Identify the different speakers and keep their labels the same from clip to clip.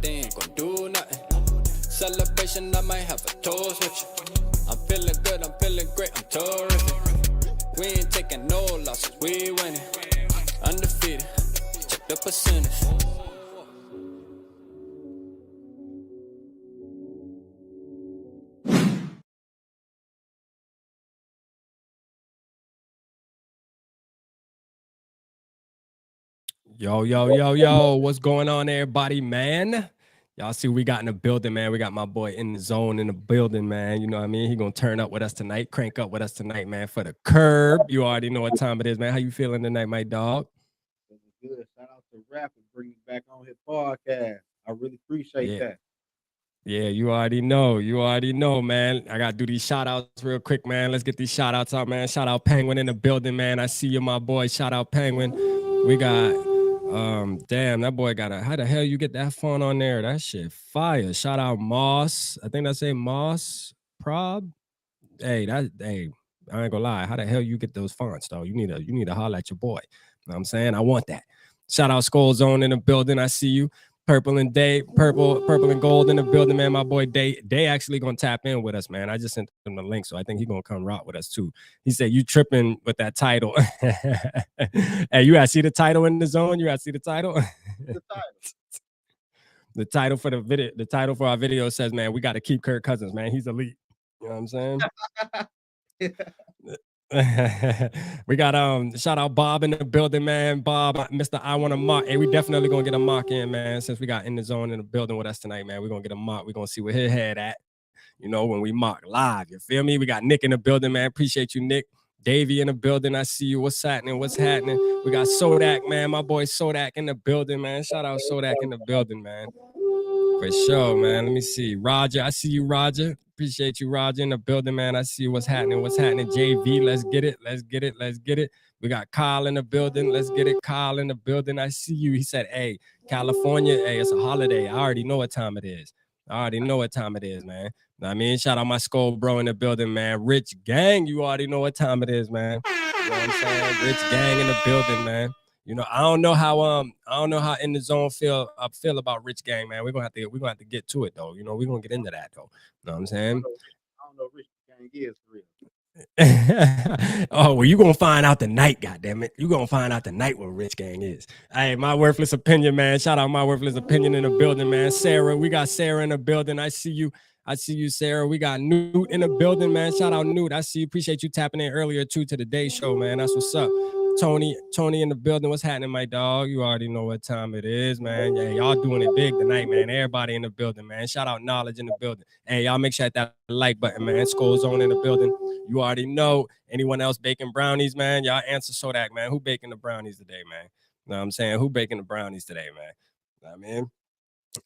Speaker 1: they ain't gon' do nothing. Celebration, I might have a toast with you. I'm feeling good, I'm feeling great, I'm terrific. We ain't taking no losses, we winning. Undefeated, check the percentage.
Speaker 2: Yo, what's going on, everybody, man? Y'all see we got in the building, man. We got my boy in the zone in the building, man. You know what I mean? He gonna turn up with us tonight, crank up with us tonight, man, for the curb. You already know what time it is, man. How you feeling tonight, my dog?
Speaker 3: Good. Shout out to Rap and bring me back on his podcast. I really appreciate that.
Speaker 2: Yeah, you already know, man. I gotta do these shout outs real quick, man. Let's get these shout outs out, man. Shout out Penguin in the building, man. I see you, my boy. Shout out Penguin. We got damn, that boy got how the hell you get that font on there? That shit fire. Shout out Moss. I think that's a Moss Prob. Hey, I ain't gonna lie. How the hell you get those fonts, though? You need to holler at your boy. You know what I'm saying? I want that. Shout out Skull Zone in the building. I see you. Purple and gold in the building, man. My boy Day actually gonna tap in with us, man. I just sent him the link, so I think he gonna come rock with us too. He said you tripping with that title. Hey, you gotta see the title in the zone. You gotta see the title. The title for the video. The title for our video says, "Man, we got to keep Kirk Cousins, man. He's elite." You know what I'm saying? We got shout out Bob in the building, man. Bob, Mr. I want to mock. Hey, we definitely gonna get a mock in, man. Since we got in the zone in the building with us tonight, man. We're gonna get a mock. We're gonna see where his head at. You know, when we mock live. You feel me? We got Nick in the building, man. Appreciate you, Nick. Davey in the building. I see you. What's happening? What's happening? We got Sodak, man. My boy Sodak in the building, man. Shout out Sodak in the building, man. For sure, man. Let me see. Roger, I see you, Roger. Appreciate you, Roger, in the building, man. I see what's happening. What's happening, JV? Let's get it. Let's get it. Let's get it. We got Kyle in the building. Let's get it. Kyle in the building. I see you. He said, hey, California, hey, it's a holiday. I already know what time it is. Man. I mean, shout out my Skull bro in the building, man. Rich Gang, you already know what time it is, man. You know what I'm saying? Rich Gang in the building, man. You know, I don't know how in the zone feel about Rich Gang, man. We're gonna have to get to it though. You know, we're gonna get into that though. You know what I'm saying?
Speaker 3: I don't know Rich Gang is for real.
Speaker 2: Oh, well, you gonna find out tonight, goddammit. You gonna find out tonight what Rich Gang is. Hey, my worthless opinion, man. Shout out my worthless opinion in the building, man. Sarah, we got Sarah in the building. I see you, Sarah. We got Newt in the building, man. Shout out Newt. I see you. Appreciate you tapping in earlier too to the day show, man. That's what's up. Tony in the building. What's happening, my dog? You already know what time it is, man. Yeah, y'all doing it big tonight, man. Everybody in the building, man. Shout out Knowledge in the building. Hey, y'all make sure hit that like button, man. Skull Zone in the building. You already know. Anyone else baking brownies, man? Y'all answer Sodak, man. Who baking the brownies today, man? You know what I'm saying? Who baking the brownies today, man? You know what I mean?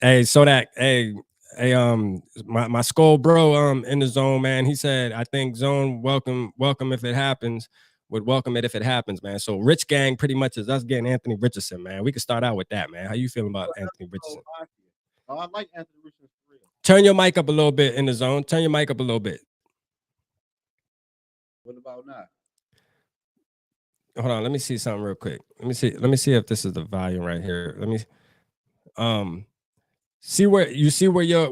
Speaker 2: Hey, Sodak, hey, my Skull bro in the zone, man. He said, I think zone welcome if it happens. Would welcome it if it happens, man. So Rich Gang pretty much is us getting Anthony Richardson, man. We can start out with that, man. How you feeling about Anthony Richardson?
Speaker 3: I like Anthony Richardson for real.
Speaker 2: Turn your mic up a little bit in the zone. Turn your mic up a little bit.
Speaker 3: What about now?
Speaker 2: Hold on, let me see something real quick. Let me see if this is the volume right here. Let me see where you're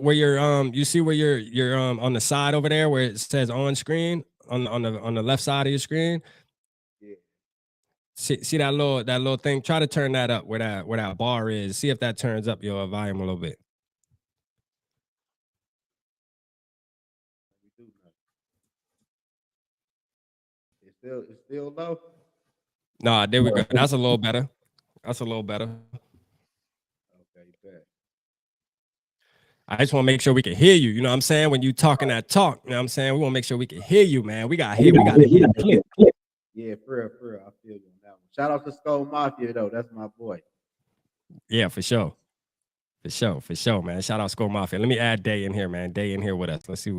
Speaker 2: on the side over there where it says on screen on the left side of your screen.
Speaker 3: Yeah.
Speaker 2: See that little thing. Try to turn that up where that bar is. See if that turns up your volume a little bit.
Speaker 3: It's still low.
Speaker 2: Nah, there we go. That's a little better. Okay,
Speaker 3: bet.
Speaker 2: I just want to make sure we can hear you. You know what I'm saying? When you talking that talk, you know what I'm saying? We want to make sure we can hear you, man. We got to hear the clip.
Speaker 3: Yeah, for real. I feel you on that one. Shout out to Skull Mafia, though. That's my boy.
Speaker 2: Yeah, for sure, man. Shout out Skull Mafia. Let me add Day in here, man. Day in here with us. Let's see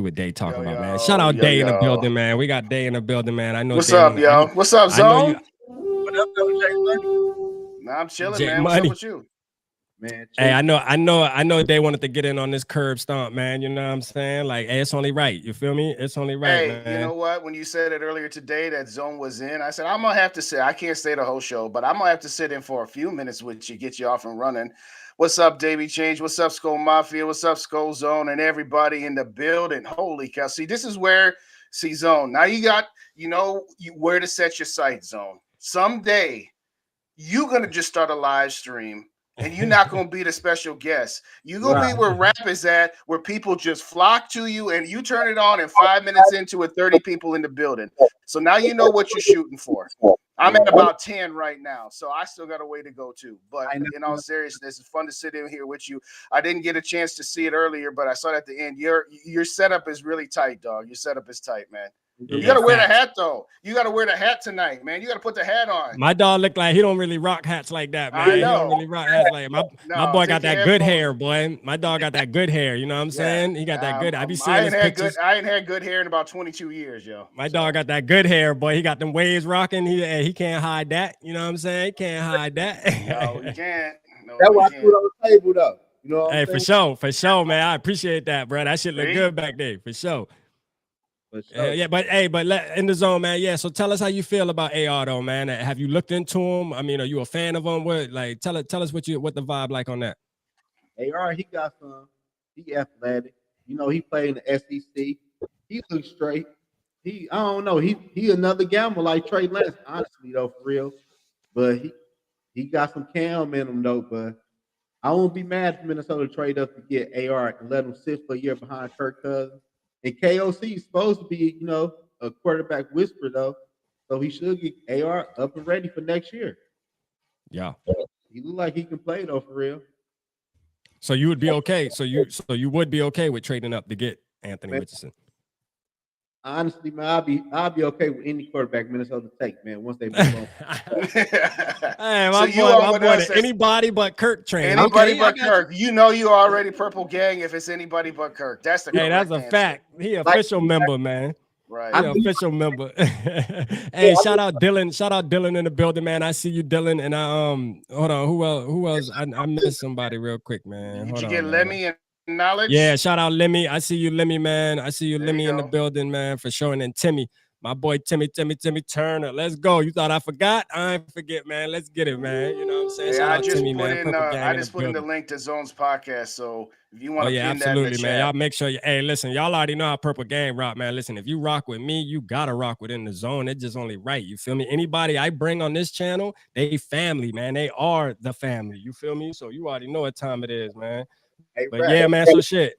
Speaker 2: what Day talking about, man. Shout out Day in the building, man. We got Day in the building, man. I know.
Speaker 4: What's up, y'all? What's up, Zone?
Speaker 3: What up, though, Jay Money?
Speaker 4: Nah, I'm chilling,
Speaker 2: Jay
Speaker 4: man.
Speaker 2: Money.
Speaker 4: What's up with you?
Speaker 3: man.
Speaker 2: Hey, I know they wanted to get in on this curb stomp, man. You know what I'm saying? Like, hey, it's only right. You feel me? It's only right,
Speaker 4: Hey, you
Speaker 2: man.
Speaker 4: know what? When you said it earlier today that Zone was in, I said, I'm gonna have to sit. I can't stay the whole show, but I'm gonna have to sit in for a few minutes with you, get you off and running. What's up, Davey Change? What's up, Skull Mafia? What's up, Skull Zone? And everybody in the building. Holy cow. See, this is where Zone. Now you got, where to set your sights, Zone. Someday you're gonna just start a live stream. And you're not going to be the special guest. You're going to be where rap is at, where people just flock to you and you turn it on and 5 minutes into it, 30 people in the building. So now you know what you're shooting for. I'm at about 10 right now, so I still got a way to go too. But in all seriousness, it's fun to sit in here with you. I didn't get a chance to see it earlier, but I saw it at the end. Your setup is really tight, dog. Your setup is tight, man. You got to wear the hat, though. You got to wear the hat tonight, man. You got to put the hat on.
Speaker 2: My dog look like he don't really rock hats like that, man.
Speaker 4: I know.
Speaker 2: He don't really rock hats like that. My boy got that good hair, boy. My dog got that good hair. You know what I'm saying? He got that good. I be seeing his pictures.
Speaker 4: I ain't had good hair in about 22 years, yo.
Speaker 2: My dog got that good hair, boy. He got them waves rocking. He can't hide that. You know what I'm saying? He can't hide that.
Speaker 4: No, you can't. No,
Speaker 3: that's why I put it on the table, though. You know what I'm
Speaker 2: saying? For sure, man. I appreciate that, bro. That shit look good back there, for sure. Yeah, but in the zone, man. Yeah, so tell us how you feel about AR, though, man. Have you looked into him? I mean, are you a fan of him? What, like, tell us what the vibe like on that.
Speaker 3: AR, he got some. He athletic. You know, he played in the SEC. He looks straight. I don't know. He another gamble like Trey Lance, honestly, though, for real. But he got some cam in him, though. But I won't be mad if Minnesota trade up to get AR and let him sit for a year behind Kirk Cousins. And KOC is supposed to be, a quarterback whisperer, though. So he should get AR up and ready for next year.
Speaker 2: Yeah.
Speaker 3: He look like he can play, though, for real.
Speaker 2: So you would be okay. So you would be okay with trading up to get Anthony Richardson.
Speaker 3: Honestly, man, I'll be okay with any quarterback Minnesota take, man, once they move on.
Speaker 2: Hey, my boy, anybody but Kirk train.
Speaker 4: Anybody but Kirk. You know you already purple gang if it's anybody but Kirk. That's the
Speaker 2: that's a
Speaker 4: answer.
Speaker 2: fact. He official member, man.
Speaker 4: Right.
Speaker 2: He official member. Hey, shout out Dylan. Shout out Dylan in the building, man. I see you, Dylan. And hold on, who else? I missed somebody real quick, man.
Speaker 4: Did you get Lemmy and Knowledge?
Speaker 2: Yeah, shout out Lemmy. I see you, Lemmy, man. I see you, Lemmy, in the building, man, for sure. And then Timmy, my boy Timmy Turner. Let's go. You thought I forgot? I ain't forget, man. Let's get it, man. You know what I'm saying?
Speaker 4: Yeah,
Speaker 2: shout
Speaker 4: I
Speaker 2: out
Speaker 4: just
Speaker 2: Timmy,
Speaker 4: put
Speaker 2: man.
Speaker 4: I just put in the link to Zone's podcast. So if you want to pin
Speaker 2: absolutely,
Speaker 4: that in the
Speaker 2: man.
Speaker 4: chat.
Speaker 2: Y'all make sure hey, listen, y'all already know how Purple Gang rock, man. Listen, if you rock with me, you gotta rock within the zone. It's just only right. You feel me? Anybody I bring on this channel, they family, man. They are the family. You feel me? So you already know what time it is, man. But yeah, man, so shit.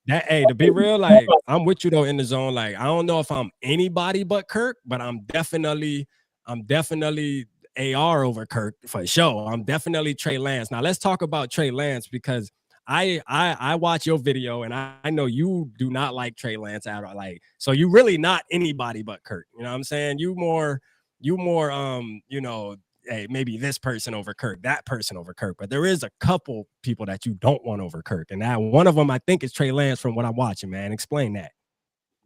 Speaker 2: To be real, like, I'm with you though in the zone. Like, I don't know if I'm anybody but Kirk, but I'm definitely AR over Kirk for sure. I'm definitely Trey Lance. Now let's talk about Trey Lance because I watch your video and I know you do not like Trey Lance at all. Like, so you really not anybody but Kirk. You know what I'm saying? You more hey, maybe this person over Kirk, that person over Kirk. But there is a couple people that you don't want over Kirk. And that one of them, I think, is Trey Lance from what I'm watching, man. Explain that.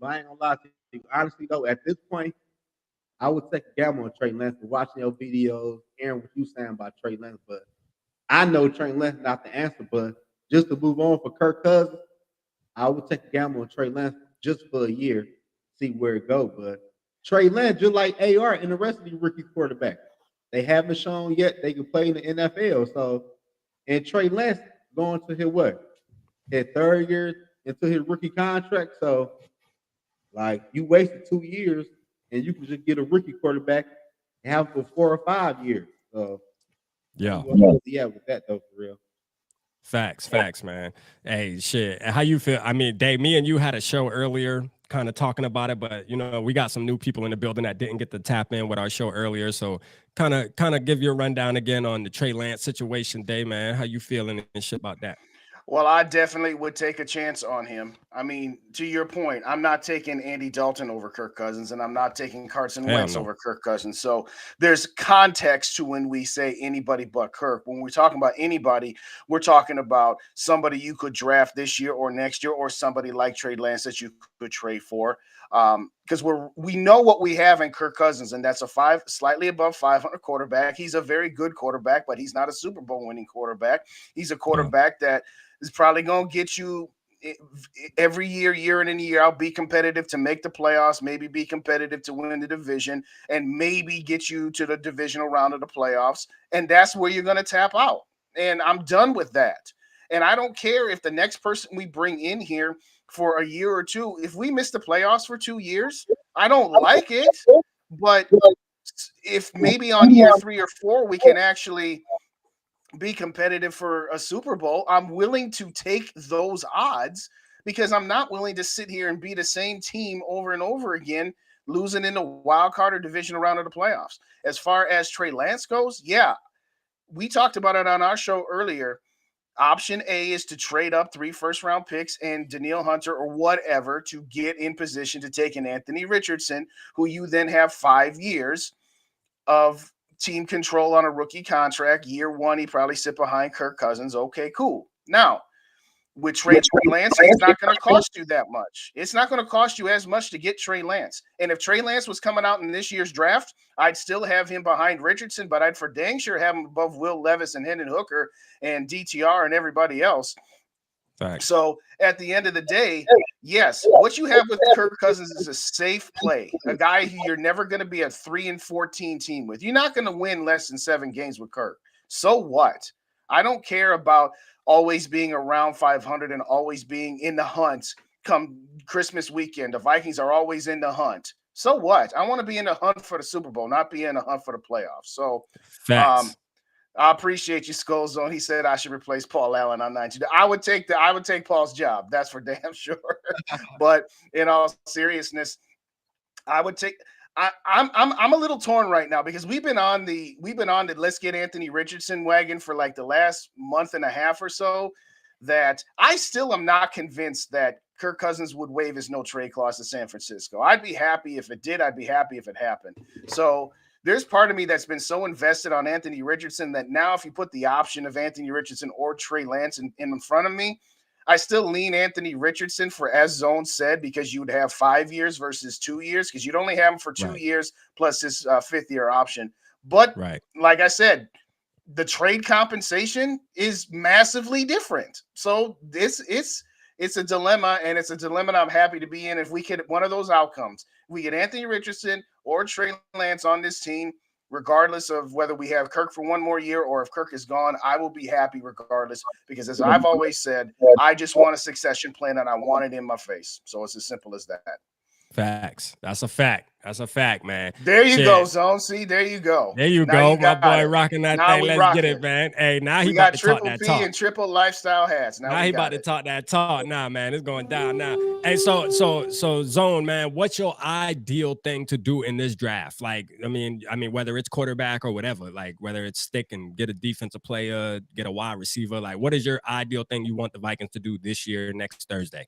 Speaker 3: But I ain't gonna lie to you. Honestly, though, at this point, I would take a gamble on Trey Lance for watching your videos, hearing what you saying about Trey Lance. But I know Trey Lance not the answer. But just to move on for Kirk Cousins, I would take a gamble on Trey Lance just for a year, see where it goes. But Trey Lance, just like AR and the rest of the rookie quarterbacks, they haven't shown yet they can play in the NFL. So, and Trey Lance going to his third year into his rookie contract. So, like, you wasted 2 years and you can just get a rookie quarterback and have him for 4 or 5 years. So,
Speaker 2: yeah,
Speaker 3: with that though, for real.
Speaker 2: Facts, man. Hey, shit. How you feel? I mean, Dave, me and you had a show earlier kind of talking about it, but we got some new people in the building that didn't get to tap in with our show earlier. So kind of give you a rundown again on the Trey Lance situation, Dave, man. How you feeling and shit about that?
Speaker 4: Well, I definitely would take a chance on him. I mean, to your point, I'm not taking Andy Dalton over Kirk Cousins, and I'm not taking Carson Wentz over Kirk Cousins. So there's context to when we say anybody but Kirk. When we're talking about anybody, we're talking about somebody you could draft this year or next year, or somebody like Trey Lance that you could trade for. Because we know what we have in Kirk Cousins, and that's a slightly above 500 quarterback. He's a very good quarterback, but he's not a Super Bowl winning quarterback. He's a quarterback that is probably going to get you every year in and year out, be competitive to make the playoffs, maybe be competitive to win the division, and maybe get you to the divisional round of the playoffs. And that's where you're going to tap out. And I'm done with that. And I don't care if the next person we bring in here for a year or two, if we miss the playoffs for 2 years, I don't like it. But if maybe on year 3 or 4 we can actually be competitive for a Super Bowl, I'm willing to take those odds, because I'm not willing to sit here and be the same team over and over again, losing in the wild card or divisional round of the playoffs. As far as Trey Lance goes, yeah, we talked about it on our show earlier. Option A is to trade up 3 first-round picks and Danielle Hunter or whatever to get in position to take an Anthony Richardson, who you then have 5 years of team control on a rookie contract. Year 1, he probably sit behind Kirk Cousins. Okay, cool. Now, with Trey Lance, it's not going to cost you that much. It's not going to cost you as much to get Trey Lance. And if Trey Lance was coming out in this year's draft, I'd still have him behind Richardson, but I'd for dang sure have him above Will Levis and Hendon Hooker and DTR and everybody else.
Speaker 2: Thanks.
Speaker 4: So at the end of the day, yes, what you have with Kirk Cousins is a safe play, a guy who you're never going to be a 3-14 team with. You're not going to win less than 7 games with Kirk. So what? I don't care about always being around 500 and always being in the hunt come Christmas weekend. The Vikings are always in the hunt. So what? I want to be in the hunt for the Super Bowl, not be in the hunt for the playoffs. So I appreciate you, Skull Zone. He said I should replace Paul Allen on 9. I would take Paul's job. That's for damn sure. But in all seriousness, I would take. I'm a little torn right now, because we've been on the let's get Anthony Richardson wagon for like the last month and a half or so, that I still am not convinced that Kirk Cousins would waive his no trade clause to San Francisco. I'd be happy if it did. I'd be happy if it happened. So there's part of me that's been so invested on Anthony Richardson that now if you put the option of Anthony Richardson or Trey Lance in front of me, I still lean Anthony Richardson for, as Zone said, because you would have 5 years versus 2 years, because you'd only have him for 2 years plus his 5th-year option. But like I said, the trade compensation is massively different. So it's a dilemma, and it's a dilemma that I'm happy to be in. If we get one of those outcomes, we get Anthony Richardson or Trey Lance on this team, regardless of whether we have Kirk for 1 more year or if Kirk is gone, I will be happy regardless, because as I've always said, I just want a succession plan and I want it in my face. So it's as simple as that.
Speaker 2: Facts. That's a fact. That's a fact, man.
Speaker 4: There you go, Zone. See, there you go.
Speaker 2: There you go. My boy rocking that thing. Let's get it, man. Hey, now he about to talk that talk.
Speaker 4: Triple P and triple lifestyle hats.
Speaker 2: Now he about to talk that talk. Nah, man, it's going down now. Hey, so Zone, man, what's your ideal thing to do in this draft? Like, I mean, whether it's quarterback or whatever, like whether it's stick and get a defensive player, get a wide receiver, like what is your ideal thing you want the Vikings to do this year, next Thursday?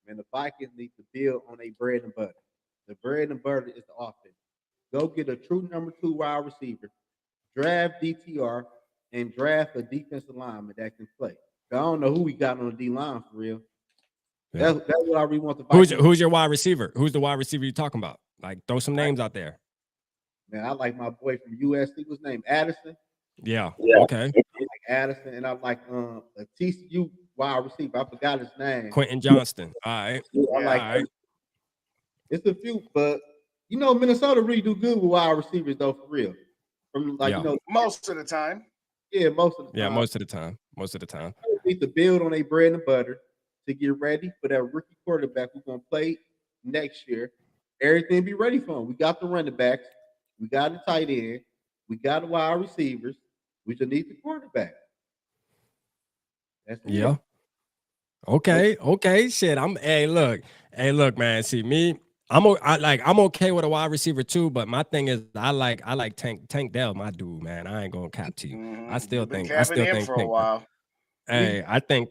Speaker 3: Man, the Vikings need to build on their bread and butter. The bread and butter is the offense. Go get a true number 2 wide receiver, draft DTR, and draft a defensive lineman that can play. I don't know who we got on the D line for real. Yeah. That's what I really want the Vikings.
Speaker 2: Who's your wide receiver? Who's the wide receiver you talking about? Like, throw some names out there.
Speaker 3: Man, I like my boy from USC. What's his name? Addison.
Speaker 2: Yeah. Okay.
Speaker 3: I like Addison, and I like a TCU wide receiver. I forgot his name.
Speaker 2: Quentin Johnston. All right.
Speaker 3: I like it's a few, but Minnesota really do good with wide receivers though, for real. From
Speaker 4: most of the time.
Speaker 3: Yeah, most of the time.
Speaker 2: Yeah, most of the time. Most of the time.
Speaker 3: They need to build on their bread and butter to get ready for that rookie quarterback who's gonna play next year. Everything be ready for him. We got the running backs, we got the tight end, we got the wide receivers. We just need the quarterback. That's it.
Speaker 2: Yeah. Okay. Shit. Hey, look, man. See me. I'm okay with a wide receiver too, but my thing is I like Tank Dell, my dude, man. I ain't gonna cap to you. I still think
Speaker 4: for a while.
Speaker 2: Hey, I think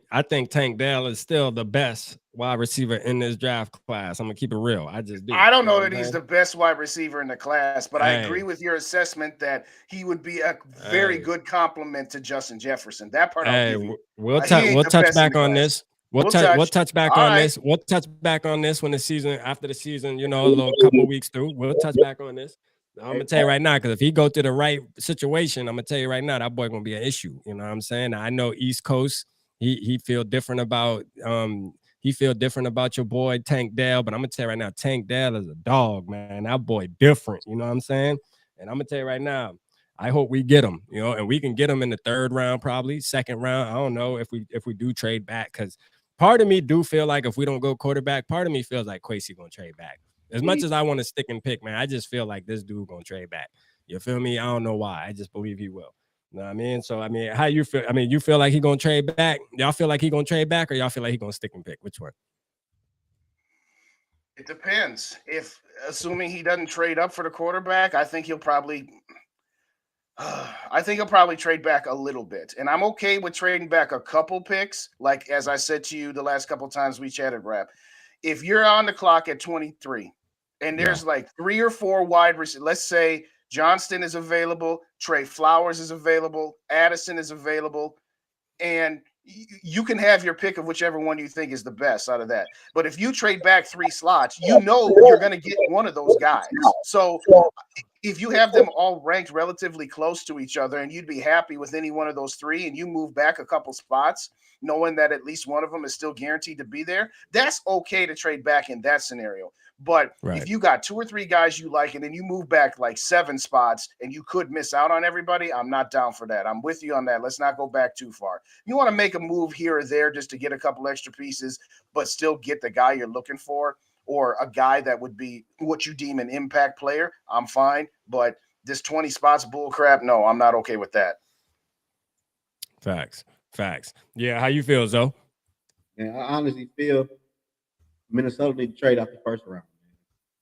Speaker 2: Tank Dell is still the best wide receiver in this draft class. I'm gonna keep it real. I just do.
Speaker 4: I don't know that he's the best wide receiver in the class, but I agree with your assessment that he would be a very good complement to Justin Jefferson. That part,
Speaker 2: we'll touch back on this. We'll touch back
Speaker 4: All
Speaker 2: on
Speaker 4: right.
Speaker 2: this. We'll touch back on this when after the season, a little couple weeks through. We'll touch back on this. I'm gonna tell you right now, because if he go to the right situation, I'm gonna tell you right now, that boy gonna be an issue. You know what I'm saying? I know East Coast, he feel different about your boy Tank Dell, but I'm gonna tell you right now, Tank Dell is a dog, man. That boy different. You know what I'm saying? And I'm gonna tell you right now, I hope we get him, and we can get him in the 3rd round, probably 2nd round. I don't know if we do trade back, because part of me do feel like if we don't go quarterback, part of me feels like Kwesi gonna trade back. As much as I want to stick and pick, man, I just feel like this dude gonna trade back. You feel me? I don't know why. I just believe he will. You know what I mean? So, I mean, how you feel? I mean, you feel like he gonna trade back? Y'all feel like he gonna trade back, or y'all feel like he gonna stick and pick? Which one?
Speaker 4: It depends. If assuming he doesn't trade up for the quarterback, I think he'll probably trade back a little bit. And I'm okay with trading back a couple picks. Like, as I said to you the last couple times we chatted, Rap. If you're on the clock at 23 and there's like 3 or 4 wide receivers, let's say Johnston is available, Trey Flowers is available, Addison is available, and you can have your pick of whichever one you think is the best out of that. But if you trade back 3 slots, you're going to get one of those guys. So if you have them all ranked relatively close to each other and you'd be happy with any one of those 3 and you move back a couple spots, knowing that at least one of them is still guaranteed to be there, that's okay to trade back in that scenario. But if you got 2 or 3 guys you like and then you move back like 7 spots and you could miss out on everybody, I'm not down for that. I'm with you on that. Let's not go back too far. You want to make a move here or there just to get a couple extra pieces, but still get the guy you're looking for, or a guy that would be what you deem an impact player, I'm fine. But this 20 spots bull crap, no, I'm not okay with that.
Speaker 2: Facts. Yeah, how you feel, Zoe?
Speaker 3: And I honestly feel Minnesota need to trade out the 1st round.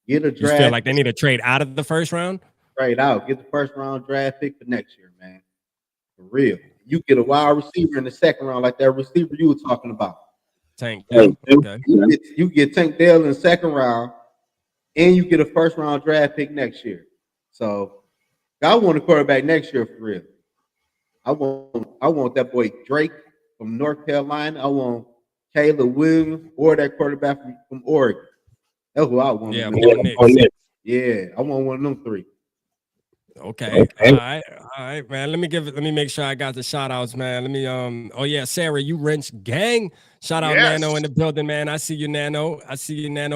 Speaker 3: Get a draft.
Speaker 2: You feel like they need to trade out of the 1st round?
Speaker 3: Trade out. Get the 1st round draft pick for next year, man. For real. You get a wide receiver in the 2nd round, like that receiver you were talking about.
Speaker 2: Tank Dell. Okay.
Speaker 3: You get Tank Dell in the 2nd round, and you get a 1st round draft pick next year. So I want a quarterback next year for real. I want that boy Drake from North Carolina. I want Caleb Williams or that quarterback from Oregon. That's who I want.
Speaker 2: Yeah,
Speaker 3: yeah, I want one of them 3.
Speaker 2: Okay. All right, man. Let me make sure I got the shout outs, man. Let me Sarah, you wrench gang. Shout out Nano in the building, man. I see you, Nano.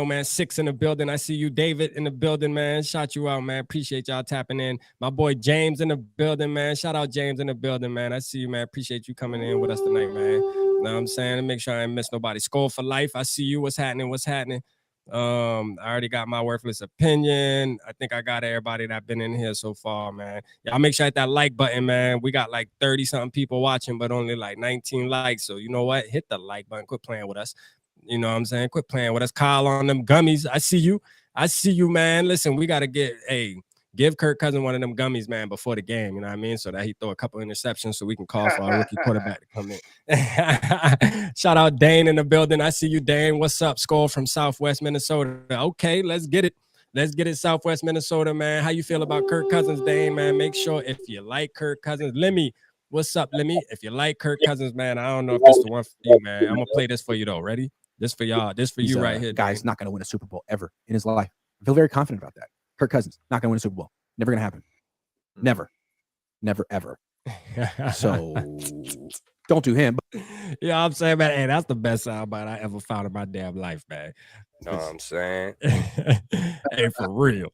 Speaker 2: Man. 6 in the building. I see you, David, in the building, man. Shout you out, man. Appreciate y'all tapping in. My boy James in the building, man. Shout out James in the building, man. I see you, man. Appreciate you coming in with us tonight, man. You know what I'm saying? Make sure I ain't miss nobody. Skull for life. I see you. What's happening? I already got my worthless opinion. I think I got everybody that been in here so far, man. Y'all make sure hit that like button, man. We got like 30 something people watching, but only like 19 likes. So you know what? Hit the like button. Quit playing with us. You know what I'm saying? Quit playing with us. Kyle on them gummies. I see you, man. Listen, we got to give Kirk Cousins one of them gummies, man, before the game. You know what I mean? So that he throw a couple interceptions so we can call for our rookie quarterback to come in. Shout out Dane in the building. I see you, Dane. What's up? Skull from Southwest Minnesota. Okay, let's get it. Southwest Minnesota, man. How you feel about Kirk Cousins, Dane, man? Make sure if you like Kirk Cousins, Lemmy. What's up, Lemmy? If you like Kirk Cousins, man, I don't know if this is the one for you, man. I'm going to play this for you, though. Ready? This for y'all. This for you right here.
Speaker 5: Guy's not going to win a Super Bowl ever in his life. I feel very confident about that. Kirk Cousins, not going to win a Super Bowl. Never going to happen. Never, ever. So don't do him.
Speaker 2: Yeah, I'm saying, man, hey, that's the best soundbite I ever found in my damn life, man. You know what I'm saying? Hey, for real.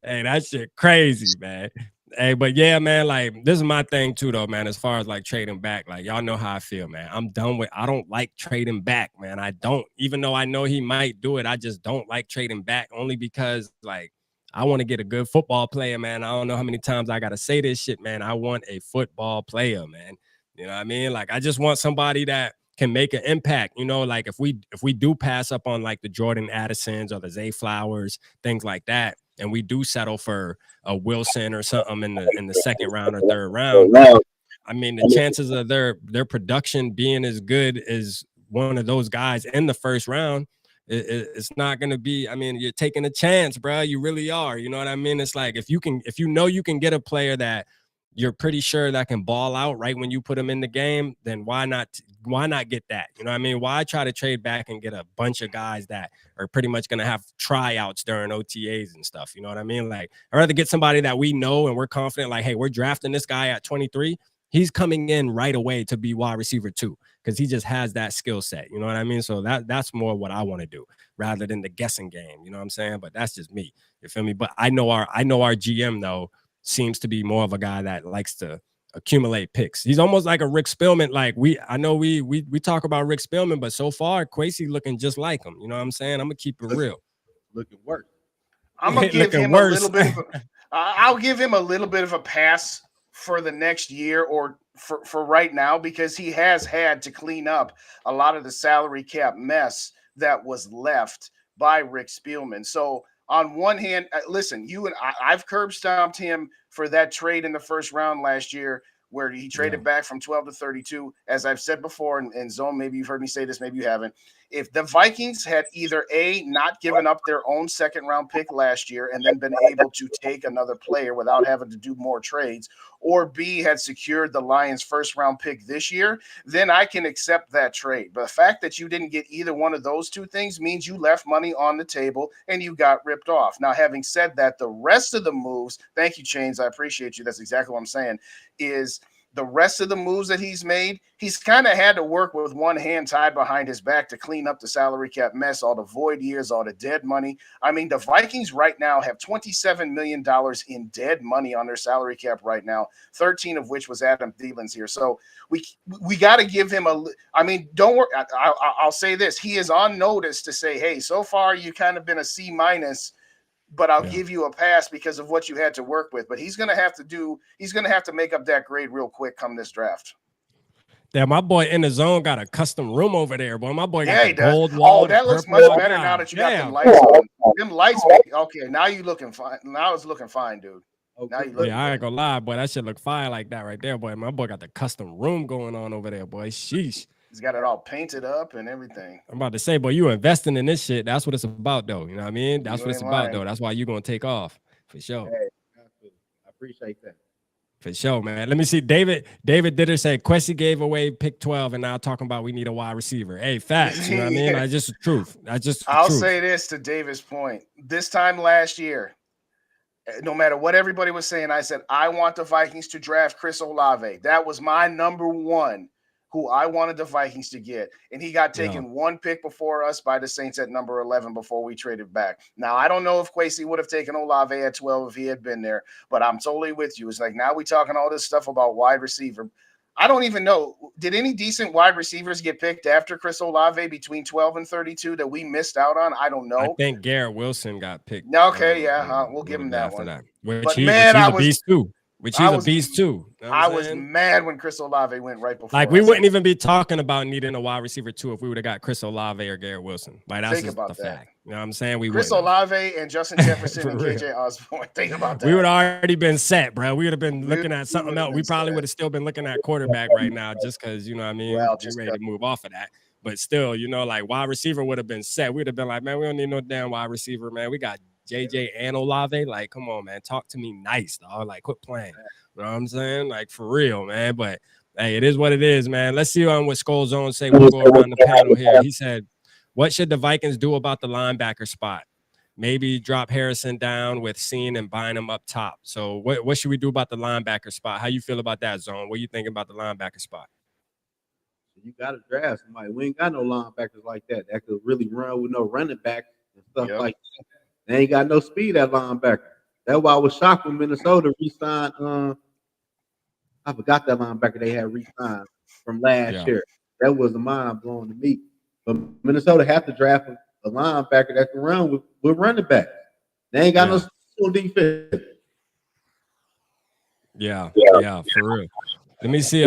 Speaker 2: Hey, that shit crazy, man. Hey, but yeah, man, like, this is my thing too, though, man, as far as like trading back. Like, y'all know how I feel, man. I don't like trading back, man. I don't, even though I know he might do it, I just don't like trading back, only because, like, I want to get a good football player, man. I don't know how many times I got to say this shit, man. I want a football player, man. You know what I mean? Like, I just want somebody that can make an impact. You know, like if we do pass up on like the Jordan Addisons or the Zay Flowers, things like that, and we do settle for a Wilson or something in the 2nd round or 3rd round, I mean, the chances of their production being as good as one of those guys in the 1st round, it's not going to be, I mean, you're taking a chance, bro. You really are. You know what I mean? It's like, if you know you can get a player that you're pretty sure that can ball out right when you put them in the game, then why not why not get that? You know what I mean? Why try to trade back and get a bunch of guys that are pretty much going to have tryouts during OTAs and stuff? You know what I mean? Like, I'd rather get somebody that we know and we're confident, like, hey, we're drafting this guy at 23. He's coming in right away to be wide receiver 2 because he just has that skill set. You know what I mean? So that's more what I want to do rather than the guessing game. You know what I'm saying? But that's just me. You feel me? But I know our GM though seems to be more of a guy that likes to accumulate picks. He's almost like a Rick Spielman. Like I know we talk about Rick Spielman, but so far Kwesi looking just like him. You know what I'm saying? I'm gonna keep it real.
Speaker 3: Looking worse.
Speaker 4: I'm gonna give him a little bit of I'll give him a little bit of a pass for the next year or for right now, because he has had to clean up a lot of the salary cap mess that was left by Rick Spielman. So on one hand, listen, you and I've curb stomped him for that trade in the first round last year where he traded back from 12 to 32. As I've said before, and Zone, maybe you've heard me say this, maybe you haven't. If the Vikings had either A, not given up their own second round pick last year and then been able to take another player without having to do more trades, or B, had secured the Lions first round pick this year, then I can accept that trade. But the fact that you didn't get either one of those two things means you left money on the table and you got ripped off. Now, having said that, the rest of the moves, thank you, Chains, I appreciate you. That's exactly what I'm saying, is the rest of the moves that he's made, he's kind of had to work with one hand tied behind his back to clean up the salary cap mess, all the void years, all the dead money. I mean, the Vikings right now have $27 million in dead money on their salary cap right now, 13 of which was Adam Thielen's here. So we got to give him don't worry. I'll say this. He is on notice to say, hey, so far you kind of been a C-, but I'll give you a pass because of what you had to work with. But he's going to have to make up that grade real quick come this draft.
Speaker 2: Yeah, my boy in the zone got a custom room over there, boy. My boy got the
Speaker 4: does.
Speaker 2: gold wall.
Speaker 4: Oh, that looks much better now that you got them lights on. Them lights, okay, now you looking fine. Now it's looking fine, dude. Now you looking
Speaker 2: I ain't gonna lie, boy. That shit look fire like that right there, boy. My boy got the custom room going on over there, boy. Sheesh.
Speaker 4: He's got it all painted up and everything.
Speaker 2: I'm about to say, boy, you investing in this shit. That's what it's about, though. You know what I mean? That's what it's about, though. That's why you're going to take off. For sure.
Speaker 3: Hey, I appreciate that.
Speaker 2: For sure, man. Let me see. David Ditter said, Kwesi gave away pick 12, and now talking about we need a wide receiver. Hey, facts. You know what I mean? That's just the truth. That's just the
Speaker 4: I'll
Speaker 2: truth.
Speaker 4: say this to David's point. This time last year, no matter what everybody was saying, I said, I want the Vikings to draft Chris Olave. That was my number one who I wanted the Vikings to get. And he got taken one pick before us by the Saints at number 11 before we traded back. Now, I don't know if Kwesi would have taken Olave at 12 if he had been there, but I'm totally with you. It's like now we talking all this stuff about wide receiver. I don't even know. Did any decent wide receivers get picked after Chris Olave between 12 and 32 that we missed out on? I don't know.
Speaker 2: I think Garrett Wilson got picked.
Speaker 4: Okay, we'll give him that one.
Speaker 2: Which he's a beast too. Which he's a beast too. You know
Speaker 4: I was mad when Chris Olave went right before.
Speaker 2: Like we wouldn't even be talking about needing a wide receiver too if we would have got Chris Olave or Garrett Wilson. Like that's just the fact. You know what I'm saying?
Speaker 4: Chris Olave and Justin Jefferson and KJ Osborne. Think about that.
Speaker 2: We would have already been set, bro. We would have been looking at something else. We probably would have still been looking at quarterback right now, just because you know what I mean. We're ready to move off of that. But still, you know, like wide receiver would have been set. We'd have been like, man, we don't need no damn wide receiver, man. We got JJ and Olave. Like, come on, man. Talk to me nice, dog. Like, quit playing. You know what I'm saying? Like, for real, man. But, hey, it is what it is, man. Let's see what Skull Zone say. We'll go around the panel here. He said, what should the Vikings do about the linebacker spot? Maybe drop Harrison down with Cine and buying him up top. So what should we do about the linebacker spot? How you feel about that, Zone? What you thinking about the linebacker spot?
Speaker 3: You got to draft somebody. We ain't got no linebackers like that could really run with no running back and stuff like that. They ain't got no speed at linebacker. That's why I was shocked when Minnesota re-signed. I forgot that linebacker they had re-signed from last year. That was a mind blowing to me. But Minnesota have to draft a linebacker that can run with running back. They ain't got no defense.
Speaker 2: Yeah, for real. Let me see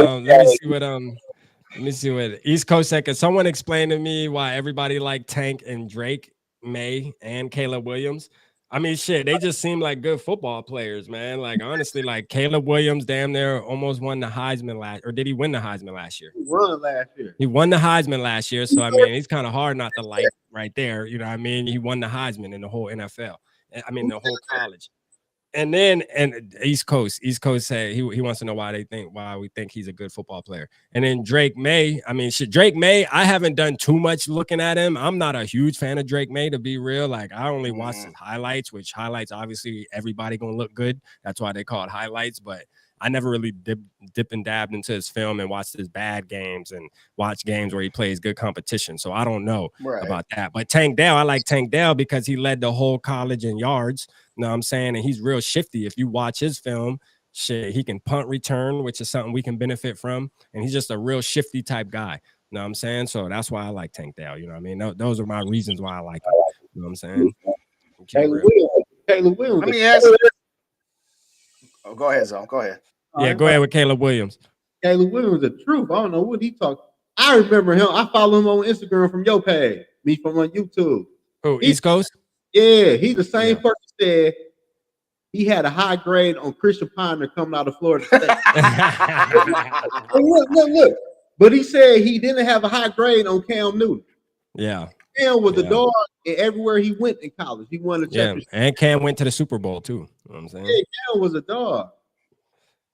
Speaker 2: what East Coast said. Can someone explain to me why everybody like Tank and Drake May and Caleb Williams? I mean, shit, they just seem like good football players, man. Like, honestly, like Caleb Williams damn near almost won the Heisman or did he win the Heisman last year?
Speaker 3: He won last year.
Speaker 2: He won the Heisman last year. So, I mean, it's kind of hard not to like right there. You know what I mean? He won the Heisman in the whole NFL. I mean, the whole college. And then East Coast said he wants to know why we think he's a good football player. And then Drake May, Drake May, I haven't done too much looking at him. I'm not a huge fan of Drake May, to be real. Like, I only watched his highlights, which highlights obviously everybody gonna look good. That's why they call it highlights. But I never really dipped and dabbed into his film and watched his bad games and watched games where he plays good competition. So I don't know about that. But Tank Dell, I like Tank Dell because he led the whole college in yards. You know what I'm saying? And he's real shifty. If you watch his film, shit, he can punt return, which is something we can benefit from. And he's just a real shifty type guy. You know what I'm saying? So that's why I like Tank Dell. You know what I mean? Those are my reasons why I like him. You know what I'm saying?
Speaker 3: Caleb Williams.
Speaker 4: Let me ask. Oh, go ahead, Zone. Go ahead.
Speaker 2: Yeah, go ahead with Caleb Williams.
Speaker 3: Caleb Williams, the truth. I don't know what he talked. I remember him. I follow him on Instagram from your page, me from on YouTube.
Speaker 2: Oh, East Coast?
Speaker 3: Yeah, he's the same person said he had a high grade on Christian Ponder coming out of Florida State. Look. But he said he didn't have a high grade on Cam Newton.
Speaker 2: Yeah.
Speaker 3: Cam was the dog everywhere he went in college. He won the championship.
Speaker 2: And Cam went to the Super Bowl too. You know what I'm saying?
Speaker 3: Yeah, Cam was a dog.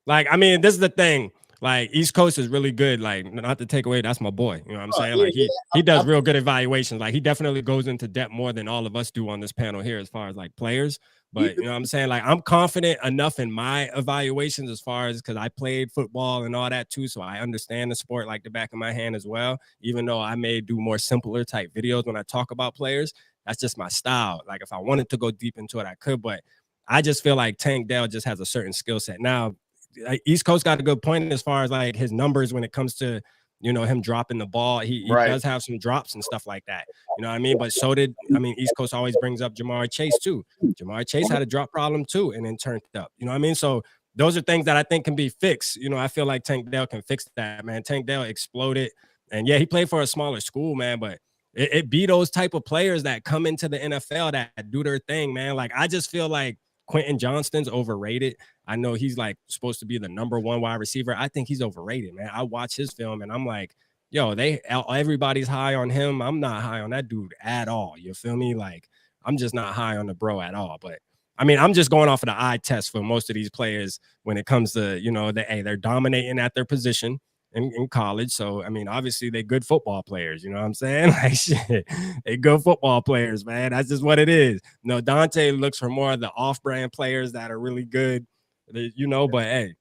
Speaker 2: Like, this is the thing. Like, East Coast is really good. Like, not to take away, that's my boy. You know what I'm saying? Like, he does real good evaluations. Like, he definitely goes into depth more than all of us do on this panel here as far as like players. But you know what I'm saying? Like, I'm confident enough in my evaluations as far as because I played football and all that too. So I understand the sport like the back of my hand as well. Even though I may do more simpler type videos when I talk about players, that's just my style. Like, if I wanted to go deep into it, I could. But I just feel like Tank Dell just has a certain skill set. Now, East Coast got a good point as far as like his numbers when it comes to, you know, him dropping the ball. He does have some drops and stuff like that. You know what I mean? But so did, East Coast always brings up Jamar Chase too. Jamar Chase had a drop problem too and then turned up. You know what I mean? So those are things that I think can be fixed. You know, I feel like Tank Dell can fix that, man. Tank Dell exploded. And yeah, he played for a smaller school, man, but it be those type of players that come into the NFL that do their thing, man. Like, I just feel like Quentin Johnston's overrated. I know he's like supposed to be the number one wide receiver. I think he's overrated, man. I watch his film and I'm like, yo, everybody's high on him. I'm not high on that dude at all. You feel me? Like, I'm just not high on the bro at all. But I'm just going off of the eye test for most of these players when it comes to, you know, they're dominating at their position in college. So, obviously they're good football players. You know what I'm saying? Like, shit, they good football players, man. That's just what it is. No, Dante looks for more of the off-brand players that are really good, you know, but hey,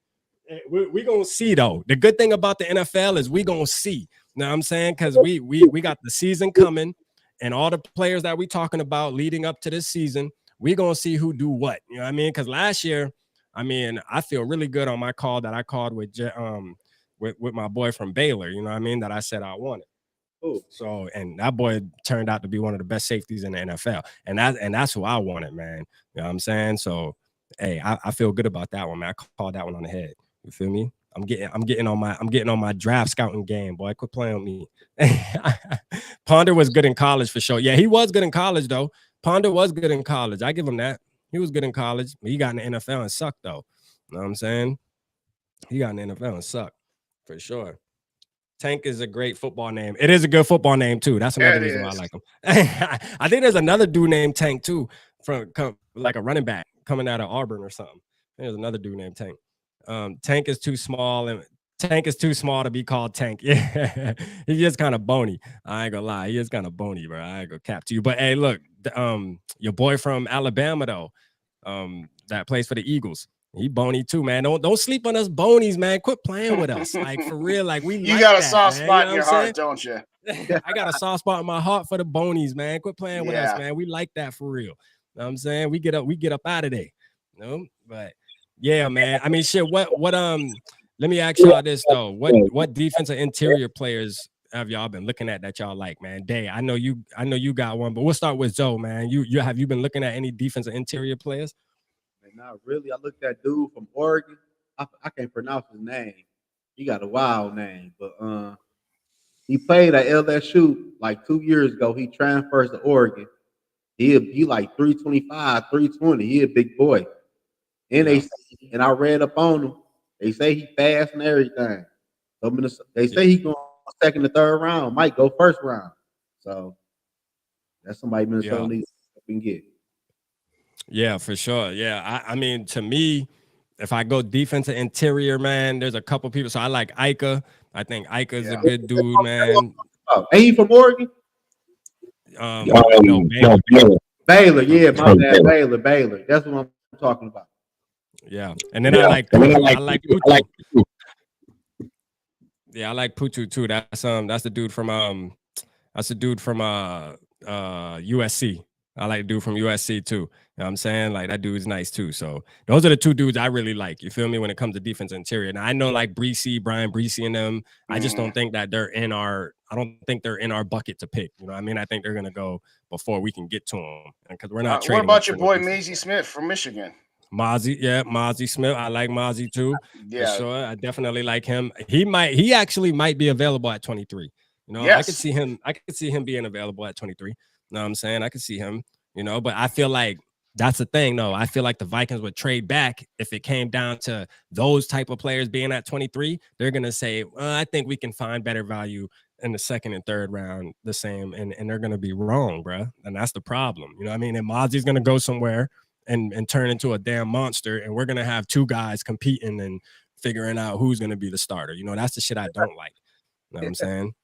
Speaker 2: we gonna see though. The good thing about the NFL is we gonna see. You know what I'm saying? Because we got the season coming and all the players that we talking about leading up to this season, we gonna see who do what. You know what I mean? Because last year, I feel really good on my call that I called with my boy from Baylor, you know what I mean, that I said I wanted. Ooh. So, and that boy turned out to be one of the best safeties in the NFL. And that's who I wanted, man. You know what I'm saying? So, hey, I feel good about that one, man. I called that one on the head. You feel me? I'm getting on my draft scouting game, boy. Quit playing with me. Ponder was good in college for sure. Yeah, he was good in college, though. Ponder was good in college. I give him that. He was good in college. But he got in the NFL and sucked, though. You know what I'm saying? He got in the NFL and sucked. For sure. Tank is a great football name. It is a good football name, too. That's another reason why I like him. I think there's another dude named Tank, too, from like a running back coming out of Auburn or something. There's another dude named Tank. Tank is too small to be called Tank. Yeah, he's just kind of bony. I ain't gonna lie. He is kind of bony, bro. I ain't gonna cap to you. But hey, look, your boy from Alabama, though, that plays for the Eagles. He bony too, man. Don't sleep on us bonies, man. Quit playing with us. Like, for real. Like,
Speaker 4: you got a soft spot in your heart, don't you?
Speaker 2: I got a soft spot in my heart for the bonies, man. Quit playing with us, man. We like that for real. You know what I'm saying? We get up out of there. You know? But yeah, man. Shit, what let me ask y'all this though. What defensive interior players have y'all been looking at that y'all like, man? Day, I know you got one, but we'll start with Zoe, man. You have you been looking at any defensive interior players?
Speaker 3: Not really. I looked at dude from Oregon. I can't pronounce his name. He got a wild name, but he played at LSU like 2 years ago. He transfers to Oregon. He like 325, 320. He a big boy. And and I read up on him. They say he fast and everything. So they say he going second to third round. Might go first round. So that's somebody Minnesota needs to get.
Speaker 2: Yeah, for sure. Yeah, I mean, to me, if I go defensive interior, man, there's a couple people. So I like Ika. I think Ika's a
Speaker 4: Yeah.
Speaker 2: good dude, man.
Speaker 3: Oh, ain't he from Oregon?
Speaker 2: No, Baylor.
Speaker 3: Baylor,
Speaker 2: From
Speaker 3: yeah, my
Speaker 2: Baylor.
Speaker 3: bad, Baylor. That's what I'm talking about.
Speaker 2: Yeah, and then I like Putu. I like Putu. Yeah, I like Putu too. That's the dude from USC. I like the dude from USC too. You know what I'm saying? Like that dude's nice too. So those are the two dudes I really like. You feel me? When it comes to defense interior. Now I know like Brian Breesy and them. I just don't think that they're in our bucket to pick. You know what I mean? I think they're gonna go before we can get to them. Because we're not trading.
Speaker 4: What about your boy Maisie Smith from Michigan?
Speaker 2: Mozzie Smith. I like Mozzie too.
Speaker 4: Yeah.
Speaker 2: For sure. I definitely like him. He actually might be available at 23. You know,
Speaker 4: Yes.
Speaker 2: I could see him being available at 23. You know what I'm saying? I could see him, you know, but I feel like that's the thing, though. I feel like the Vikings would trade back if it came down to those type of players being at 23. They're gonna say, well, I think we can find better value in the second and third round, the same, and they're gonna be wrong, bro. And that's the problem. You know what I mean? And Mozzie's gonna go somewhere and turn into a damn monster, and we're gonna have two guys competing and figuring out who's gonna be the starter. You know, that's the shit I don't like. You know what I'm saying?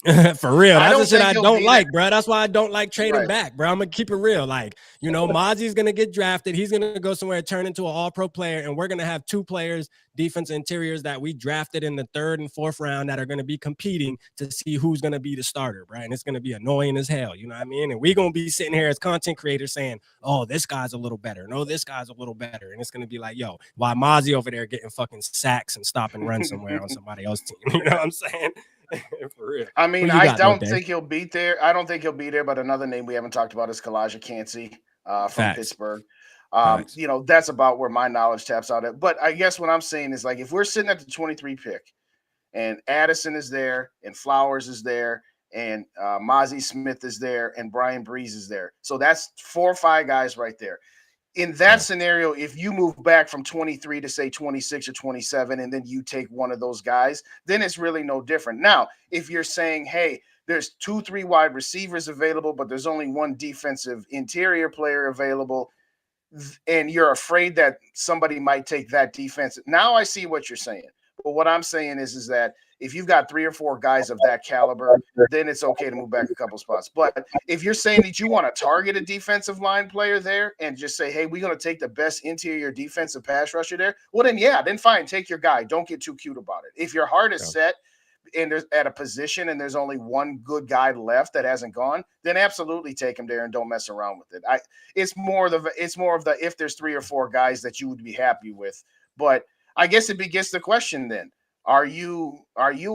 Speaker 2: For real, that's the shit I don't like, bro. That's why I don't like trading back, bro. I'm gonna keep it real. Like, you know, Mozzie's gonna get drafted. He's gonna go somewhere and turn into an all-pro player, and we're gonna have two players, defense interiors that we drafted in the third and fourth round that are gonna be competing to see who's gonna be the starter, bro. And it's gonna be annoying as hell. You know what I mean? And we're gonna be sitting here as content creators saying, "Oh, this guy's a little better. No, this guy's a little better." And it's gonna be like, "Yo, why Mozzie over there getting fucking sacks and stop and run somewhere on somebody else's team?" You know what I'm saying? For real.
Speaker 4: I mean, I don't think he'll be there. I don't think he'll be there. But another name we haven't talked about is Kalijah Cansey from Pittsburgh. You know, that's about where my knowledge taps out at. But I guess what I'm saying is, like, if we're sitting at the 23 pick and Addison is there and Flowers is there and Mozzie Smith is there and Brian Breeze is there. So that's 4 or 5 guys right there. In that scenario, if you move back from 23 to say 26 or 27, and then you take one of those guys, then it's really no different. Now, if you're saying, hey, there's 2-3 wide receivers available, but there's only one defensive interior player available, and you're afraid that somebody might take that defense. Now I see what you're saying. But what I'm saying is that if you've got 3 or 4 guys of that caliber, then it's okay to move back a couple spots. But if you're saying that you want to target a defensive line player there and just say, hey, we're going to take the best interior defensive pass rusher there, well, then fine, take your guy. Don't get too cute about it. If your heart is set and there's at a position and there's only one good guy left that hasn't gone, then absolutely take him there and don't mess around with it. It's more of the if there's 3 or 4 guys that you would be happy with. But I guess it begins the question then. Are you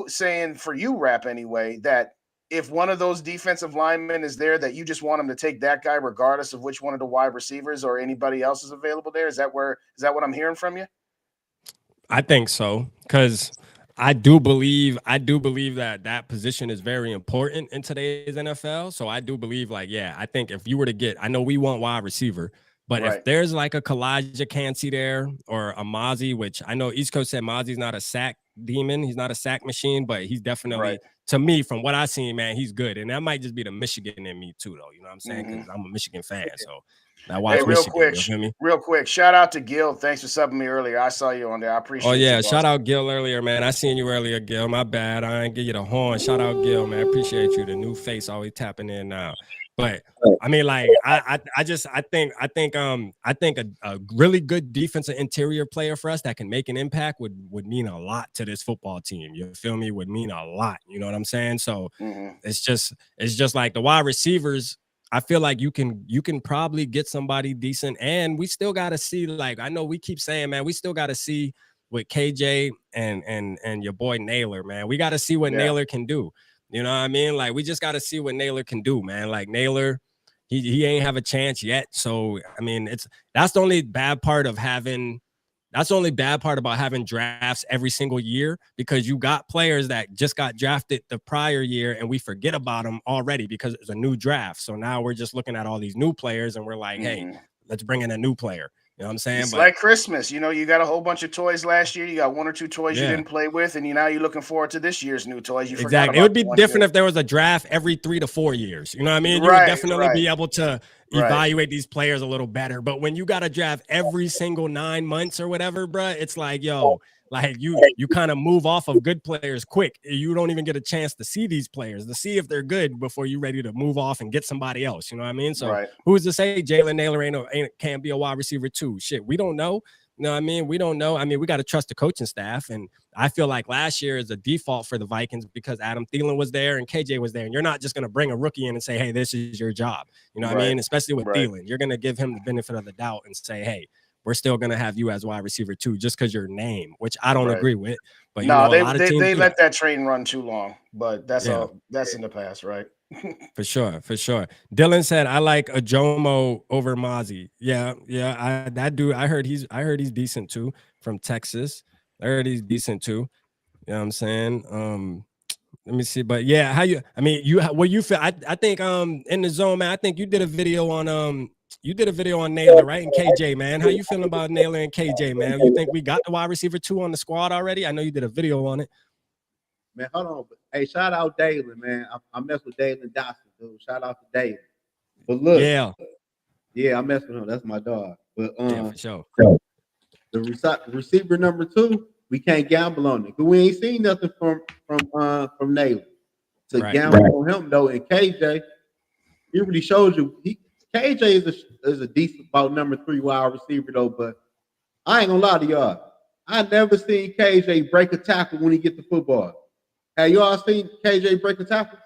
Speaker 4: saying, for you, Rap, anyway, that if one of those defensive linemen is there, that you just want him to take that guy regardless of which one of the wide receivers or anybody else is available there? Is that what I'm hearing from you?
Speaker 2: I think so, because I do believe that position is very important in today's NFL. So I do believe, like, yeah, I think if you were to get, I know we want wide receiver, but if there's like a Kalijah Cansey there or a Mozzie, which I know East Coast said Mozzie's not a sack demon, he's not a sack machine, but he's definitely, to me, from what I've seen, man, he's good. And that might just be the Michigan in me too, though. You know what I'm saying? Because I'm a Michigan fan, so I watch Michigan.
Speaker 4: Real quick, shout out to Gil. Thanks for subbing me earlier. I saw you on there. I appreciate it.
Speaker 2: Oh, yeah, shout out Gil earlier, man. I seen you earlier, Gil. My bad. I ain't give you the horn. Shout out Gil, man. Appreciate you. The new face always tapping in now. But I mean, like, I think a really good defensive interior player for us that can make an impact would mean a lot to this football team. You feel me? Would mean a lot. You know what I'm saying? So it's just like the wide receivers. I feel like you can probably get somebody decent, and we still got to see. Like, I know we keep saying, man, we still got to see with KJ and your boy Naylor, man. We got to see what Naylor can do. You know what I mean? Like, we just got to see what Naylor can do, man. Like, Naylor, he ain't have a chance yet. So, I mean, that's the only bad part about having drafts every single year, because you got players that just got drafted the prior year and we forget about them already because it's a new draft. So now we're just looking at all these new players and we're like, hey, let's bring in a new player. You know what I'm saying?
Speaker 4: It's
Speaker 2: But
Speaker 4: like Christmas. You know, you got a whole bunch of toys last year. You got 1 or 2 toys you
Speaker 2: yeah.
Speaker 4: didn't play with, and now you're looking forward to this year's new toys. You forgot
Speaker 2: Exactly. It
Speaker 4: about
Speaker 2: would be
Speaker 4: the one
Speaker 2: different
Speaker 4: year.
Speaker 2: if there was a draft every 3 to 4 years. You know what I mean? You would
Speaker 4: Right,
Speaker 2: definitely be
Speaker 4: right,
Speaker 2: able to
Speaker 4: right.
Speaker 2: evaluate these players a little better. But when you got to draft every single 9 months or whatever, bruh, it's like, yo, like you kind of move off of good players quick. You don't even get a chance to see these players, to see if they're good before you're ready to move off and get somebody else. You know what I mean? So
Speaker 4: Right.
Speaker 2: who's to say Jalen Naylor can't be a wide receiver too? Shit, we don't know. You know what I mean? We don't know. I mean, we got to trust the coaching staff. And I feel like last year is a default for the Vikings because Adam Thielen was there and KJ was there. And you're not just going to bring a rookie in and say, hey, this is your job. You know what I mean? Especially with Thielen. You're going to give him the benefit of the doubt and say, hey, we're still going to have you as wide receiver too, just because your name, which I don't agree with. But you know, a lot of teams
Speaker 4: they let that train run too long. But that's that's in the past, right?
Speaker 2: For sure. Dylan said, I like a Jomo over Mozzie. Yeah. That dude, I heard he's decent too from Texas. I heard he's decent too. You know what I'm saying? Let me see. But yeah, what you feel? I think in the zone, man, I think you did a video on Naylor, right? And KJ, man. How you feeling about Naylor and KJ, man? You think we got the wide receiver 2 on the squad already? I know you did a video on it.
Speaker 3: Man, hold on. Hey, shout out Dalen, man. I mess with Dalen Dotson, dude. Shout out to Dalen. But look, yeah, I mess with him. That's my dog. But
Speaker 2: yeah, for sure.
Speaker 3: The receiver number 2, we can't gamble on it because we ain't seen nothing from Naylor. To gamble on him though, and KJ, he really shows you. KJ is a decent about number 3 wide receiver though. But I ain't gonna lie to y'all. I never seen KJ break a tackle when he get the football. Have you all seen KJ break a tackle?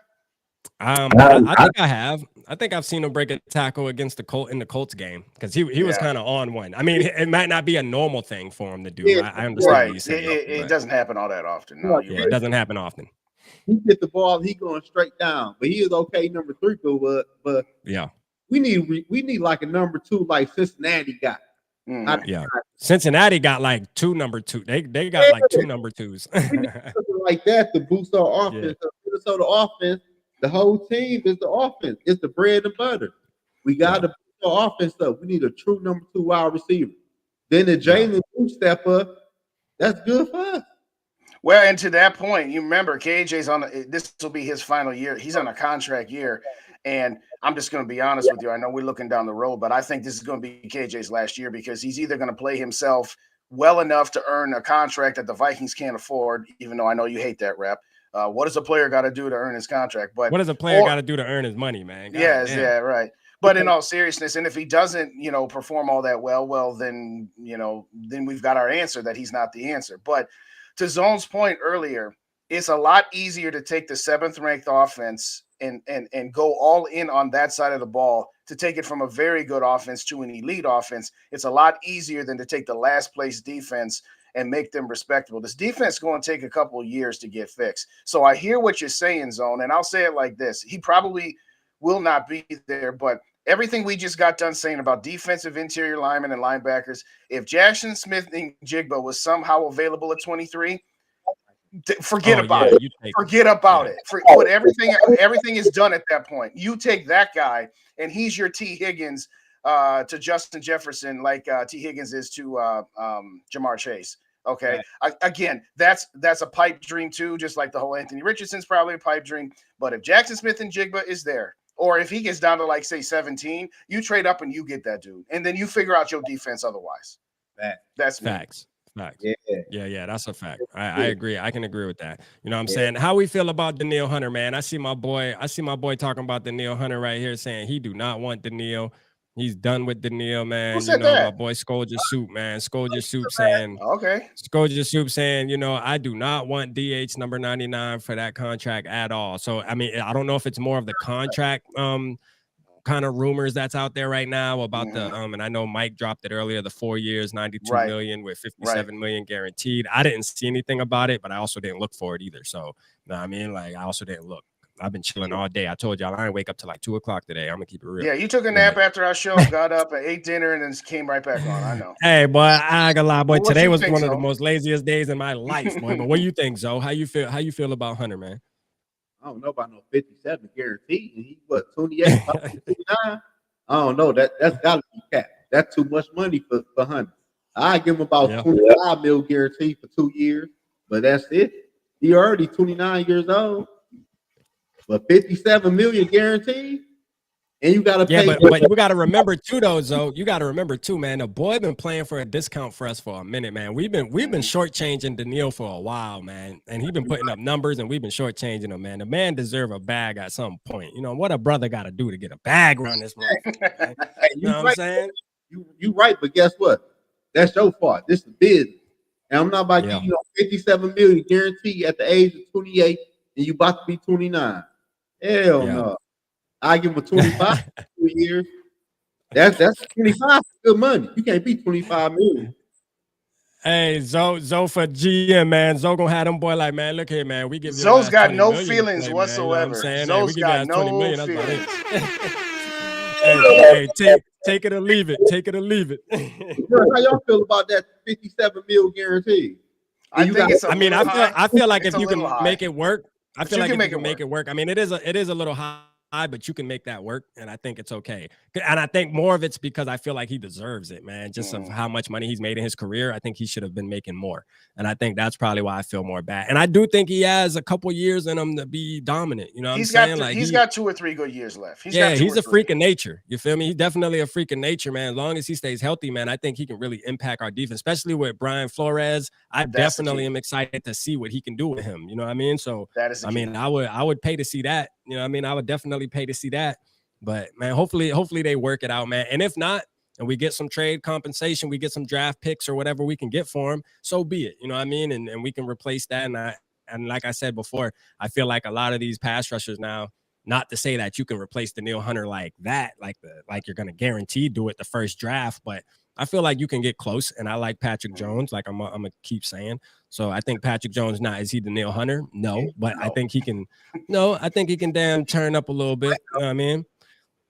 Speaker 2: I think I have. I think I've seen him break a tackle against the Colts game because he was kind of on one. I mean, it might not be a normal thing for him to do.
Speaker 3: Yeah,
Speaker 2: I understand what you saying.
Speaker 4: It doesn't happen all that often. No,
Speaker 2: it doesn't happen often.
Speaker 3: He get the ball, he going straight down, but he is okay number 3. But
Speaker 2: yeah,
Speaker 3: we need like a number 2 like Cincinnati got.
Speaker 2: Yeah, Cincinnati got like 2 number 2. They got like 2 number 2s.
Speaker 3: Like that to boost our offense. The Minnesota offense, the whole team is the offense. It's the bread and butter. We got to boost our offense up. We need a true number 2 wide receiver. Then the Jalen step up. That's good for us.
Speaker 4: Well, and to that point, you remember KJ's this will be his final year. He's on a contract year. And I'm just going to be honest with you. I know we're looking down the road, but I think this is going to be KJ's last year because he's either going to play himself well enough to earn a contract that the Vikings can't afford, even though I know you hate that rep. What does a player got to do to earn his contract? But
Speaker 2: what does a player got to do to earn his money, man?
Speaker 4: Right. But in all seriousness, and if he doesn't, perform all that well, then we've got our answer that he's not the answer. But to Zone's point earlier, it's a lot easier to take the 7th ranked offense and go all in on that side of the ball to take it from a very good offense to an elite offense. It's a lot easier than to take the last place defense and make them respectable. This defense is going to take a couple of years to get fixed. So I hear what you're saying, Zone, and I'll say it like this. He probably will not be there, but everything we just got done saying about defensive interior linemen and linebackers, if Jackson Smith and Jigba was somehow available at 23, forget about it. Forget about it. But everything is done at that point. You take that guy, and he's your T. Higgins to Justin Jefferson, like T. Higgins is to Jamar Chase. Okay. Again, that's a pipe dream too, just like the whole Anthony Richardson's probably a pipe dream. But if Jackson Smith and Jigba is there, or if he gets down to like say 17, you trade up and you get that dude, and then you figure out your defense otherwise. That's
Speaker 2: facts. Facts. Yeah, that's a fact. I agree. I can agree with that. You know what I'm saying? How we feel about Danielle Hunter, man? I see my boy talking about Danielle Hunter right here saying he do not want Danielle. He's done with Danielle, man.
Speaker 4: Who said that?
Speaker 2: My boy Scoldger Soup, man. Scoldger Soup saying, I do not want DH number 99 for that contract at all. So, I mean, I don't know if it's more of the contract kind of rumors that's out there right now about the and I know Mike dropped it earlier, the 4 years, 92 million with 57 million guaranteed. I didn't see anything about it, but I also didn't look for it either. So, you know what I mean? Like, I also didn't look. I've been chilling all day. I told y'all I didn't wake up till like 2 o'clock today. I'm gonna keep it real.
Speaker 4: Yeah, you took a nap after our show, got up, ate dinner, and then came right back on. I know.
Speaker 2: Hey, boy, I ain't gonna lie, boy. Today was one of the most laziest days in my life, boy. But what do you think, Zoe? How you feel about Hunter, man?
Speaker 3: I don't know about no 57 guaranteed. And he 28, 29. I don't know. That's gotta be cap. That's too much money for Hunter. I give him about
Speaker 2: Yeah.
Speaker 3: 25 mil guaranteed for 2 years, but that's it. He already 29 years old, but 57 million guaranteed, and you got to
Speaker 2: Yeah,
Speaker 3: pay.
Speaker 2: but we got to remember too, though, Zoe. You got to remember too, man. The boy been playing for a discount for us for a minute, man. We've been shortchanging Danielle for a while, man, and he been putting up numbers, and we've been shortchanging him, man. The man deserve a bag at some point. You know what a brother got to do to get a bag around this motherfucker, man?
Speaker 3: Hey,
Speaker 2: You know what I'm saying?
Speaker 3: You right, but guess what? That's your fault. This is business. And I'm not about to give you 57 million guarantee at the age of 28, and you about to be 29. Hell no. I give him a 25 2 years. That's 25 good money. You can't beat 25 million.
Speaker 2: Hey, Zoe for GM, man. Zoe gonna have them boy like, man, look here, man. We give you
Speaker 4: Zoe's got no
Speaker 2: million
Speaker 4: feelings
Speaker 2: play,
Speaker 4: whatsoever.
Speaker 2: Man, you know what I'm saying?
Speaker 4: Zoe's
Speaker 2: hey,
Speaker 4: got no
Speaker 2: 20 million, that's
Speaker 4: feelings.
Speaker 2: Hey, take it or leave it. Take it or leave it.
Speaker 3: How y'all feel about that 57 mil guarantee?
Speaker 4: I
Speaker 2: feel like if you can
Speaker 4: high.
Speaker 2: make it work, I feel like if you can
Speaker 4: make
Speaker 2: it work. I mean, it is a little high, but you can make that work, and I think it's okay. And I think more of it's because I feel like he deserves it, man. Just of how much money he's made in his career, I think he should have been making more, and I think that's probably why I feel more bad. And I do think he has a couple years in him to be dominant. You know what I'm saying?
Speaker 4: He's got 2 or 3 good years left. He's
Speaker 2: a freak of nature. You feel me? He's definitely a freak of nature, man. As long as he stays healthy, man, I think he can really impact our defense, especially with Brian Flores. I definitely am excited to see what he can do with him. You know what I mean? So I mean, I would pay to see that. You know what I mean? I would definitely pay to see that. But man, hopefully they work it out, man. And if not, and we get some trade compensation, we get some draft picks or whatever we can get for him, so be it. You know what I mean? And we can replace that. And like I said before, I feel like a lot of these pass rushers now, not to say that you can replace Danielle Hunter like that, like you're gonna guarantee do it the first draft, but I feel like you can get close. And I like Patrick Jones, like I'm gonna keep saying. So I think Patrick Jones is he Danielle Hunter? No, but I think he can. No, I think he can damn turn up a little bit. You know what I mean?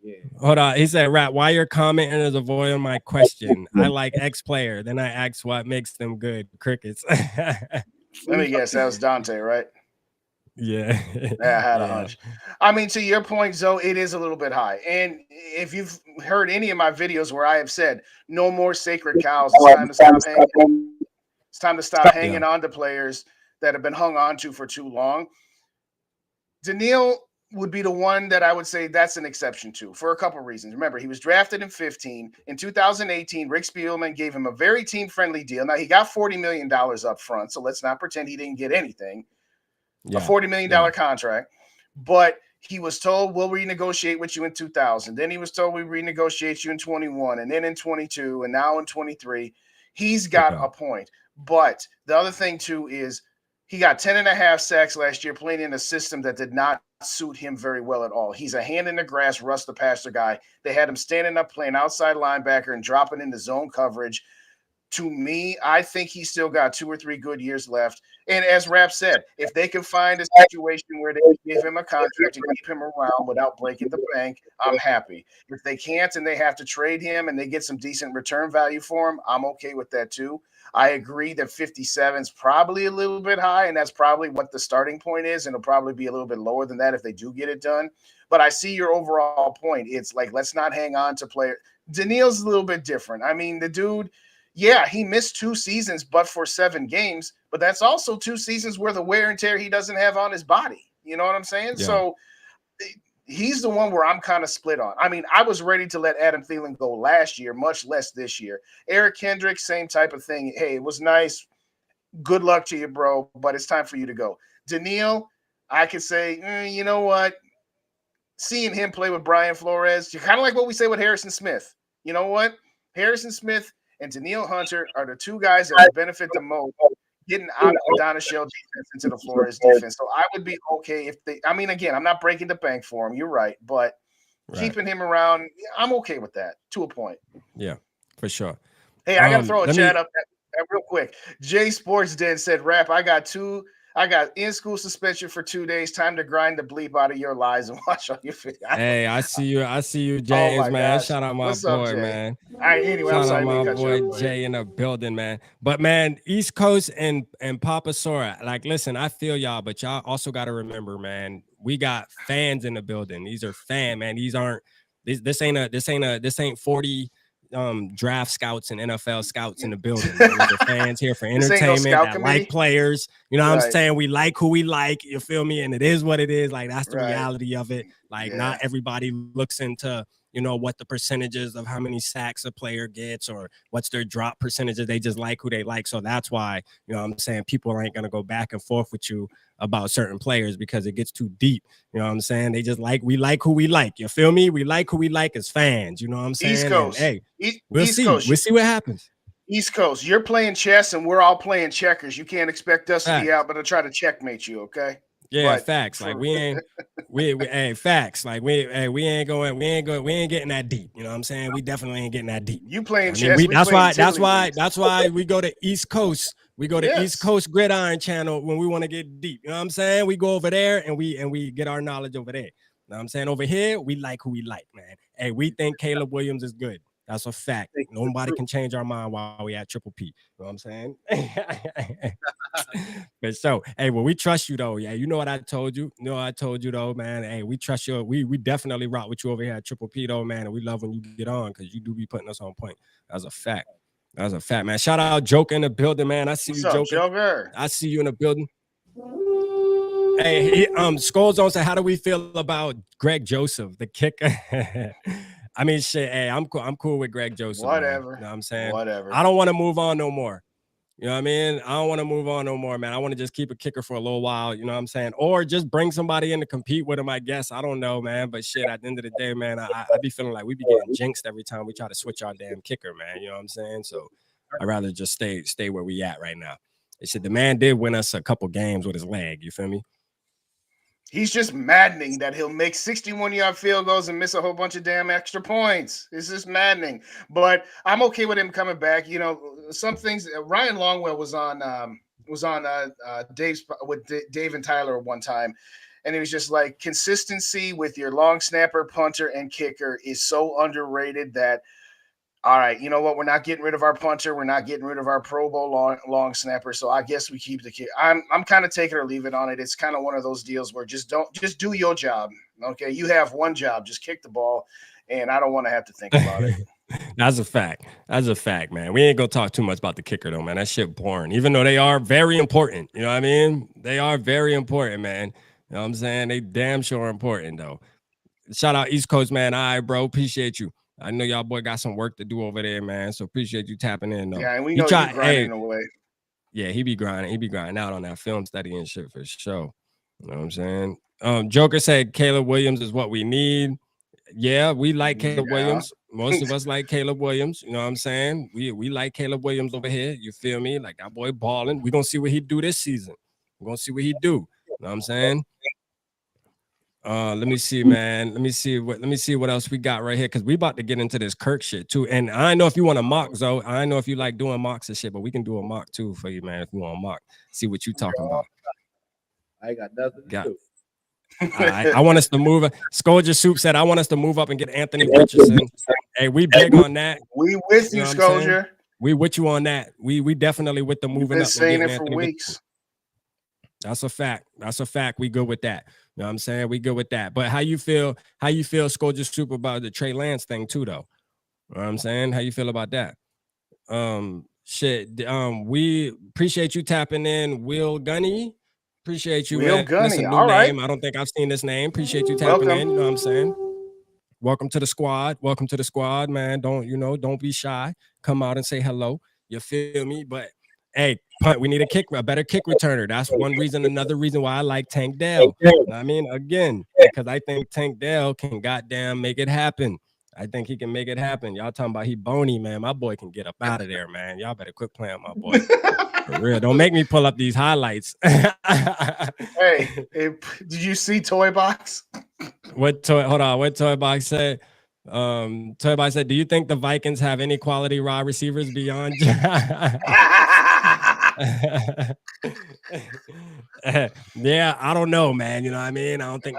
Speaker 3: Yeah.
Speaker 2: Hold on. He said, Rap, why you're commenting is avoiding my question. I like X player. Then I ask what makes them good. Crickets.
Speaker 4: Let me guess. That was Dante, right?
Speaker 2: Yeah.
Speaker 4: I had a hunch. I mean, to your point, Zoe, it is a little bit high. And if you've heard any of my videos where I have said no more sacred cows, it's time to stop hanging. It's time to stop hanging on to players that have been hung on to for too long. Danielle would be the one that I would say that's an exception to for a couple of reasons. Remember, he was drafted in 2015. In 2018, Rick Spielman gave him a very team-friendly deal. Now, he got $40 million up front, so let's not pretend he didn't get anything. A $40 million contract. But he was told, we'll renegotiate with you in 2000. Then he was told, we renegotiate you in 21, and then in 22, and now in 23. He's got a point. But the other thing, too, is he got 10.5 sacks last year playing in a system that did not suit him very well at all. He's a hand in the grass, rush the passer guy. They had him standing up playing outside linebacker and dropping into zone coverage. To me, I think he's still got 2 or 3 good years left. And as Rap said, if they can find a situation where they give him a contract to keep him around without breaking the bank, I'm happy. If they can't and they have to trade him and they get some decent return value for him, I'm okay with that too. I agree that 57 is probably a little bit high, and that's probably what the starting point is, and it'll probably be a little bit lower than that if they do get it done. But I see your overall point. It's like, let's not hang on to players. Danielle's a little bit different. I mean, the dude, yeah, he missed 2 seasons, but for 7 games. But that's also 2 seasons worth of wear and tear he doesn't have on his body. You know what I'm saying? Yeah. So he's the one where I'm kind of split on. I mean, I was ready to let Adam Thielen go last year, much less this year. Eric Kendrick, same type of thing. Hey, it was nice. Good luck to you, bro, but it's time for you to go. Danielle, I could say, you know what? Seeing him play with Brian Flores, you're kind of like what we say with Harrison Smith. You know what? Harrison Smith and Danielle Hunter are the 2 guys that would benefit the most getting out of the Donna Shell defense into the Flores defense. So I would be okay if they – I mean, again, I'm not breaking the bank for him. You're right. But keeping him around, I'm okay with that to a point.
Speaker 2: Yeah, for sure.
Speaker 4: Hey, I got to throw a chat up real quick. Jay Sports Den said, Rap, I got in-school suspension for 2 days. Time to grind the bleep out of your lies and watch all your videos.
Speaker 2: Hey, I see you, James, man.
Speaker 4: Gosh.
Speaker 2: Shout out my
Speaker 4: What's
Speaker 2: boy,
Speaker 4: up,
Speaker 2: man.
Speaker 4: All right, anyway,
Speaker 2: shout out my boy Jay in the building, man. But man, East Coast and Papa Sora, like, listen, I feel y'all, but y'all also got to remember, man, we got fans in the building. These are fan, man. These aren't. This ain't 40. draft scouts and NFL scouts in the building. These are fans here for
Speaker 4: This ain't no
Speaker 2: entertainment
Speaker 4: scout
Speaker 2: that
Speaker 4: committee.
Speaker 2: like players. You know what I'm
Speaker 4: Right.
Speaker 2: saying? We like who we like. You feel me? And it is what it is. Like that's the
Speaker 4: Right.
Speaker 2: reality of it. Like
Speaker 4: Yeah.
Speaker 2: not everybody looks into, you know, what the percentages of how many sacks a player gets or what's their drop percentages. They just like who they like. So that's why, you know what I'm saying, people ain't going to go back and forth with you about certain players because it gets too deep. You know what I'm saying? They just we like who we like. You feel me? We like who we like as fans. You know what I'm saying?
Speaker 4: East Coast.
Speaker 2: And, hey, we'll
Speaker 4: East
Speaker 2: see.
Speaker 4: Coast.
Speaker 2: We'll see what happens.
Speaker 4: East Coast, you're playing chess and we're all playing checkers. You can't expect us to be out, but to try to checkmate you, okay?
Speaker 2: Yeah,
Speaker 4: But
Speaker 2: facts. Like we ain't hey, facts. Like we ain't getting that deep. You know what I'm saying? We definitely ain't getting that deep.
Speaker 4: You playing
Speaker 2: I
Speaker 4: chess.
Speaker 2: mean, that's why we go to East Coast. We go to
Speaker 4: Yes.
Speaker 2: East Coast Gridiron Channel when we want to get deep. You know what I'm saying? We go over there and we get our knowledge over there. You know what I'm saying? Over here, we like who we like, man. Hey, we think Caleb Williams is good. That's a fact. Nobody can change our mind while we at Triple P. You know what I'm saying? But so, hey, well, we trust you though. Yeah, you know what I told you. You know what I told you though, man. Hey, we trust you. We definitely rock with you over here at Triple P though, man. And we love when you get on because you do be putting us on point. That's a fact. That's a fact, man. Shout out Joker in the building, man. I see
Speaker 4: What's
Speaker 2: you,
Speaker 4: up,
Speaker 2: Joker.
Speaker 4: Joker.
Speaker 2: I see you in the building. Hey, Skull Zone said, how do we feel about Greg Joseph, the kicker? I mean, shit. Hey, I'm cool with Greg Joseph.
Speaker 4: Whatever.
Speaker 2: Man. You know what I'm saying?
Speaker 4: Whatever.
Speaker 2: I don't want to move on no more. You know what I mean? I don't want to move on no more, man. I want to just keep a kicker for a little while. You know what I'm saying? Or just bring somebody in to compete with him, I guess. I don't know, man. But shit, at the end of the day, man, I be feeling like we be getting jinxed every time we try to switch our damn kicker, man. You know what I'm saying? So I'd rather just stay where we at right now. They said the man did win us a couple games with his leg. You feel me?
Speaker 4: He's just maddening that he'll make 61-yard field goals and miss a whole bunch of damn extra points. It's just maddening. But I'm okay with him coming back. You know, some things. Ryan Longwell was on Dave's with Dave and Tyler one time, and it was just like consistency with your long snapper, punter, and kicker is so underrated that. All right, you know what? We're not getting rid of our punter. We're not getting rid of our Pro Bowl long snapper. So I guess we keep the kick. I'm kind of take it or leave it on it. It's kind of one of those deals where just do your job. Okay, you have one job. Just kick the ball, and I don't want to have to think about it.
Speaker 2: That's a fact. That's a fact, man. We ain't gonna talk too much about the kicker though, man. That shit boring. Even though they are very important. You know what I mean? They are very important, man. You know what I'm saying? They damn sure important though. Shout out East Coast, man. All right, bro. Appreciate you. I know y'all boy got some work to do over there, man. So appreciate you tapping in, though.
Speaker 4: Yeah, and we know you grinding away.
Speaker 2: Yeah, he be grinding. He be grinding out on that film study and shit for sure. You know what I'm saying? Joker said Caleb Williams is what we need. Yeah, we like Caleb Williams. Most of us like Caleb Williams. You know what I'm saying? We like Caleb Williams over here. You feel me? Like that boy balling. We're gonna see what he do this season. We're gonna see what he do. You know what I'm saying? Let me see, man. Let me see what else we got right here because we about to get into this Kirk shit too. And I know if you want to mock, Zoe. I know if you like doing mocks and shit, but we can do a mock too for you, man. If you want to mock, see what you talking about.
Speaker 3: I ain't got nothing to do.
Speaker 2: I want us to move. Scourger Soup said I want us to move up and get Anthony Richardson. Hey, we big on that.
Speaker 4: We with you, Scourger.
Speaker 2: We with you on that. We definitely with the moving up.
Speaker 4: Saying it for weeks.
Speaker 2: That's a fact. That's a fact. We good with that. You know what I'm saying? We good with that. But how you feel, Scourger Soup, about the Trey Lance thing too, though? You know what I'm saying? How you feel about that? We appreciate you tapping in, Will Gunny. Appreciate you,
Speaker 4: Will
Speaker 2: man.
Speaker 4: Gunny.
Speaker 2: That's a new
Speaker 4: All
Speaker 2: name.
Speaker 4: right.
Speaker 2: I don't think I've seen this name. Appreciate you tapping in. You know what I'm saying? Welcome to the squad. Welcome to the squad, man. Don't be shy. Come out and say hello. You feel me? But hey, we need a better kick returner. That's one reason. Another reason why I like Tank Dell. I mean, again, because I think Tank Dell can goddamn make it happen. I think he can make it happen. Y'all talking about he bony, man. My boy can get up out of there, man. Y'all better quit playing my boy. For real. Don't make me pull up these highlights.
Speaker 4: Hey, did you see Toy Box?
Speaker 2: What Toy Box said? Toy Box said, do you think the Vikings have any quality wide receivers beyond? Yeah, I don't know, man. You know what I mean? I don't think.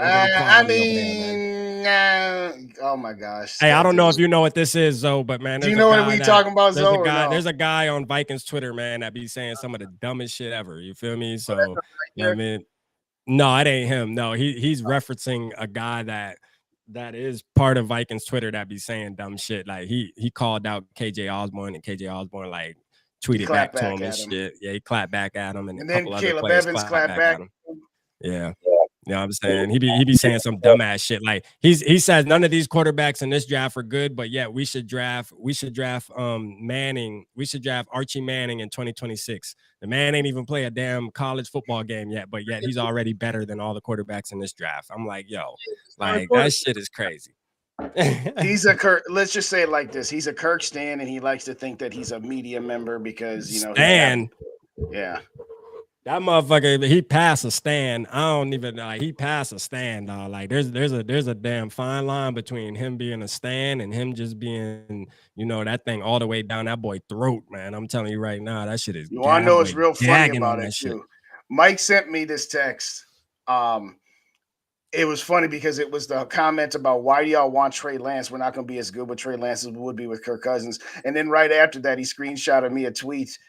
Speaker 4: Oh my gosh.
Speaker 2: Hey, I don't know if you know what this is, Zoe, but man,
Speaker 4: do you know what we talking about, Zoe?
Speaker 2: There's a guy on Vikings Twitter, man, that be saying some of the dumbest shit ever. You feel me? So, you know what I mean? No, it ain't him. No, he's referencing a guy that that is part of Vikings Twitter that be saying dumb shit. Like he called out KJ Osborne, and KJ Osborne like tweeted back to him and shit. Yeah, he clapped back at him, and a
Speaker 4: then
Speaker 2: couple other
Speaker 4: Caleb
Speaker 2: players
Speaker 4: Evans
Speaker 2: clapped
Speaker 4: clapped
Speaker 2: back
Speaker 4: back.
Speaker 2: at him. Yeah. You know what I'm saying? He be saying some dumbass shit. Like he says none of these quarterbacks in this draft are good, but yet we should draft Manning. We should draft Archie Manning in 2026. The man ain't even play a damn college football game yet, but yet he's already better than all the quarterbacks in this draft. I'm like, yo, like that shit is crazy.
Speaker 4: He's a Kirk. Let's just say it like this: he's a Kirk stan, and he likes to think that he's a media member because
Speaker 2: Stan.
Speaker 4: Yeah.
Speaker 2: That motherfucker, he passed a stand. I don't even like. He passed a stand, dog. Like there's a damn fine line between him being a stand and him just being, that thing all the way down that boy throat, man. I'm telling you right now, that shit is.
Speaker 4: You want to know what's real funny about it too?
Speaker 2: Shit.
Speaker 4: Mike sent me this text. It was funny because it was the comment about why do y'all want Trey Lance? We're not going to be as good with Trey Lance as we would be with Kirk Cousins. And then right after that, he screenshotted me a tweet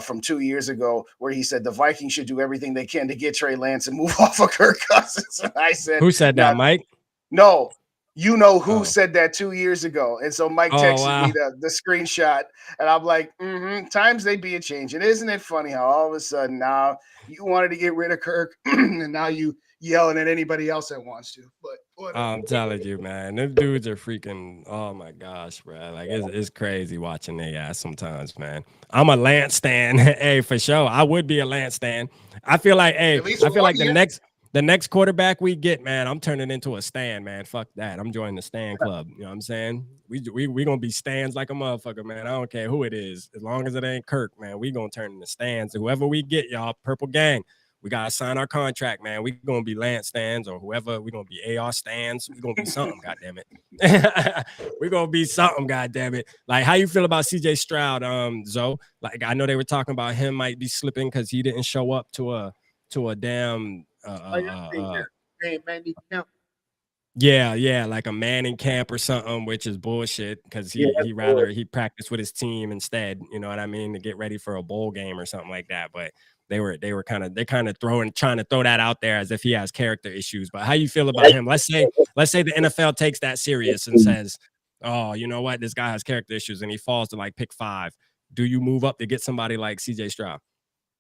Speaker 4: from 2 years ago where he said the Vikings should do everything they can to get Trey Lance and move off of Kirk Cousins. And I said,
Speaker 2: who said that, Mike?
Speaker 4: No, you know who said that 2 years ago. And so Mike texted me the screenshot, and I'm like, times they be a change. And isn't it funny how all of a sudden now you wanted to get rid of Kirk and now you yelling at anybody else that wants to? But whatever.
Speaker 2: I'm telling you, man, them dudes are freaking. Oh my gosh, bro! Like it's crazy watching their ass sometimes, man. I'm a Lance stan, hey, for sure. I would be a Lance stan. I feel like, the next quarterback we get, man, I'm turning into a stan, man. Fuck that. I'm joining the stan club. You know what I'm saying? We gonna be stans like a motherfucker, man. I don't care who it is, as long as it ain't Kirk, man. We gonna turn into stans. Whoever we get, y'all, Purple Gang. We gotta sign our contract, man. We gonna be Lance stands or whoever. We gonna be AR stands. We gonna be something, goddamn it. We gonna be something, goddamn it. Like, how you feel about CJ Stroud, Zoe? Like, I know they were talking about him might be slipping because he didn't show up to a damn like a Manning camp or something, which is bullshit because he practiced with his team instead. You know what I mean, to get ready for a bowl game or something like that, but. They're kind of trying to throw that out there as if he has character issues. But how you feel about him? Let's say the NFL takes that serious and says, oh, you know what, this guy has character issues and he falls to like pick 5. Do you move up to get somebody like CJ Stroud?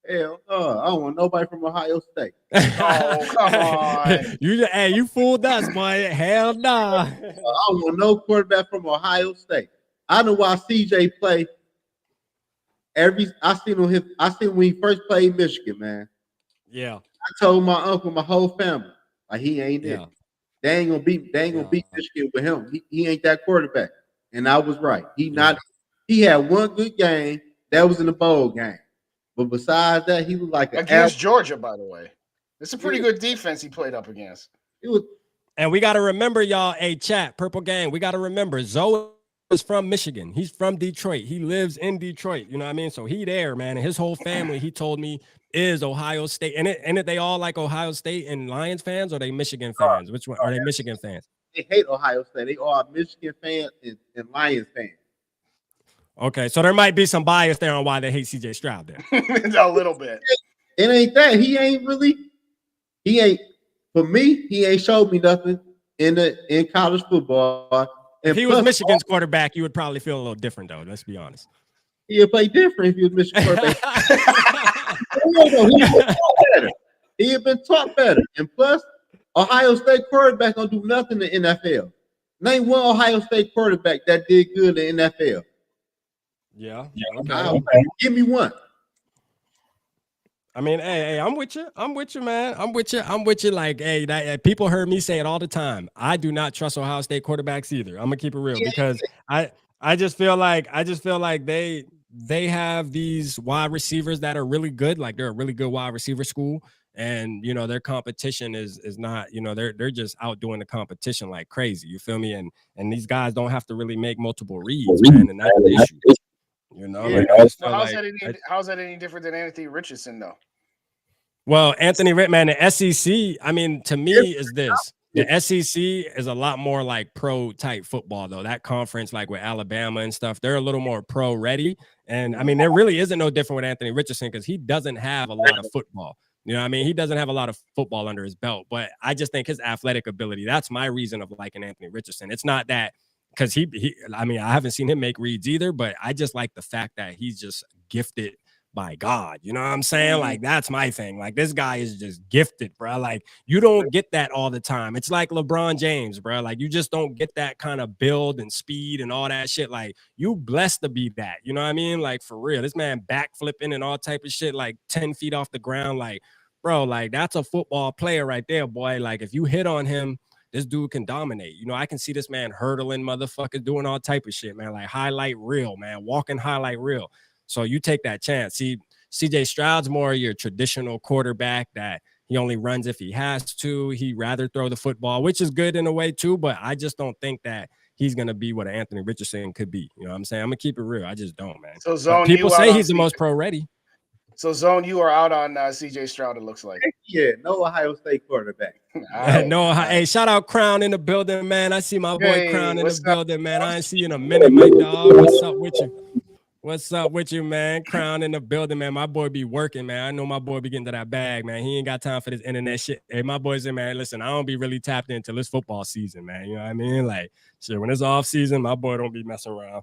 Speaker 3: Hell, I don't want nobody from Ohio State.
Speaker 4: Oh, come on.
Speaker 2: You fooled us, boy. Hell nah.
Speaker 3: I don't want no quarterback from Ohio State. I know why CJ play. I seen when he first played Michigan, man.
Speaker 2: Yeah.
Speaker 3: I told my uncle, my whole family, like he ain't it. They ain't gonna beat Michigan with him. He ain't that quarterback. And I was right. He had one good game that was in the bowl game. But besides that, he was like
Speaker 4: against Georgia, by the way. It's a pretty good defense he played up against.
Speaker 2: And we gotta remember, y'all, chat, Purple Gang, we gotta remember Zoe is from Michigan. He's from Detroit. He lives in Detroit. You know what I mean? So he there, man. And his whole family, he told me, is Ohio State. And they all like Ohio State and Lions fans, or are they Michigan fans? Which one are they? Michigan fans?
Speaker 3: They hate Ohio State. They are Michigan fans and Lions fans.
Speaker 2: Okay, so there might be some bias there on why they hate CJ Stroud there.
Speaker 4: A little bit.
Speaker 3: It ain't that. He ain't for me, he ain't showed me nothing in college football.
Speaker 2: If he was Michigan's quarterback, you would probably feel a little different, though. Let's be honest.
Speaker 3: He'd play different if he was Michigan quarterback. He had been taught better. And plus, Ohio State quarterback don't do nothing in the NFL. Name one Ohio State quarterback that did good in the NFL.
Speaker 2: Yeah.
Speaker 3: Okay. Give me one.
Speaker 2: I mean, hey, I'm with you, man. I'm with you. Like, hey, people heard me say it all the time. I do not trust Ohio State quarterbacks either. I'm gonna keep it real because I just feel like they have these wide receivers that are really good. Like they're a really good wide receiver school, and their competition is not. They're just outdoing the competition like crazy. You feel me? And these guys don't have to really make multiple reads, man. And that's the issue.
Speaker 4: How's that any different than Anthony Richardson, though?
Speaker 2: Well, Anthony Richardson, the SEC, I mean, to me, is this. The SEC is a lot more like pro type football, though. That conference, like with Alabama and stuff, they're a little more pro ready. And I mean, there really isn't no different with Anthony Richardson because he doesn't have a lot of football. You know what I mean? He doesn't have a lot of football under his belt, but I just think his athletic ability, that's my reason of liking Anthony Richardson. It's not that because I mean, I haven't seen him make reads either, but I just like the fact that he's just gifted by God. You know what I'm saying? Like, that's my thing. Like, this guy is just gifted, bro. Like, you don't get that all the time. It's like LeBron James, bro. Like, you just don't get that kind of build and speed and all that shit. Like, you blessed to be that. You know what I mean? Like, for real. This man backflipping and all type of shit, like 10 feet off the ground. Like, bro, like, that's a football player right there, boy. Like, if you hit on him, this dude can dominate. You know, I can see this man hurdling motherfuckers, doing all type of shit, man. Like, highlight reel, man. Walking highlight reel. So you take that chance. See, CJ Stroud's more your traditional quarterback that he only runs if he has to. He'd rather throw the football, which is good in a way too, but I just don't think that he's going to be what Anthony Richardson could be. You know what I'm saying? I'm going to keep it real. I just don't, man.
Speaker 4: So, Zone,
Speaker 2: people say he's the most pro ready.
Speaker 4: So, Zone, you are out on CJ Stroud, it looks like.
Speaker 3: Yeah, no Ohio State quarterback.
Speaker 2: No, hey, shout out Crown in the building, man. I see my boy
Speaker 4: Hey,
Speaker 2: Crown in
Speaker 4: what's
Speaker 2: the
Speaker 4: up?
Speaker 2: building, man. I ain't see you in a minute, my dog. What's up with you? What's up with you, man? Crown in the building, man. My boy be working, man. I know my boy be getting to that bag, man. He ain't got time for this internet shit. Hey, my boy said, man, listen, I don't be really tapped into this football season, man. You know what I mean? Like, shit, when it's off season, my boy don't be messing around.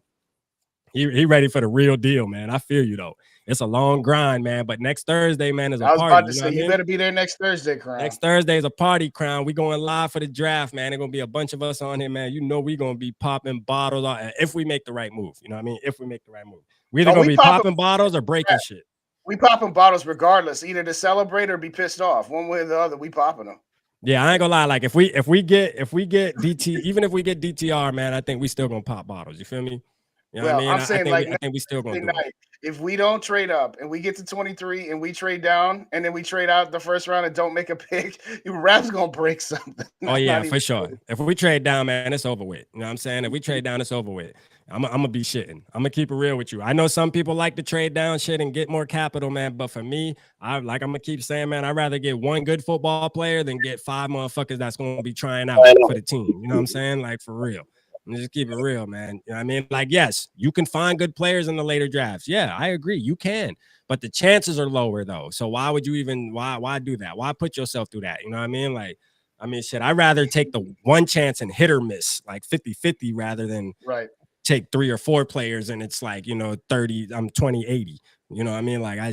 Speaker 2: He ready for the real deal, man. I feel you, though. It's a long grind, man. But next Thursday, man, is a party.
Speaker 4: I was about to
Speaker 2: you know
Speaker 4: say, you
Speaker 2: I mean?
Speaker 4: better be there next Thursday, Crown.
Speaker 2: Next Thursday is a party, Crown. We going live for the draft, man. There's going to be a bunch of us on here, man. You know we going to be popping bottles if we make the right move. You know what I mean? If we make the right move. We either going to be popping bottles or breaking shit.
Speaker 4: We popping bottles regardless, either to celebrate or be pissed off. One way or the other, we popping them.
Speaker 2: Yeah, I ain't gonna lie. Like if we get DT, even if we get DTR, man, I think we still gonna pop bottles. You feel me? You know what I mean?
Speaker 4: I'm saying,
Speaker 2: I think we still gonna do it.
Speaker 4: If we don't trade up and we get to 23 and we trade down and then we trade out the first round and don't make a pick, your rap's gonna break something.
Speaker 2: Oh yeah, for sure. If we trade down, man, it's over with. You know what I'm saying? If we trade down, it's over with. I'm gonna be shitting. I'm gonna keep it real with you. I know some people like to trade down shit and get more capital, man. But for me, I'm gonna keep saying, man, I'd rather get one good football player than get 5 motherfuckers that's gonna be trying out for the team. You know what I'm saying? Like for real. Just keep it real, man. You know what I mean? Like, yes, you can find good players in the later drafts. Yeah, I agree. You can, but the chances are lower though. So why would you even why do that? Why put yourself through that? You know what I mean? Like, I mean, shit, I'd rather take the one chance and hit or miss, like 50-50 rather than take 3 or 4 players and it's like, 20-80. You know what I mean? Like, I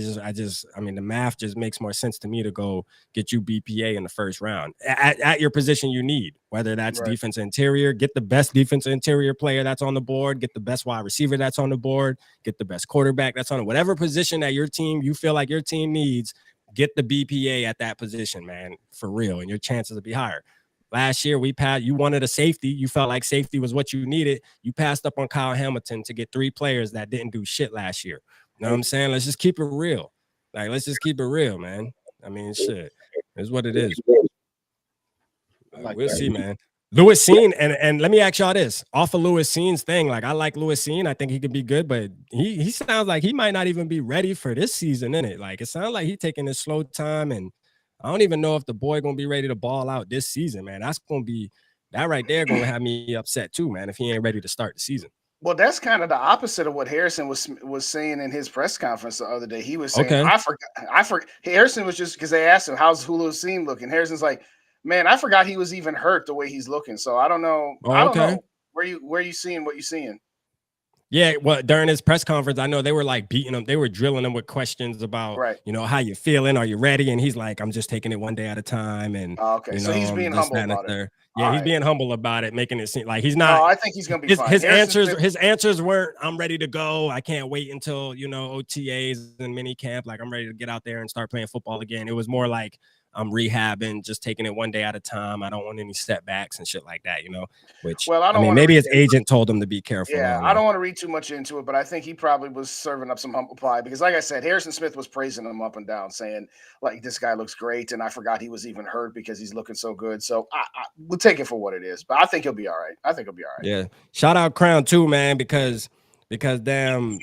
Speaker 2: mean, the math just makes more sense to me to go get you BPA in the first round at your position you need, whether that's defense interior, get the best defense interior player that's on the board, get the best wide receiver that's on the board, get the best quarterback that's on whatever position that you feel like your team needs, get the BPA at that position, man, for real. And your chances will be higher. Last year, you wanted a safety. You felt like safety was what you needed. You passed up on Kyle Hamilton to get 3 players that didn't do shit last year. You know what I'm saying? Let's just keep it real. Like, let's just keep it real, man. I mean, shit. It's what it is. We'll see, man. Lewis Cine, and let me ask y'all this. Off of Lewis Cine's thing, like, I like Lewis Cine. I think he could be good, but he sounds like he might not even be ready for this season, innit? Like, it sounds like he's taking his slow time, and I don't even know if the boy going to be ready to ball out this season, man. That right there going to have me upset too, man, if he ain't ready to start the season.
Speaker 4: Well, that's kind of the opposite of what Harrison was saying in his press conference the other day. He was saying, I forgot. Harrison was just because they asked him, how's Lewis Cine looking? Harrison's like, man, I forgot he was even hurt the way he's looking. So I don't know. I don't know where you seeing what you're seeing.
Speaker 2: Yeah, well, during his press conference, I know they were like beating him. They were drilling him with questions about, how you feeling? Are you ready? And he's like, I'm just taking it one day at a time. And
Speaker 4: so he's being humble about it.
Speaker 2: Yeah, he's being humble about it, making it seem like he's not.
Speaker 4: I think he's gonna be fine.
Speaker 2: His answers weren't, I'm ready to go. I can't wait until OTAs and mini camp. Like, I'm ready to get out there and start playing football again. It was more like, I'm rehabbing, just taking it one day at a time. I don't want any setbacks and shit like that, which, maybe his agent told him to be careful.
Speaker 4: Yeah, I don't want to read too much into it, but I think he probably was serving up some humble pie because, like I said, Harrison Smith was praising him up and down, saying, like, this guy looks great, and I forgot he was even hurt because he's looking so good. So we'll take it for what it is, but I think he'll be all right.
Speaker 2: Yeah. Shout out Crown, too, man, because damn,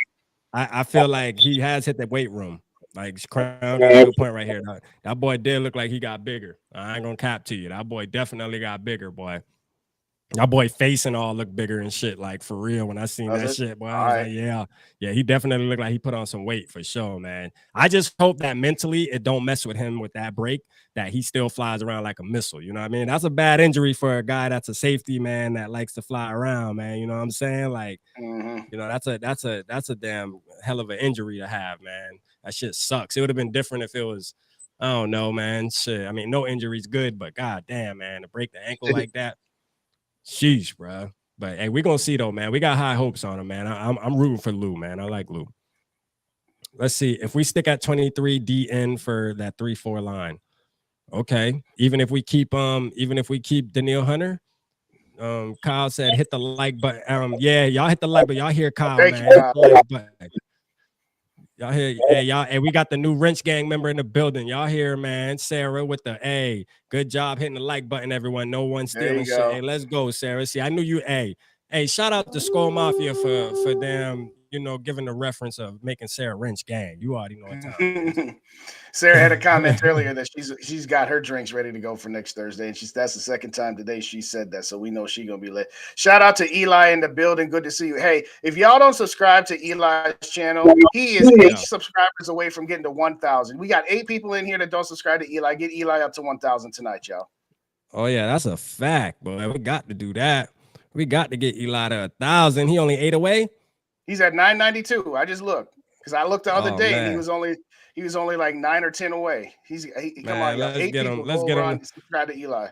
Speaker 2: I feel like he has hit the weight room. Like, Crown got a good point right here. That boy did look like he got bigger. I ain't gonna cap to you. That boy definitely got bigger, boy. My boy face and all look bigger and shit. Like for real, when I seen
Speaker 4: Does
Speaker 2: that
Speaker 4: it?
Speaker 2: shit, boy, I
Speaker 4: All
Speaker 2: was
Speaker 4: right.
Speaker 2: like, yeah, he definitely looked like he put on some weight for sure, man. I just hope that mentally it don't mess with him with that break, that he still flies around like a missile. You know what I mean? That's a bad injury for a guy that's a safety, man, that likes to fly around, man. You know what I'm saying? Like,
Speaker 4: Mhm.
Speaker 2: you know, that's a damn hell of an injury to have, man. That shit sucks. It would have been different if it was, I don't know, man. Shit. I mean, no injury's good, but god damn, man, to break the ankle like that. Sheesh, bro. But hey, we're gonna see though, man. We got high hopes on him, man. I'm rooting for Lou, man. I like Lou. Let's see if we stick at 23 DN for that 3-4 line. Okay. Even if we keep Danielle Hunter. Kyle said hit the like button. Yeah, y'all hit the like, but y'all hear Kyle,
Speaker 4: Thank you,
Speaker 2: man. Hit
Speaker 4: Kyle.
Speaker 2: the like button. Y'all hear, hey, we got the new Wrench Gang member in the building. Y'all hear, man. Sarah with the A. Good job hitting the like button, everyone. No one
Speaker 4: There
Speaker 2: stealing
Speaker 4: you
Speaker 2: shit.
Speaker 4: go.
Speaker 2: Hey, let's go, Sarah. See, I knew you. Hey, shout out to Skull Mafia for them, you know, giving the reference of making Sarah Wrench Gang. You already know what time it is.
Speaker 4: Sarah had a comment earlier that she's got her drinks ready to go for next Thursday, and that's the second time today she said that, so we know she's gonna be lit. Shout out to Eli in the building. Good to see you. Hey, if y'all don't subscribe to Eli's channel, he is 8 subscribers away from getting to 1,000. We got 8 people in here that don't subscribe to Eli. Get Eli up to 1,000 tonight, y'all.
Speaker 2: Oh yeah, that's a fact, boy. We got to do that. We got to get Eli to 1,000. He only 8 away.
Speaker 4: He's at 992. I just looked because I looked the other day and he was only like 9 or 10 away. Come on, y'all. 8 people. Let's get him. Subscribe to Eli.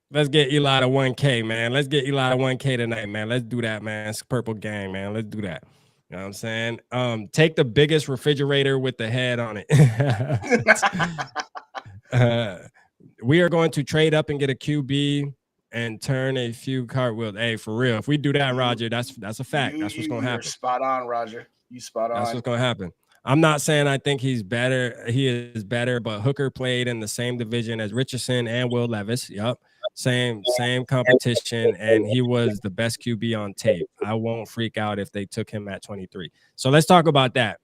Speaker 2: Let's get Eli to 1K, man. Let's get Eli to 1K tonight, man. Let's do that, man. It's Purple Gang, man. Let's do that. You know what I'm saying? Take the biggest refrigerator with the head on it. We are going to trade up and get a QB and turn a few cartwheels. Hey, for real. If we do that, Roger, that's a fact. That's what's gonna happen.
Speaker 4: Spot on, Roger. You spot on.
Speaker 2: That's what's gonna happen. I'm not saying I think he's better. He is better, but Hooker played in the same division as Richardson and Will Levis. Yep. Same competition, and he was the best QB on tape. I won't freak out if they took him at 23. So let's talk about that.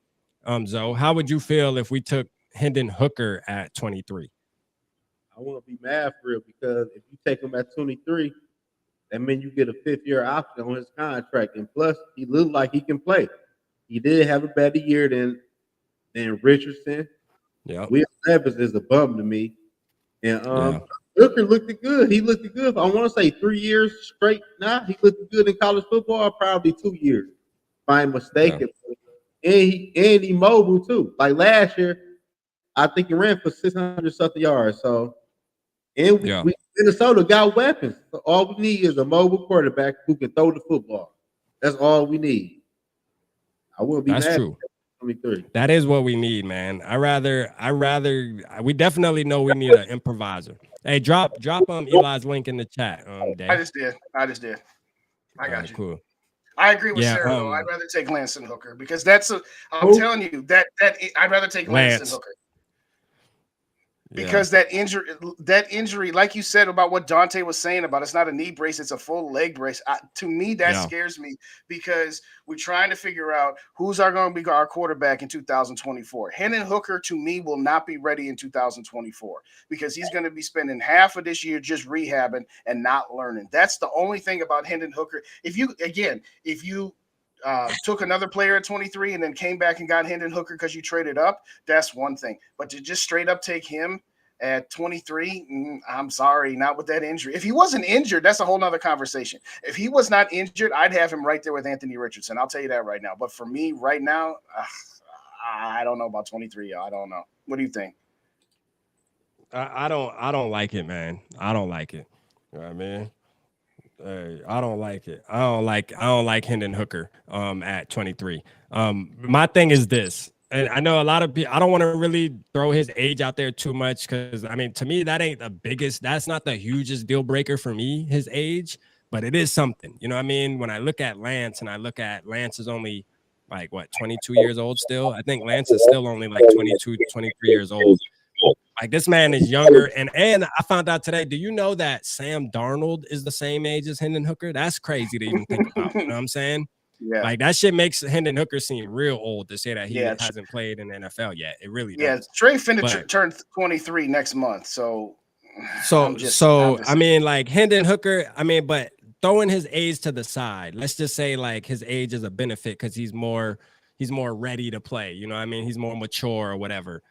Speaker 2: Zoe, how would you feel if we took Hendon Hooker at 23?
Speaker 3: I won't be mad for real, because if you take him at 23, that means you get a 5th-year option on his contract. And plus, he looked like he can play. He did have a better year than Richardson.
Speaker 2: Yeah.
Speaker 3: Will Levis is a bum to me. And Hooker looked good. He looked good. I want to say 3 years straight now. He looked good in college football, probably 2 years, if I'm mistaken. Yeah. And he mobile too. Like last year, I think he ran for 600 something yards. So, and we Minnesota got weapons. So all we need is a mobile quarterback who can throw the football. That's all we need. I wouldn't be mad.
Speaker 2: That's true.
Speaker 3: 23.
Speaker 2: That is what we need, man. We definitely know we need an improviser. Hey, drop Eli's link in the chat. Dave.
Speaker 4: I just did. I got you.
Speaker 2: Cool.
Speaker 4: I agree with Sarah, though. I'd rather take Lance than Hooker, because I'm telling you that I'd rather take Lance than Hooker. Because that injury, like you said about what Dante was saying about, it's not a knee brace, it's a full leg brace. To me, that scares me, because we're trying to figure out who's going to be our quarterback in 2024. Hendon Hooker, to me, will not be ready in 2024, because he's going to be spending half of this year just rehabbing and not learning. That's the only thing about Hendon Hooker. If you took another player at 23 and then came back and got Hendon Hooker because you traded up, that's one thing. But to just straight up take him at 23, I'm sorry, not with that injury. If he wasn't injured, that's a whole nother conversation. If he was not injured, I'd have him right there with Anthony Richardson. I'll tell you that right now. But for me right now, I don't know about 23. I don't know. What do you think?
Speaker 2: I don't like it, man. I don't like it. You know what I mean? I don't like it. I don't like Hendon Hooker at 23. My thing is this, and I know a lot of people, I don't want to really throw his age out there too much, because I mean, to me, that's not the hugest deal breaker for me, his age, but it is something. You know what I mean? When I look at Lance, and Lance is only like 22 years old still. I think Lance is still only like 22, 23 years old. Like, this man is younger. And I found out today, do you know that Sam Darnold is the same age as Hendon Hooker? That's crazy to even think about. You know what I'm saying?
Speaker 4: Yeah.
Speaker 2: Like, that shit makes Hendon Hooker seem real old to say that he hasn't played in the NFL yet. It really does.
Speaker 4: Yeah, Trey finna turn 23 next month. So
Speaker 2: I mean, like, Hendon Hooker, I mean, but throwing his age to the side, let's just say like his age is a benefit because he's more ready to play. You know what I mean? He's more mature or whatever.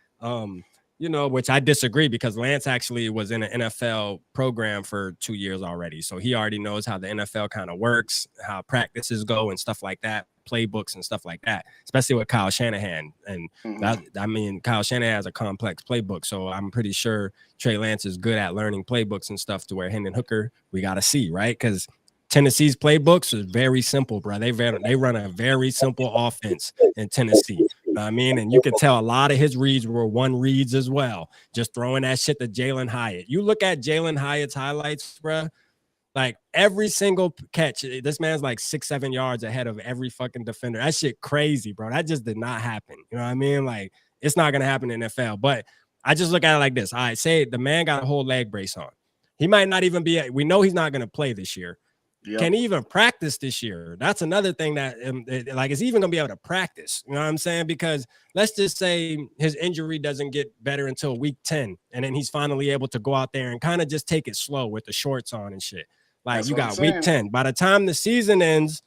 Speaker 2: You know, which I disagree because Lance actually was in an NFL program for 2 years already. So he already knows how the NFL kind of works, how practices go and stuff like that, playbooks and stuff like that, especially with Kyle Shanahan. And that, I mean, Kyle Shanahan has a complex playbook. So I'm pretty sure Trey Lance is good at learning playbooks and stuff to where Hendon Hooker, we got to see, right? Because Tennessee's playbooks is very simple, bro. They run a very simple offense in Tennessee. You know what I mean? And you can tell a lot of his reads were one reads as well. Just throwing that shit to Jalen Hyatt. You look at Jalen Hyatt's highlights, bro. Like every single catch, this man's like 6-7 yards ahead of every fucking defender. That shit crazy, bro. That just did not happen. You know what I mean? Like it's not gonna happen in the NFL. But I just look at it like this. All right, say the man got a whole leg brace on. He might not even be. We know he's not gonna play this year. Yep. Can he even practice this year? That's another thing that, like, is he even going to be able to practice? You know what I'm saying? Because let's just say his injury doesn't get better until week 10, and then he's finally able to go out there and kind of just take it slow with the shorts on and shit. Like, that's you got week 10. By the time the season ends,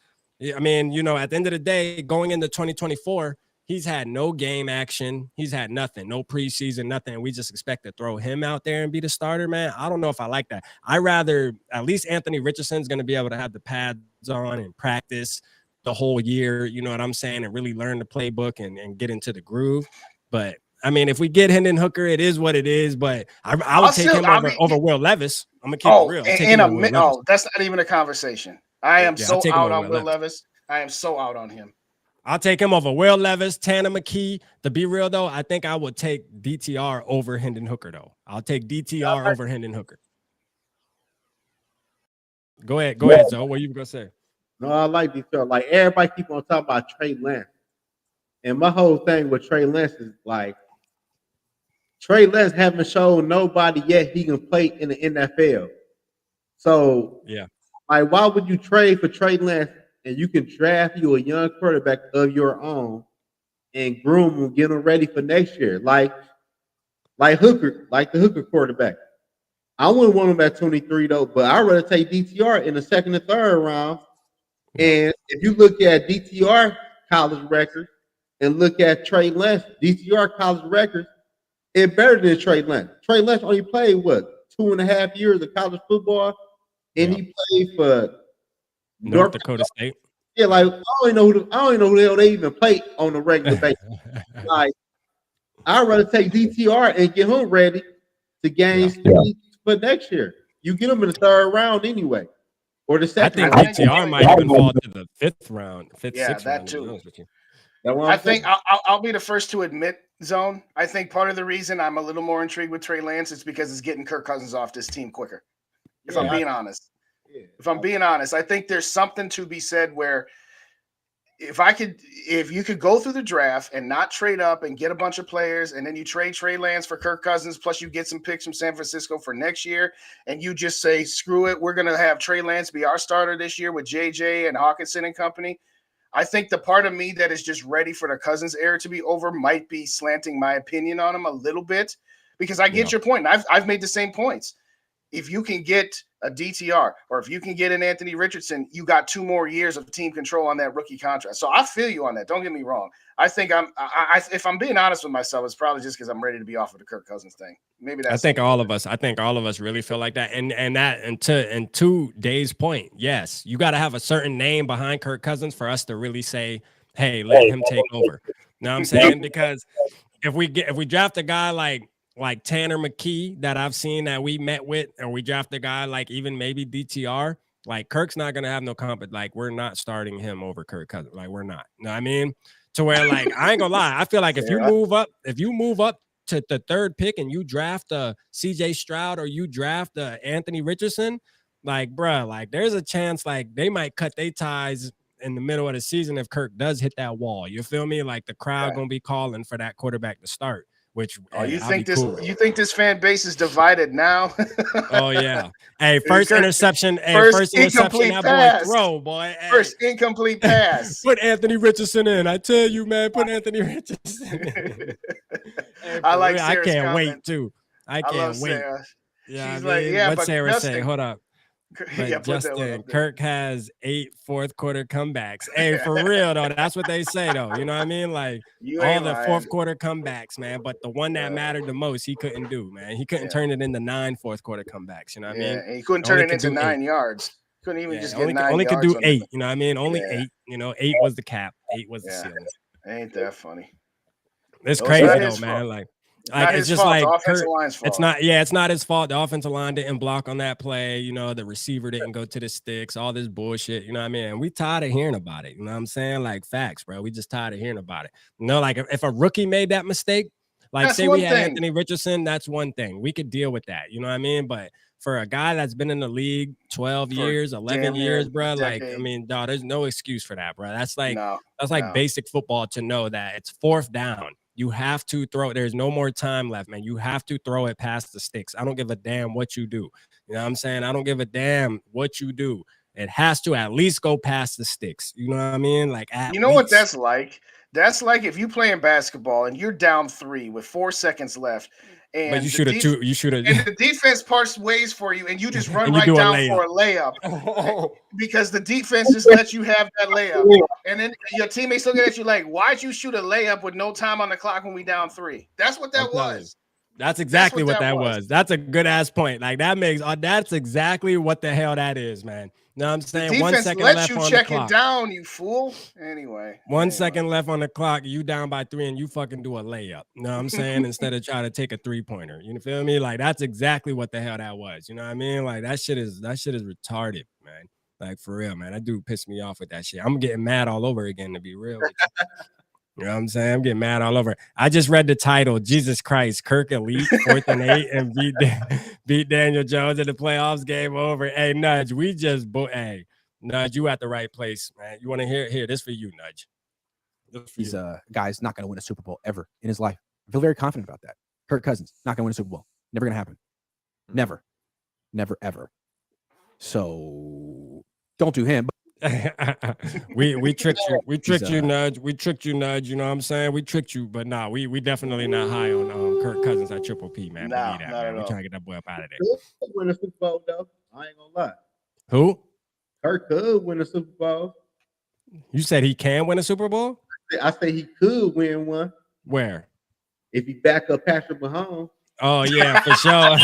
Speaker 2: I mean, you know, at the end of the day, going into 2024, he's had no game action. He's had nothing, no preseason, nothing. We just expect to throw him out there and be the starter, man. I don't know if I like that. I rather at least Anthony Richardson's going to be able to have the pads on and practice the whole year. You know what I'm saying? And really learn the playbook and get into the groove. But I mean, if we get Hendon Hooker, it is what it is. But I would take him over Will Levis. I'm gonna keep it real.
Speaker 4: That's not even a conversation. I am so out on Will Levis. I am so out on him.
Speaker 2: I'll take him over Will Levis, Tanner McKee. To be real, though, I think I would take DTR over Hendon Hooker, though. I'll take DTR over Hendon Hooker. Go ahead, Zoe. What you gonna say?
Speaker 3: No, I like DTR. Like, everybody keep on talking about Trey Lance. And my whole thing with Trey Lance is, like, Trey Lance haven't shown nobody yet he can play in the NFL. So,
Speaker 2: yeah,
Speaker 3: like, why would you trade for Trey Lance? And you can draft you a young quarterback of your own and groom him, get him ready for next year. Like Hooker, like the Hooker quarterback. I wouldn't want him at 23 though, but I'd rather take DTR in the second and third round. And if you look at DTR college records and look at Trey Lance, DTR college records, it's better than Trey Lance. Trey Lance only played 2.5 years of college football, and he played for
Speaker 2: North Dakota State.
Speaker 3: Yeah, like I don't know who the hell they even play on a regular basis. Like, I'd rather take DTR and get him ready to gain speed for next year. You get him in the third round anyway, or the second.
Speaker 2: I think DTR might even fall to the fifth round, sixth round.
Speaker 4: Too. I think I'll be the first to admit, Zone. I think part of the reason I'm a little more intrigued with Trey Lance is because it's getting Kirk Cousins off this team quicker. If I'm being honest. If I'm being honest, I think there's something to be said where if you could go through the draft and not trade up and get a bunch of players, and then you trade Trey Lance for Kirk Cousins, plus you get some picks from San Francisco for next year, and you just say, screw it, we're going to have Trey Lance be our starter this year with JJ and Hawkinson and company. I think the part of me that is just ready for the Cousins era to be over might be slanting my opinion on him a little bit, because I get your point. And I've made the same points. If you can get a DTR or if you can get an Anthony Richardson, you got 2 more years of team control on that rookie contract. So I feel you on that. Don't get me wrong. I think if I'm being honest with myself, it's probably just because I'm ready to be off of the Kirk Cousins thing. Maybe that's. I think all of
Speaker 2: us really feel like that. And to Dave's point, yes, you got to have a certain name behind Kirk Cousins for us to really say, hey, let him take over. You know what I'm saying? Because if we draft a guy like Tanner McKee that I've seen that we met with, or we draft a guy like even maybe DTR, like Kirk's not going to have no comp. Like, we're not starting him over Kirk Cousins. Like, we're not. You know what I mean? To where, like, I ain't gonna lie. I feel like if you move up to the third pick and you draft a CJ Stroud or you draft a Anthony Richardson, like, bruh, like there's a chance like they might cut their ties in the middle of the season if Kirk does hit that wall. You feel me? Like, the crowd gonna be calling for that quarterback to start. Which
Speaker 4: you think this fan base is divided now?
Speaker 2: Oh yeah. Hey, first interception. First interception that boy throw, boy. Hey.
Speaker 4: First incomplete pass.
Speaker 2: Put Anthony Richardson in. I tell you, man, put Anthony Richardson in. Hey,
Speaker 4: I like
Speaker 2: Sarah's
Speaker 4: I can't
Speaker 2: comment. Wait too. I can't wait.
Speaker 4: Sarah.
Speaker 2: Yeah,
Speaker 4: she's like, yeah,
Speaker 2: what's Sarah say? Hold up. But
Speaker 4: Yeah, put that one
Speaker 2: Justin,
Speaker 4: up there.
Speaker 2: Kirk has 8 fourth quarter comebacks. Hey, for real though, that's what they say though. You know what I mean? Like
Speaker 4: You
Speaker 2: all
Speaker 4: ain't
Speaker 2: the
Speaker 4: lying.
Speaker 2: fourth quarter comebacks, man. But the one that
Speaker 4: Yeah.
Speaker 2: mattered the most, he couldn't do, man. He couldn't
Speaker 4: Yeah.
Speaker 2: turn it into 9 fourth quarter comebacks. You know what I
Speaker 4: Yeah,
Speaker 2: mean?
Speaker 4: and he couldn't
Speaker 2: Only
Speaker 4: turn it
Speaker 2: could
Speaker 4: into
Speaker 2: do
Speaker 4: 9
Speaker 2: 8.
Speaker 4: yards. Couldn't even
Speaker 2: Yeah,
Speaker 4: just get 9
Speaker 2: only could
Speaker 4: yards
Speaker 2: do
Speaker 4: on
Speaker 2: 8. You know what I mean? Only
Speaker 4: Yeah.
Speaker 2: 8. You know, 8 was the cap. 8 was the
Speaker 4: Yeah.
Speaker 2: ceiling.
Speaker 4: Ain't that funny?
Speaker 2: It's
Speaker 4: Well,
Speaker 2: crazy
Speaker 4: not
Speaker 2: though,
Speaker 4: his
Speaker 2: man.
Speaker 4: fault.
Speaker 2: Like
Speaker 4: Not
Speaker 2: it's
Speaker 4: his
Speaker 2: just
Speaker 4: fault.
Speaker 2: like
Speaker 4: The offensive
Speaker 2: Kurt.
Speaker 4: line's fault.
Speaker 2: It's not his fault. The offensive line didn't block on that play. You know, the receiver didn't go to the sticks, all this bullshit. You know what I mean? And we tired of hearing about it. You know what I'm saying? Like facts, bro. We just tired of hearing about it. You know, like if a rookie made that mistake, like
Speaker 4: That's
Speaker 2: say
Speaker 4: one
Speaker 2: we had
Speaker 4: thing.
Speaker 2: Anthony Richardson, that's one thing. We could deal with that. You know what I mean? But for a guy that's been in the league 12
Speaker 4: For
Speaker 2: years, 11
Speaker 4: damn near
Speaker 2: years,
Speaker 4: a
Speaker 2: bro, like, I
Speaker 4: decade.
Speaker 2: mean, dog, there's no excuse for that, bro. That's like
Speaker 4: No.
Speaker 2: basic football to know that it's 4th down. You have to throw. There's no more time left, man. You have to throw it past the sticks. I don't give a damn what you do. You know what I'm saying? I don't give a damn what you do. It has to at least go past the sticks. You know what I mean? Like at
Speaker 4: You know what
Speaker 2: least.
Speaker 4: that's like? That's like if you play in basketball and you're down 3 with 4 seconds left, and
Speaker 2: But you should have two. You should have.
Speaker 4: and the defense parts ways for you, and you just run
Speaker 2: And you
Speaker 4: right
Speaker 2: do a
Speaker 4: down
Speaker 2: layup.
Speaker 4: for a layup because the defense just lets you have that layup, and then your teammates looking at you like, "Why'd you shoot a layup with no time on the clock when we down 3?" That's what that
Speaker 2: I'm telling you.
Speaker 4: was.
Speaker 2: That's exactly what that
Speaker 4: was.
Speaker 2: was. That's a good ass point. Like that makes. That's exactly what the hell that is, man. You know what I'm
Speaker 4: The
Speaker 2: saying? 1
Speaker 4: defense
Speaker 2: second
Speaker 4: lets
Speaker 2: left
Speaker 4: you
Speaker 2: on the
Speaker 4: check it
Speaker 2: clock.
Speaker 4: down, you fool. Anyway,
Speaker 2: 1 second left on the clock, you down by 3 and you fucking do a layup. You know what I'm saying? Instead of trying to take a 3-pointer. You feel me? Like that's exactly what the hell that was. You know what I mean? Like that shit is retarded, man. Like for real, man. That dude pissed me off with that shit. I'm getting mad all over again, to be real with you. You know what I'm saying? I'm getting mad all over. I just read the title, Jesus Christ, Kirk Elite, 4th and 8, and beat Daniel Jones in the playoffs, game over. Hey, Nudge, hey, Nudge, you at the right place, man. You want to hear this for you, Nudge.
Speaker 5: He's a guy's not going to win a Super Bowl ever in his life. I feel very confident about that. Kirk Cousins, not going to win a Super Bowl. Never going to happen. Never. Never, ever. So don't do him.
Speaker 2: we tricked you. We tricked
Speaker 5: He's,
Speaker 2: you, Nudge. We tricked you, Nudge. You know what I'm saying? We tricked you, but nah, we definitely not high on Kirk Cousins at Triple P, man.
Speaker 4: Nah,
Speaker 2: Believe that,
Speaker 4: not
Speaker 2: man.
Speaker 4: at
Speaker 2: We
Speaker 4: all.
Speaker 2: trying to get that boy up out of there.
Speaker 3: Could win a Super Bowl though. I ain't gonna lie.
Speaker 2: Who?
Speaker 3: Kirk could win a Super Bowl.
Speaker 2: You said he can win a Super Bowl?
Speaker 3: I say he could win one
Speaker 2: Where?
Speaker 3: if he back up Patrick Mahomes.
Speaker 2: Oh yeah, for sure.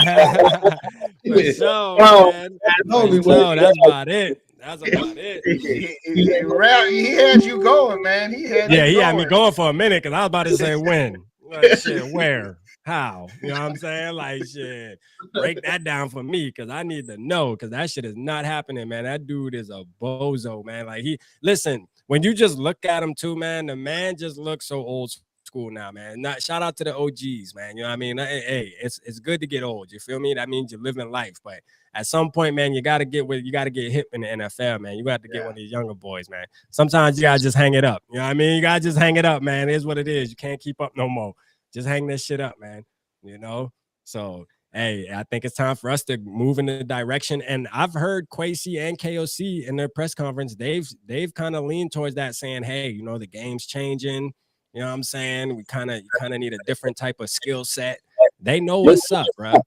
Speaker 2: For sure,
Speaker 3: Well,
Speaker 2: man.
Speaker 3: only
Speaker 2: For sure.
Speaker 3: way.
Speaker 2: That's about it. That's about it.
Speaker 4: He had you going, man. He had
Speaker 2: Yeah,
Speaker 4: you
Speaker 2: he had me
Speaker 4: going.
Speaker 2: going for a minute because I was about to say when. Like, shit, where? How? You know what I'm saying? Like, shit, break that down for me because I need to know because that shit is not happening, man. That dude is a bozo, man. Like, listen, when you just look at him too, man, the man just looks so old school now, man. Shout out to the OGs, man. You know what I mean? Hey, it's good to get old. You feel me? That means you're living life. But at some point, man, you gotta get hip in the NFL, man. You got to get one of these younger boys, man. Sometimes you gotta just hang it up. You know what I mean? You gotta just hang it up, man. It is what it is. You can't keep up no more. Just hang this shit up, man. You know? So hey, I think it's time for us to move in the direction. And I've heard Kwesi and KOC in their press conference, they've kind of leaned towards that, saying, hey, you know, the game's changing. You know what I'm saying? We kind of need a different type of skill set. They know what's up, bro.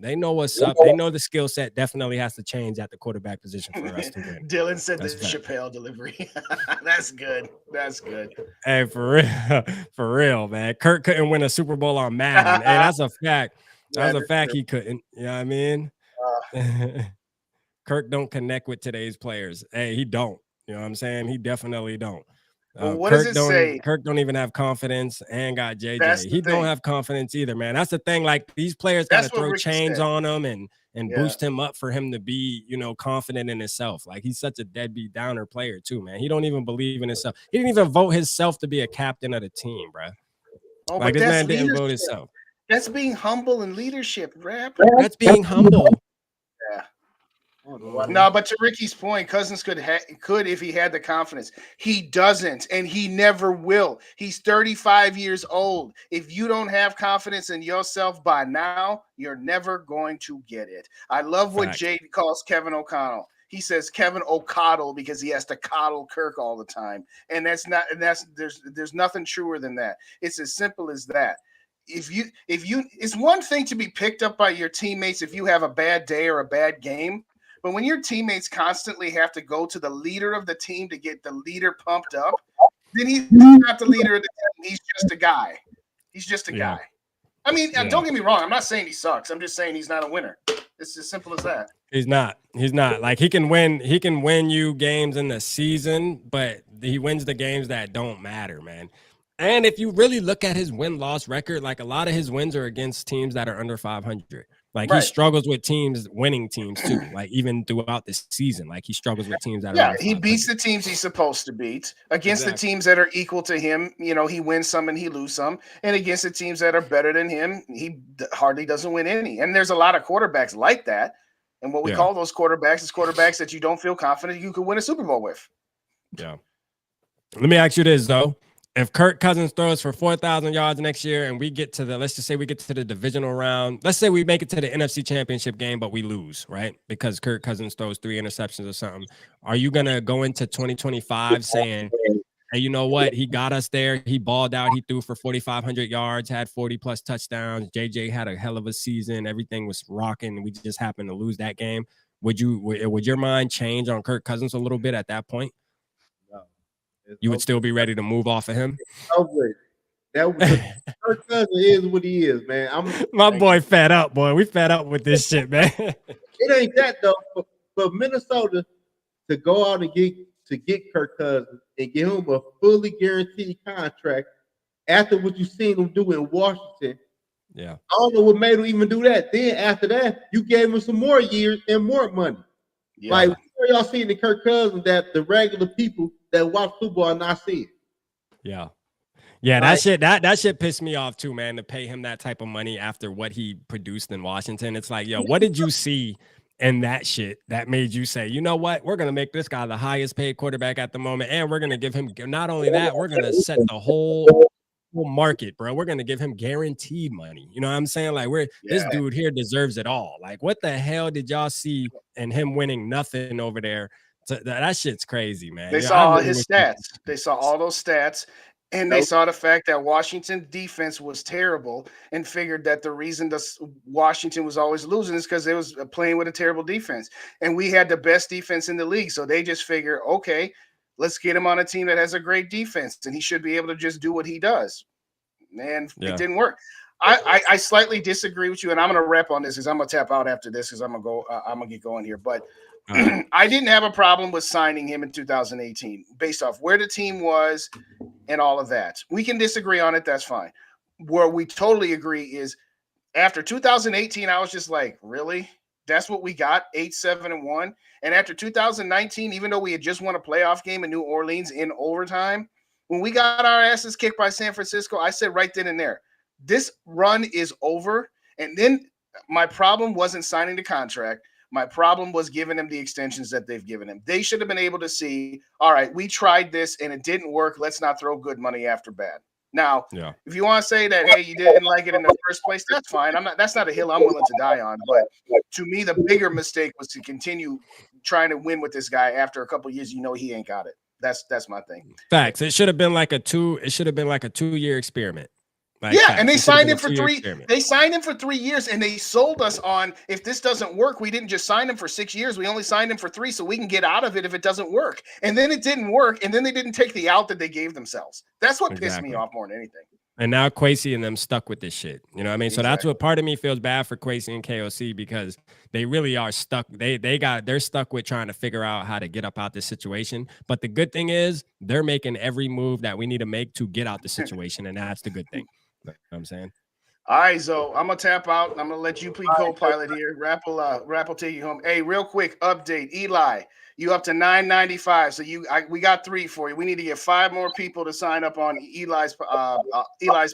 Speaker 2: They know what's up. They know the skill set definitely has to change at the quarterback position for us to win.
Speaker 4: Dylan said
Speaker 2: That's
Speaker 4: the
Speaker 2: fact.
Speaker 4: Chappelle delivery. That's good. That's good.
Speaker 2: Hey, for real, man. Kirk couldn't win a Super Bowl on Madden. Hey, that's a fact. That's a fact. He couldn't. You know what I mean? Kirk don't connect with today's players. Hey, he don't. You know what I'm saying? He definitely don't.
Speaker 4: Well, what does it say?
Speaker 2: Kirk don't even have confidence and got JJ.
Speaker 4: That's the
Speaker 2: He don't
Speaker 4: thing.
Speaker 2: have confidence either, man. That's the thing. Like these players got to
Speaker 4: That's what
Speaker 2: throw
Speaker 4: Ricky
Speaker 2: chains
Speaker 4: said.
Speaker 2: on him and
Speaker 4: Yeah.
Speaker 2: boost him up for him to be, you know, confident in himself. Like he's such a deadbeat downer player too, man. He don't even believe in himself. He didn't even vote himself to be a captain of the team, bro.
Speaker 4: Oh,
Speaker 2: Like
Speaker 4: but
Speaker 2: this
Speaker 4: that's
Speaker 2: man didn't vote
Speaker 4: leadership.
Speaker 2: himself.
Speaker 4: That's being humble and leadership, rap.
Speaker 2: That's being humble.
Speaker 4: Yeah. No, but to Ricky's point, Cousins could if he had the confidence. He doesn't, and he never will. He's 35 years old. If you don't have confidence in yourself by now, you're never going to get it. I love what
Speaker 2: Fact.
Speaker 4: Jay calls Kevin O'Connell. He says Kevin O'Coddle because he has to coddle Kirk all the time, and there's nothing truer than that. It's as simple as that. If you, it's one thing to be picked up by your teammates if you have a bad day or a bad game. But when your teammates constantly have to go to the leader of the team to get the leader pumped up, then he's not the leader of the team. He's just a guy. He's just a guy. I mean, don't get me wrong. I'm not saying he sucks. I'm just saying he's not a winner. It's as simple as that.
Speaker 2: He's not. Like he can win you games in the season, but he wins the games that don't matter, man. And if you really look at his win-loss record, like a lot of his wins are against teams that are under 500. Like he struggles with winning teams too. Like even throughout the season, like he struggles with teams that are under
Speaker 4: he beats the teams he's supposed to beat. Against the teams that are equal to him, he wins some and he loses some. And against the teams that are better than him, he hardly doesn't win any. And there's a lot of quarterbacks like that. And what we call those quarterbacks is quarterbacks that you don't feel confident you could win a Super Bowl with.
Speaker 2: Yeah. Let me ask you this though. If Kirk Cousins throws for 4,000 yards next year and we get to let's just say we get to the divisional round, let's say we make it to the NFC Championship game, but we lose, right? Because Kirk Cousins throws 3 interceptions or something. Are you going to go into 2025 saying, hey, you know what? He got us there. He balled out. He threw for 4,500 yards, had 40-plus touchdowns. JJ had a hell of a season. Everything was rocking. We just happened to lose that game. Would your mind change on Kirk Cousins a little bit at that point? You would still be ready to move off of him?
Speaker 3: Kirk Cousins is what he is, man.
Speaker 2: My boy fed up, boy. We fed up with this shit, man.
Speaker 3: It ain't that though. For Minnesota to go out and get Kirk Cousins and give him a fully guaranteed contract after what you seen him do in Washington.
Speaker 2: Yeah.
Speaker 3: I don't know what made him even do that. Then after that, you gave him some more years and more money. Yeah. Like where y'all seeing the Kirk Cousins that the regular people that watch football are not seeing.
Speaker 2: Yeah. Yeah, that shit pissed me off too, man, to pay him that type of money after what he produced in Washington. It's like, yo, what did you see in that shit that made you say, you know what, we're going to make this guy the highest paid quarterback at the moment, and we're going to give him, not only that, we're going to set the whole market, bro. We're going to give him guaranteed money. You know what I'm saying? Like this dude here deserves it all. Like what the hell did y'all see in him winning nothing over there? That shit's crazy, man.
Speaker 4: They saw all his stats. They saw all those stats, and they saw the fact that Washington defense was terrible, and figured that the reason Washington was always losing is because they was playing with a terrible defense, and we had the best defense in the league. So they just figure, okay, let's get him on a team that has a great defense, and he should be able to just do what he does. And it didn't work. I slightly disagree with you, and I'm going to wrap on this because I'm going to tap out after this because I'm going to get going here, but. I didn't have a problem with signing him in 2018 based off where the team was and all of that. We can disagree on it. That's fine. Where we totally agree is after 2018, I was just like, really? That's what we got? 8-7-1. And after 2019, even though we had just won a playoff game in New Orleans in overtime, when we got our asses kicked by San Francisco, I said right then and there, this run is over. And then my problem wasn't signing the contract. My problem was giving him the extensions that they've given him. They should have been able to see, all right, we tried this and it didn't work. Let's not throw good money after bad. Now, if you want to say that, hey, you didn't like it in the first place, that's fine. That's not a hill I'm willing to die on. But to me, the bigger mistake was to continue trying to win with this guy after a couple of years. You know, he ain't got it. That's my thing.
Speaker 2: Facts. It should have been like a 2-year experiment. Like
Speaker 4: and they signed him for 3. They signed him for 3 years, and they sold us on if this doesn't work, we didn't just sign him for 6 years. We only signed him for 3, so we can get out of it if it doesn't work. And then it didn't work, and then they didn't take the out that they gave themselves. That's what pissed me off more than anything.
Speaker 2: And now Kwesi and them stuck with this shit. You know what I mean? So that's what part of me feels bad for Kwesi and KOC because they really are stuck. They're stuck with trying to figure out how to get up out this situation. But the good thing is they're making every move that we need to make to get out the situation, and that's the good thing. You know what I'm saying?
Speaker 4: All right, so I'm gonna tap out. I'm gonna let you plead co-pilot here. Rap will take you home. Hey, real quick update. Eli, you up to 995. So we got 3 for you. We need to get 5 more people to sign up on Eli's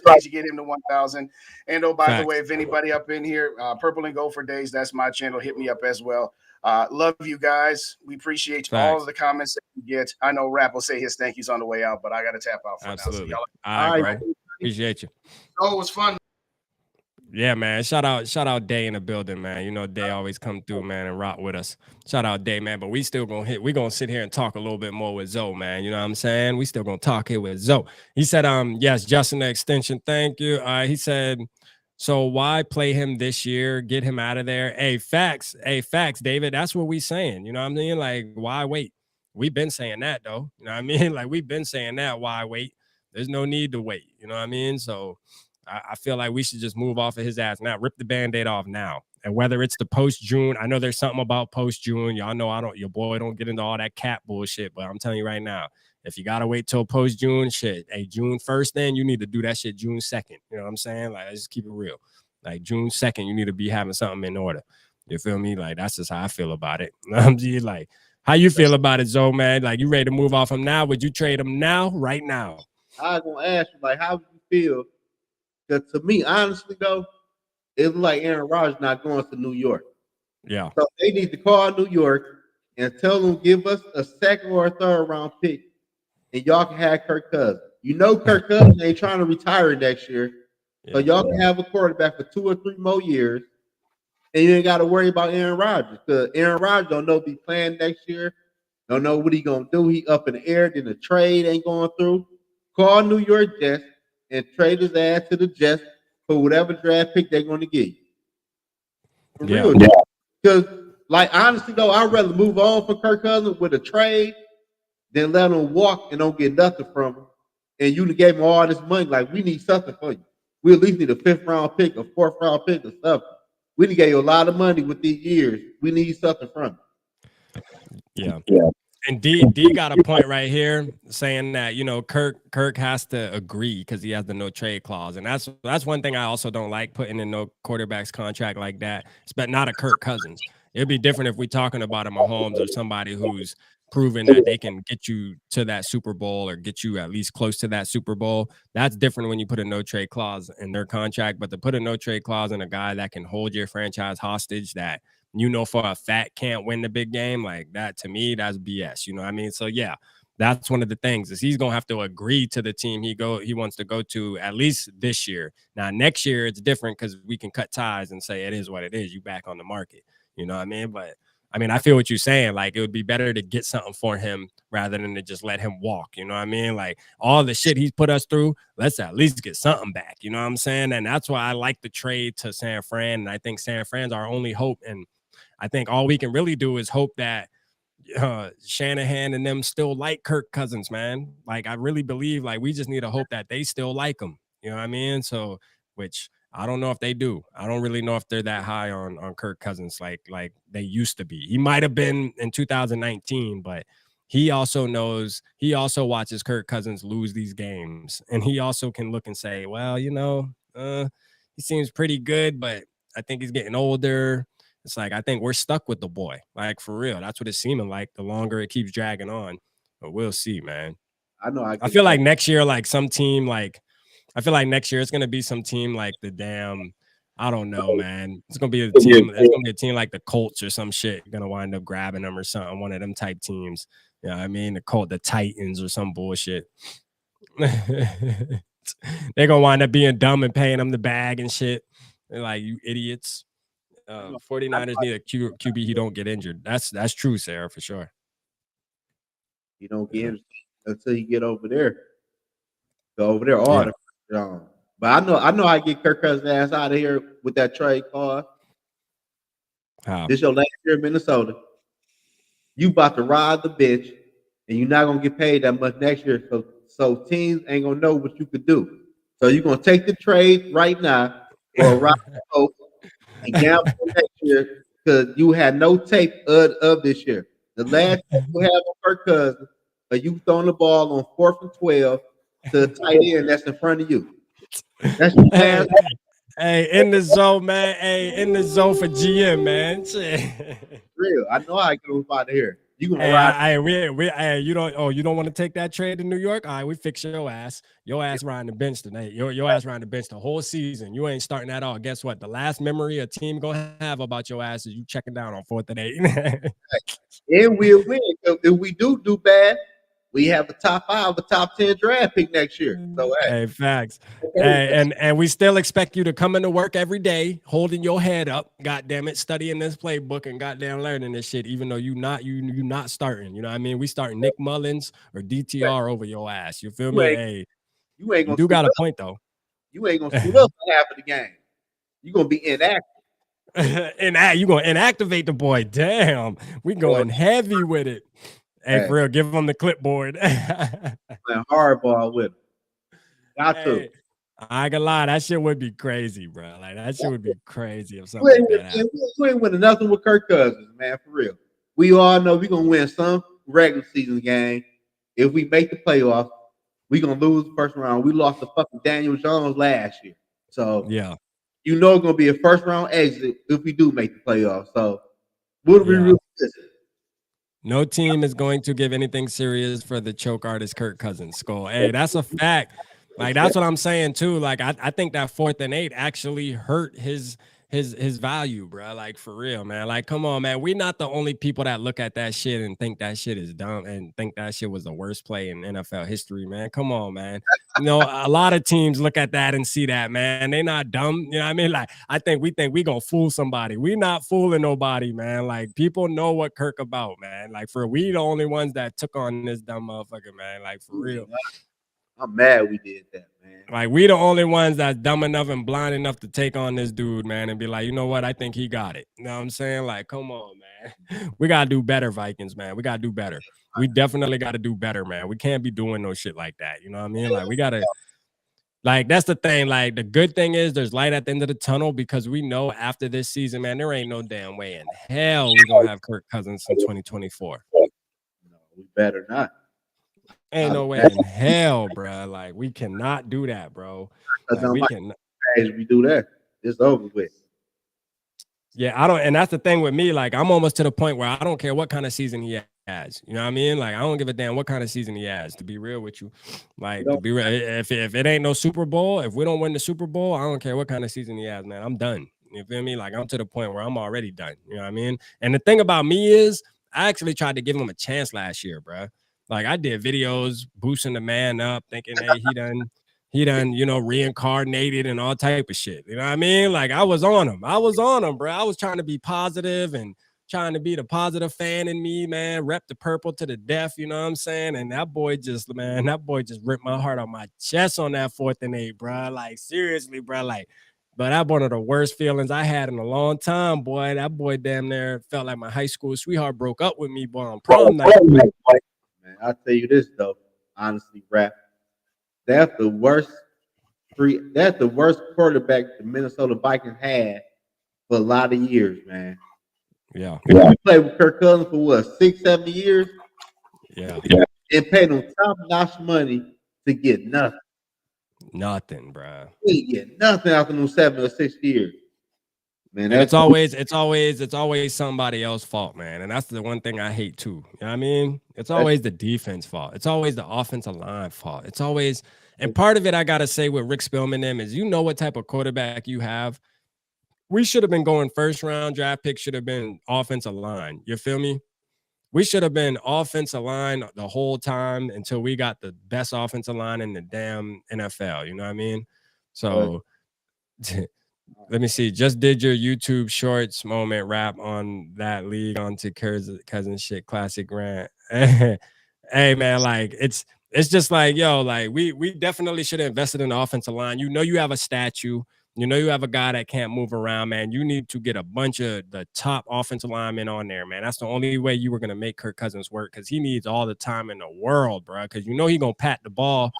Speaker 4: page to get him to 1,000. And by the way, if anybody up in here, Purple and Gold for Days, that's my channel. Hit me up as well. Love you guys. We appreciate all of the comments that you get. I know Rap will say his thank yous on the way out, but I got to tap out for
Speaker 2: Absolutely.
Speaker 4: now. So
Speaker 2: all right, bro. Appreciate you.
Speaker 4: Oh, it was fun.
Speaker 2: Yeah, man. Shout out Day in the building, man. You know, Day always come through, man, and rock with us. Shout out Day, man. But we still we're gonna sit here and talk a little bit more with Zoe, man. You know what I'm saying? We still gonna talk here with Zoe. He said, yes, Justin, the extension. Thank you. He said, So why play him this year? Get him out of there. Hey, facts, David. That's what we saying. You know what I mean? Like, why wait? We've been saying that though. You know what I mean? Like, we've been saying that. Why wait? There's no need to wait. You know what I mean? So I feel like we should just move off of his ass now. Rip the band-aid off now. And whether it's the post-June, I know there's something about post-June. Y'all know your boy don't get into all that cap bullshit, but I'm telling you right now, if you gotta wait till post-June, shit, hey, June 1st, then you need to do that shit June 2nd. You know what I'm saying? Like, let's just keep it real. Like June 2nd, you need to be having something in order. You feel me? Like, that's just how I feel about it. I'm just like, how you feel about it, Zoe, man? Like, you ready to move off him now? Would you trade him now, right now?
Speaker 3: I was gonna ask you, like, how would you feel? Because to me, honestly, though, it's like Aaron Rodgers not going to New York.
Speaker 2: Yeah.
Speaker 3: So they need to call New York and tell them give us a second or a third round pick, and y'all can have Kirk Cousins. You know Kirk Cousins ain't trying to retire next year, so y'all can have a quarterback for 2 or 3 more years, and you ain't got to worry about Aaron Rodgers because Aaron Rodgers don't know if he's playing next year, don't know what he gonna do. He up in the air, then the trade ain't going through. Call New York Jets and trade his ass to the Jets for whatever draft pick they're going to give you. For real. Because, like, honestly, though, I'd rather move on from Kirk Cousins with a trade than let him walk and don't get nothing from him. And you gave him all this money. Like, we need something for you. We at least need a 5th round pick, a 4th round pick, or something. We done gave you a lot of money with these years. We need something from you.
Speaker 2: Yeah. And D got a point right here saying that, you know, Kirk has to agree because he has the no trade clause. And that's one thing I also don't like, putting in no quarterback's contract like that. But not a Kirk Cousins. It'd be different if we're talking about a Mahomes or somebody who's proven that they can get you to that Super Bowl or get you at least close to that Super Bowl. That's different when you put a no trade clause in their contract. But to put a no trade clause in a guy that can hold your franchise hostage, that you know for a fact can't win the big game, like that, to me, that's BS. You know what I mean? So yeah, that's one of the things is he's gonna have to agree to the team he wants to go to at least this year. Now next year it's different because we can cut ties and say it is what it is. You back on the market. You know what I mean? But I mean, I feel what you're saying. Like, it would be better to get something for him rather than to just let him walk. You know what I mean? Like, all the shit he's put us through, let's at least get something back. You know what I'm saying? And that's why I like the trade to San Fran. And I think San Fran's our only hope. And I think all we can really do is hope that Shanahan and them still like Kirk Cousins, man. Like, I really believe, like, we just need to hope that they still like him. You know what I mean? So, which I don't know if they do. I don't really know if they're that high on Kirk Cousins like they used to be. He might have been in 2019, but he also watches Kirk Cousins lose these games. And he also can look and say, well, you know, he seems pretty good, but I think he's getting older. It's like, I think we're stuck with the boy. Like, for real. That's what it's seeming like the longer it keeps dragging on. But we'll see, man.
Speaker 3: I
Speaker 2: feel like next year, like some team, like, I feel like next year it's gonna be some team like the damn, I don't know, man. It's gonna be a team. It's gonna be a team like the Colts or some shit. Gonna wind up grabbing them or something. One of them type teams. You know what I mean? The Titans or some bullshit. They're gonna wind up being dumb and paying them the bag and shit. They're like, you idiots. 49ers need a QB who don't get injured. That's true, Sarah, for sure.
Speaker 3: You don't get injured until you get over there. Go over there, all the but I know I get Kirk Cousins' ass out of here with that trade clause. This your last year in Minnesota. You about to ride the bench, and you're not gonna get paid that much next year. So teams ain't gonna know what you could do. So you're gonna take the trade right now or ride the boat and gamble next year because you had no tape of this year. The last you have on Kirk Cousins, are you throwing the ball on 4th and 12 to the tight end that's in front of you. That's your last.
Speaker 2: Hey, in the zone, man. Hey, in the zone for GM, man.
Speaker 3: Real. I know I go out of here. You gonna
Speaker 2: ride? You don't want to take that trade to New York? All right, we fix your ass. Your ass riding the bench tonight. Your ass riding the bench the whole season. You ain't starting at all. Guess what? The last memory a team gonna have about your ass is you checking down on 4th and 8.
Speaker 3: And we'll win. If we do bad, we have a top 5, a top 10 draft pick next year. So
Speaker 2: hey, facts. Hey, and we still expect you to come into work every day, holding your head up, goddamn it, studying this playbook and goddamn learning this shit, even though you not starting. You know what I mean? We starting Nick Mullins or DTR over your ass. You feel me? Hey,
Speaker 3: you ain't gonna
Speaker 2: do got a point though.
Speaker 3: You ain't gonna suit up for half of the game. You're gonna be inactive.
Speaker 2: And you gonna inactivate the boy. Damn, we going heavy with it. Hey, for real, give him the clipboard.
Speaker 3: Playing hardball with him. Got to.
Speaker 2: Hey, I ain't gonna lie, that shit would be crazy, bro. Like that shit would be crazy if something like that happened.
Speaker 3: We ain't winning nothing with Kirk Cousins, man, for real. We all know we're gonna win some regular season game. If we make the playoffs, we're gonna lose the first round. We lost to fucking Daniel Jones last year. So
Speaker 2: yeah,
Speaker 3: you know it's gonna be a first round exit if we do make the playoffs. So what are we really missing?
Speaker 2: No team is going to give anything serious for the choke artist Kirk Cousins. Skull. Hey, that's a fact. Like that's what I'm saying too. Like I think that 4th and 8 actually hurt his value, bro. Like for real, man. Like come on, man. We're not the only people that look at that shit and think that shit is dumb and think that shit was the worst play in NFL history, man. Come on, man. You know, a lot of teams look at that and see that, man. They not dumb. You know what I mean? Like I think we gonna fool somebody. We not fooling nobody, man. Like people know what Kirk about, man. Like for we the only ones that took on this dumb motherfucker, man. Like for real.
Speaker 3: I'm mad we did that, man.
Speaker 2: Like we the only ones that's dumb enough and blind enough to take on this dude, man, and be like, you know what? I think he got it. You know what I'm saying? Like, come on, man. We gotta do better, Vikings, man. We gotta do better. We definitely gotta do better, man. We can't be doing no shit like that. You know what I mean? Like we gotta. Like that's the thing. Like the good thing is there's light at the end of the tunnel because we know after this season, man, there ain't no damn way in hell we're gonna have Kirk Cousins in 2024.
Speaker 3: No, we better not.
Speaker 2: Ain't no way in hell, bro. Like we cannot do that, bro. Like, we can.
Speaker 3: As we do that, it's over with.
Speaker 2: Yeah, I don't, and that's the thing with me. Like, I'm almost to the point where I don't care what kind of season he has. You know what I mean? Like, I don't give a damn what kind of season he has. To be real with you, like, to be real, if it ain't no Super Bowl, if we don't win the Super Bowl, I don't care what kind of season he has, man. I'm done. You feel me? Like, I'm to the point where I'm already done. You know what I mean? And the thing about me is, I actually tried to give him a chance last year, bro. Like, I did videos boosting the man up, thinking, hey, he done, you know, reincarnated and all type of shit. You know what I mean? Like I was on him, bro. I was trying to be positive and trying to be the positive fan in me, man. Rep the purple to the death, you know what I'm saying? And that boy just ripped my heart on my chest on that 4th and 8, bro. Like seriously, bro. Like, but that one of the worst feelings I had in a long time, boy. That boy damn near felt like my high school sweetheart broke up with me, boy, on prom night.
Speaker 3: Man, I'll tell you this though, honestly, rap. That's the worst quarterback the Minnesota Vikings had for a lot of years, man.
Speaker 2: Yeah.
Speaker 3: We played with Kirk Cousins for what, 6-7 years?
Speaker 2: Yeah.
Speaker 3: And paid them top-notch money to get nothing.
Speaker 2: Nothing, bro.
Speaker 3: We get nothing after those 7 or 6 years. Man,
Speaker 2: and it's always somebody else's fault, man. And that's the one thing I hate too. You know what I mean? It's always the defense fault. It's always the offensive line fault. It's always, and part of it I gotta say with Rick Spielman them is, you know what type of quarterback you have. We should have been going 1st round draft pick, should have been offensive line. You feel me? We should have been offensive line the whole time until we got the best offensive line in the damn NFL. You know what I mean? So let me see. Just did your YouTube shorts moment rap on that league onto cousin shit classic rant. Hey man, like it's just like, yo, like we definitely should have invested in the offensive line. You know, you have a statue. You know, you have a guy that can't move around, man. You need to get a bunch of the top offensive linemen on there, man. That's the only way you were gonna make Kirk Cousins work, because he needs all the time in the world, bro. Because you know he gonna pat the ball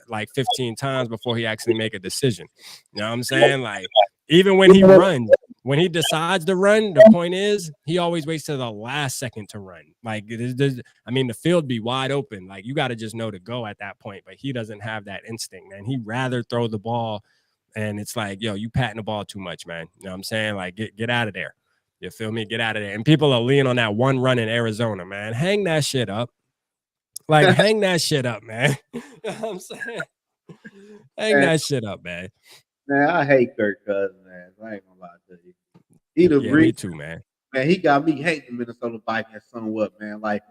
Speaker 2: like 15 times before he actually make a decision. You know what I'm saying? Like, even when he runs, when he decides to run, the point is he always waits to the last second to run. Like, I mean, the field be wide open. Like, you got to just know to go at that point. But he doesn't have that instinct, man. He'd rather throw the ball, and it's like, yo, you patting the ball too much, man. You know what I'm saying? Like, get out of there. You feel me? Get out of there. And people are leaning on that one run in Arizona, man. Hang that shit up. Like, hang that shit up, man. You know what I'm saying? Hang that shit up, man.
Speaker 3: Man, I hate Kirk Cousins, man. I ain't gonna lie to you. He the
Speaker 2: me too, man.
Speaker 3: Man, he got me hating the Minnesota Vikings somewhat, man. Like,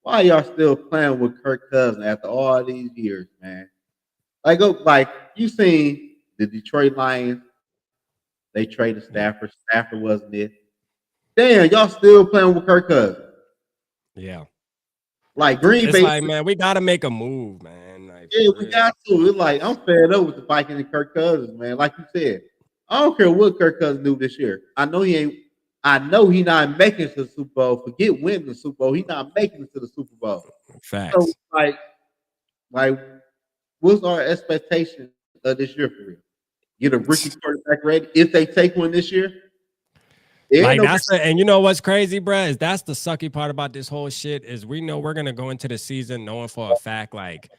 Speaker 3: why y'all still playing with Kirk Cousins after all these years, man? Like you seen the Detroit Lions? They traded Stafford. Stafford wasn't it. Damn, y'all still playing with Kirk Cousins.
Speaker 2: Yeah.
Speaker 3: Like Green
Speaker 2: Bay. It's like, man, we gotta make a move, man. Like,
Speaker 3: yeah, we got to. It's like, I'm fed up with the Vikings and Kirk Cousins, man. Like you said, I don't care what Kirk Cousins do this year. I know he ain't. I know he not making it to the Super Bowl. Forget winning the Super Bowl. He not making it to the Super Bowl.
Speaker 2: Facts.
Speaker 3: So like, what's our expectation of this year for real? Get a rookie quarterback ready if they take one this year.
Speaker 2: Like and you know what's crazy, bruh, is that's the sucky part about this whole shit is we know we're gonna go into the season knowing for a fact like,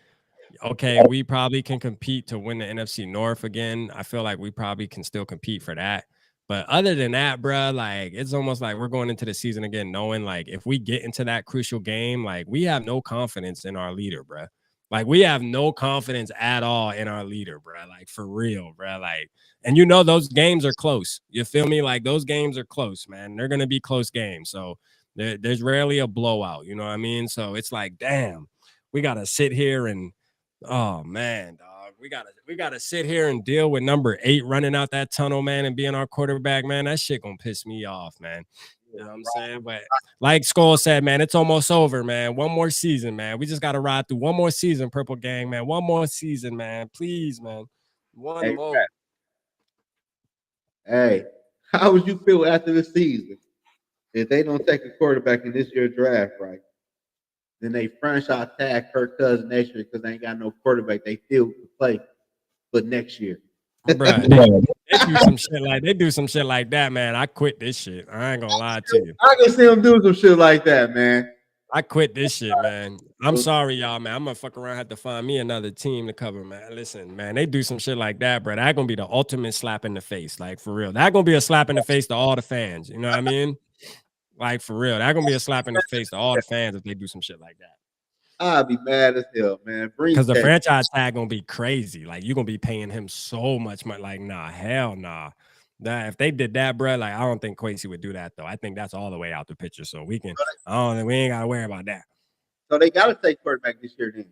Speaker 2: okay, we probably can compete to win the NFC North again. I feel like we probably can still compete for that. But other than that, bruh, like it's almost like we're going into the season again knowing like if we get into that crucial game, like we have no confidence in our leader, bruh. Like we have no confidence at all in our leader, bruh. Like for real, bruh. Like, and you know those games are close. You feel me? Like those games are close, man. They're gonna be close games. So there's rarely a blowout. You know what I mean? So it's like, damn, we gotta sit here and oh man, dog. We gotta sit here and deal with number 8 running out that tunnel, man, and being our quarterback, man. That shit gonna piss me off, man. You know what I'm saying? But like Skull said, man, it's almost over, man. One more season, man. We just got to ride through one more season, Purple Gang, man. One more season, man. Please, man. One more.
Speaker 3: Hey, how would you feel after the season if they don't take a quarterback in this year's draft, right? Then they franchise tag Kirk Cousins next year because they ain't got no quarterback they feel to play but next year.
Speaker 2: Bruh, they do some shit like that, man. I quit this shit. I ain't gonna lie to you.
Speaker 3: I can see them do some shit like that, man.
Speaker 2: I quit this shit, man. I'm sorry, y'all, man. I'm gonna fuck around, have to find me another team to cover, man. Listen, man, they do some shit like that, bro. That gonna be the ultimate slap in the face, like for real. That gonna be a slap in the face to all the fans. You know what I mean? Like for real, that gonna be a slap in the face to all the fans if they do some shit like that.
Speaker 3: I'd be mad as hell, man.
Speaker 2: Because the franchise tag gonna be crazy. Like you're gonna be paying him so much money. Like, nah, hell nah. That if they did that, bro, like I don't think Quincy would do that though. I think that's all the way out the picture. So we can, we ain't gotta worry about that.
Speaker 3: So they gotta take quarterback this year, then.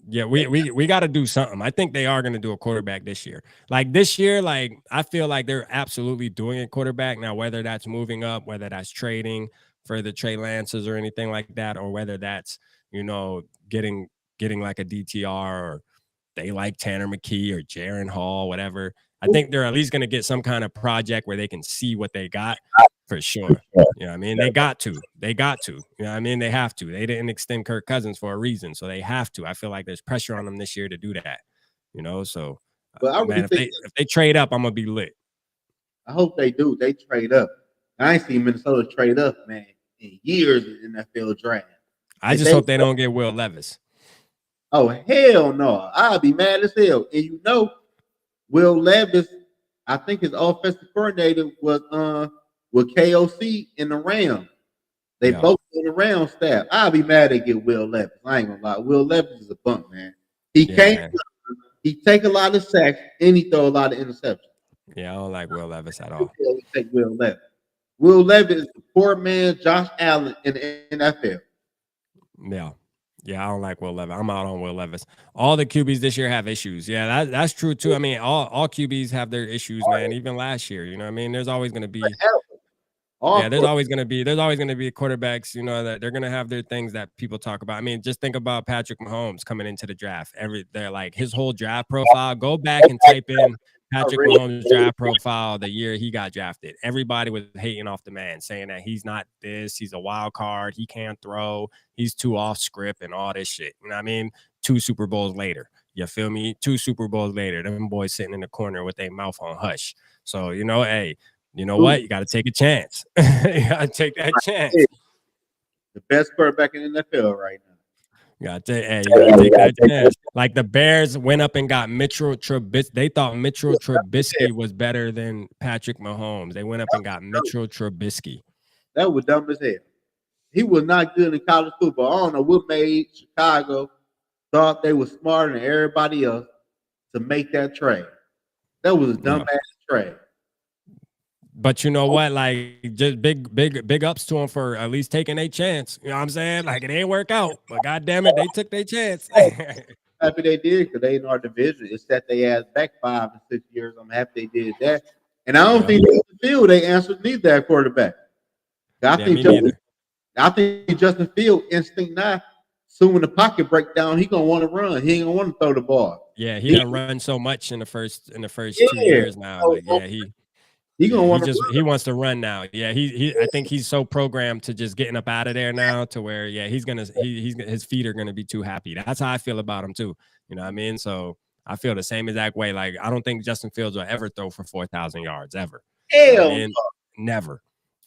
Speaker 2: Yeah, we got to do something. I think they are going to do a quarterback this year. Like this year, like I feel like they're absolutely doing a quarterback now. Whether that's moving up, whether that's trading for the Trey Lances or anything like that, or whether that's getting like a DTR or they like Tanner McKee or Jaron Hall, whatever. I think they're at least going to get some kind of project where they can see what they got for sure. You know what I mean? They got to. You know what I mean? They have to. They didn't extend Kirk Cousins for a reason, so they have to. I feel like there's pressure on them this year to do that. So man, if they trade up, I'm going to be lit.
Speaker 3: I hope they do. They trade up. I ain't seen Minnesota trade up, man, in years in the NFL draft.
Speaker 2: I just hope they don't get Will Levis.
Speaker 3: Oh, hell no. I'll be mad as hell. And Will Levis, I think his offensive coordinator was with KOC in the Rams. They both in the Rams staff. I'll be mad they get Will Levis. I ain't gonna lie. Will Levis is a bump, man. He take a lot of sacks and he throw a lot of interceptions.
Speaker 2: Yeah, I don't like Will Levis at all.
Speaker 3: Take Will Levis. Will Levis is the poor man Josh Allen in the NFL. Yeah, I don't like Will Levis. I'm out on Will Levis. All the QBs this year have issues. Yeah, that's true too. I mean, all QBs have their issues, man. Even last year, you know what I mean? There's always going to be there's always going to be quarterbacks, that they're going to have their things that people talk about. I mean, just think about Patrick Mahomes coming into the draft. They're like his whole draft profile. Go back and type in Patrick Mahomes' draft profile the year he got drafted. Everybody was hating off the man, saying that he's not this, he's a wild card, he can't throw, he's too off script and all this shit. You know what I mean? 2 Super Bowls later. You feel me? 2 Super Bowls later, them boys sitting in the corner with their mouth on hush. So, hey, you know what? You got to take a chance. You got to take that chance. The best quarterback in the NFL right now.
Speaker 2: You gotta take that chance. Like the Bears went up and got Mitchell Trubisky. They thought Mitchell Trubisky was better than Patrick Mahomes. They went up and got Mitchell Trubisky.
Speaker 3: That was dumb as hell. He was not good in college football. I don't know what made Chicago thought they were smarter than everybody else to make that trade. That was a dumbass trade.
Speaker 2: But you know what? Like, just big ups to him for at least taking a chance. You know what I'm saying? Like, it ain't work out, but God damn it, they took their chance.
Speaker 3: Happy they did because they in our division. It set their ass back 5 and 6 years. I'm happy they did that. And I don't think Justin Field they answered neither that quarterback. I think Justin Field instinct now soon when the pocket break down, he gonna want to run. He ain't gonna want to throw the ball.
Speaker 2: Yeah, he done run so much in the first 2 years now.
Speaker 3: So,
Speaker 2: Like, yeah,
Speaker 3: he gonna want to
Speaker 2: he wants to run now. Yeah, I think he's so programmed to just getting up out of there now to where he's his feet are gonna be too happy. That's how I feel about him too. You know what I mean? So I feel the same exact way. Like, I don't think Justin Fields will ever throw for 4,000 yards ever. You know what I mean? Never.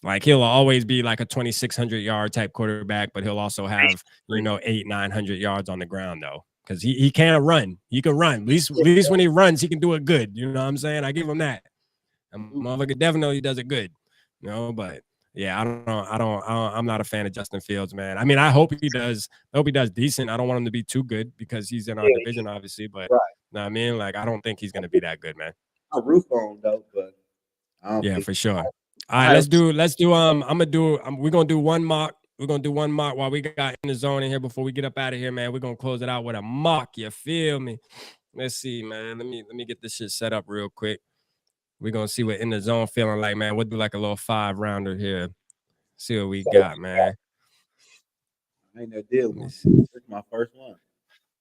Speaker 2: Like, he'll always be like a 2,600 yard type quarterback, but he'll also have 800-900 yards on the ground though, because he can't run. He can run. At least when he runs, he can do it good. You know what I'm saying? I give him that. And motherfucker definitely does it good. You know, but yeah, I'm not a fan of Justin Fields, man. I mean, I hope he does decent. I don't want him to be too good because he's in our division, obviously. But you know what I mean? Like, I don't think he's gonna be that good, man.
Speaker 3: a roof on though, but I don't think
Speaker 2: for sure. All right, let's do we're gonna do one mock. We're gonna do one mock while we got in the zone in here before we get up out of here, man. We're gonna close it out with a mock. You feel me? Let's see, man. Let me get this shit set up real quick. We're gonna see what in the zone feeling like, man. We'll do like a little 5-rounder here. See what we got, man.
Speaker 3: I ain't no deal. This is my first one.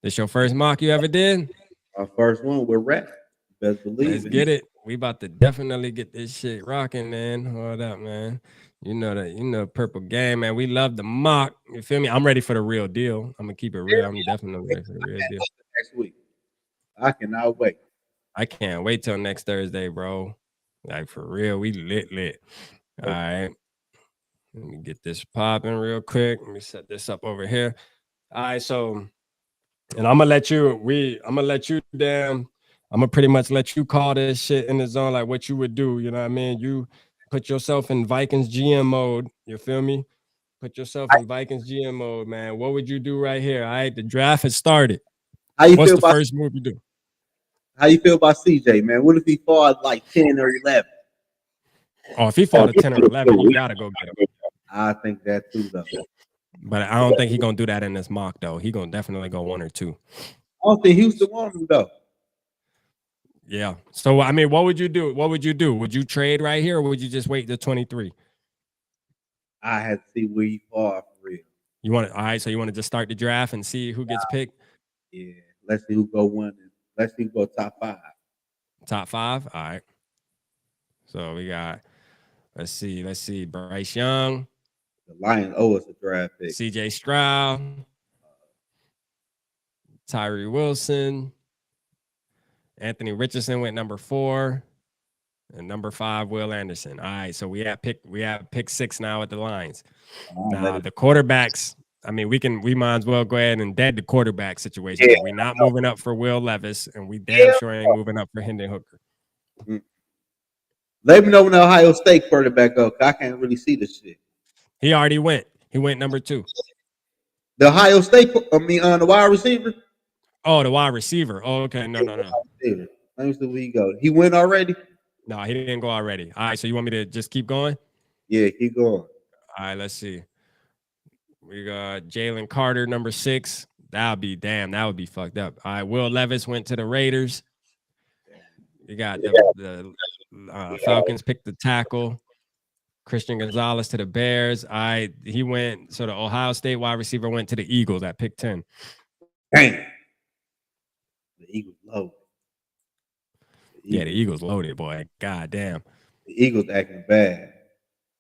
Speaker 2: This your first mock you ever did?
Speaker 3: Our first one with rap. Best believe
Speaker 2: Let's get it. We about to definitely get this shit rocking, man. Hold up, man. You know Purple Game, man. We love the mock. You feel me? I'm ready for the real deal. I'm gonna keep it real. I'm definitely ready for the real deal.
Speaker 3: Next week. I cannot wait.
Speaker 2: I can't wait till next Thursday, bro. Like, for real, we lit. All right. Let me get this popping real quick. Let me set this up over here. All right, so, and I'm gonna let you damn. I'm gonna pretty much let you call this shit in the zone, like what you would do. You know what I mean? You put yourself in Vikings GM mode. You feel me? Put yourself in Vikings GM mode, man. What would you do right here? All right, the draft has started. What's the first move you do?
Speaker 3: How you feel about CJ, man? What if he fall like 10 or 11?
Speaker 2: Oh, if he fall to 10 or 11, you gotta go get him.
Speaker 3: I think that too, though.
Speaker 2: But I don't think he's gonna do that in this mock, though. He gonna definitely go 1 or 2.
Speaker 3: I don't think Houston wants him, though.
Speaker 2: Yeah. So, I mean, what would you do? Would you trade right here, or would you just wait to 23?
Speaker 3: I had to see where he fall for real.
Speaker 2: You want to? All right. So you want to just start the draft and see who gets picked?
Speaker 3: Yeah. Let's see who go 1. Let's see who go top 5.
Speaker 2: Top 5. All right. So we got. Let's see. Bryce Young.
Speaker 3: The Lions owe us a draft pick.
Speaker 2: C.J. Stroud. Tyree Wilson. Anthony Richardson went number 4. And number 5, Will Anderson. All right, so we have pick 6 now at the Lions. Now the quarterbacks. I mean, we might as well go ahead and dead the quarterback situation. Yeah. We're not moving up for Will Levis, and we damn sure ain't moving up for Hendon Hooker.
Speaker 3: Mm-hmm. Let me know when the Ohio State quarterback go. I can't really see this shit.
Speaker 2: He already went. He went number 2.
Speaker 3: The Ohio State. The wide receiver.
Speaker 2: Oh, the wide receiver. Oh, okay. No.
Speaker 3: Let me see where he go. He went already.
Speaker 2: No, he didn't go already. All right, so you want me to just keep going?
Speaker 3: Yeah, keep going.
Speaker 2: All right, let's see. We got Jalen Carter, number 6. That would be fucked up. All right, Will Levis went to the Raiders. You got the Falcons picked the tackle. Christian Gonzalez to the Bears. He went, so the Ohio State wide receiver went to the Eagles at pick 10.
Speaker 3: Dang. The Eagles low.
Speaker 2: Yeah, the Eagles loaded, boy. God damn.
Speaker 3: The Eagles acting bad.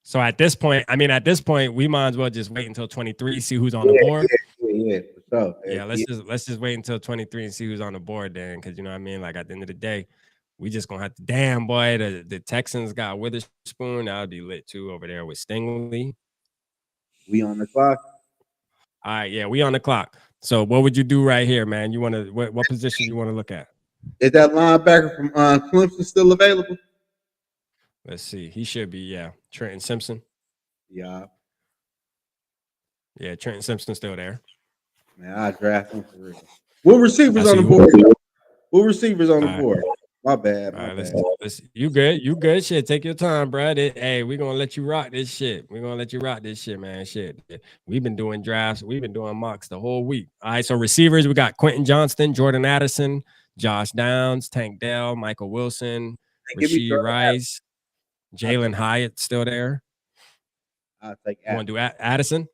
Speaker 2: So at this point, we might as well just wait until 23, see who's on the board.
Speaker 3: Yeah, for sure.
Speaker 2: Yeah, let's just wait until 23 and see who's on the board then, because you know what I mean? Like, at the end of the day, we just gonna have to, damn boy, the Texans got Witherspoon. That would be lit too over there with Stingley.
Speaker 3: We on the clock.
Speaker 2: All right, yeah, we on the clock. So what would you do right here, man? You want to what position you want to look at?
Speaker 3: Is that linebacker from Clemson still available?
Speaker 2: Let's see. He should be, yeah. Trenton Simpson.
Speaker 3: Yeah.
Speaker 2: Yeah, Trenton Simpson's still there.
Speaker 3: Man, I draft him for real. What receivers on the board? What receivers on the board? My bad.
Speaker 2: All right, let's you good. You good. Shit, take your time, bro. Hey, we're going to let you rock this shit. We're going to let you rock this shit, man. Shit. We've been doing drafts. We've been doing mocks the whole week. All right, so receivers, we got Quentin Johnston, Jordan Addison, Josh Downs, Tank Dell, Michael Wilson, Rashee Rice, Jalen Hyatt still there.
Speaker 3: I'll take
Speaker 2: Addison. You want to do Addison?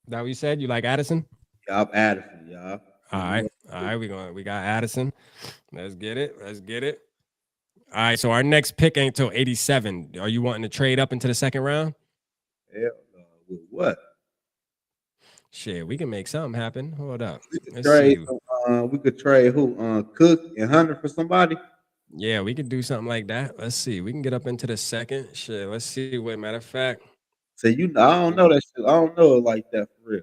Speaker 2: That what you said? You like Addison?
Speaker 3: Yup, Addison, y'all.
Speaker 2: All right. All right. We got Addison. Let's get it. Let's get it. All right. So our next pick ain't till 87. Are you wanting to trade up into the second round?
Speaker 3: Hell no. With what?
Speaker 2: Shit, we can make something happen. Hold up. Let's
Speaker 3: Trade.
Speaker 2: see.
Speaker 3: We could trade who? Cook and Hunter for somebody.
Speaker 2: Yeah, we could do something like that. Let's see. We can get up into the second. Shit. Let's see. Wait, matter of fact.
Speaker 3: So I don't know that shit. I don't know it like that for real.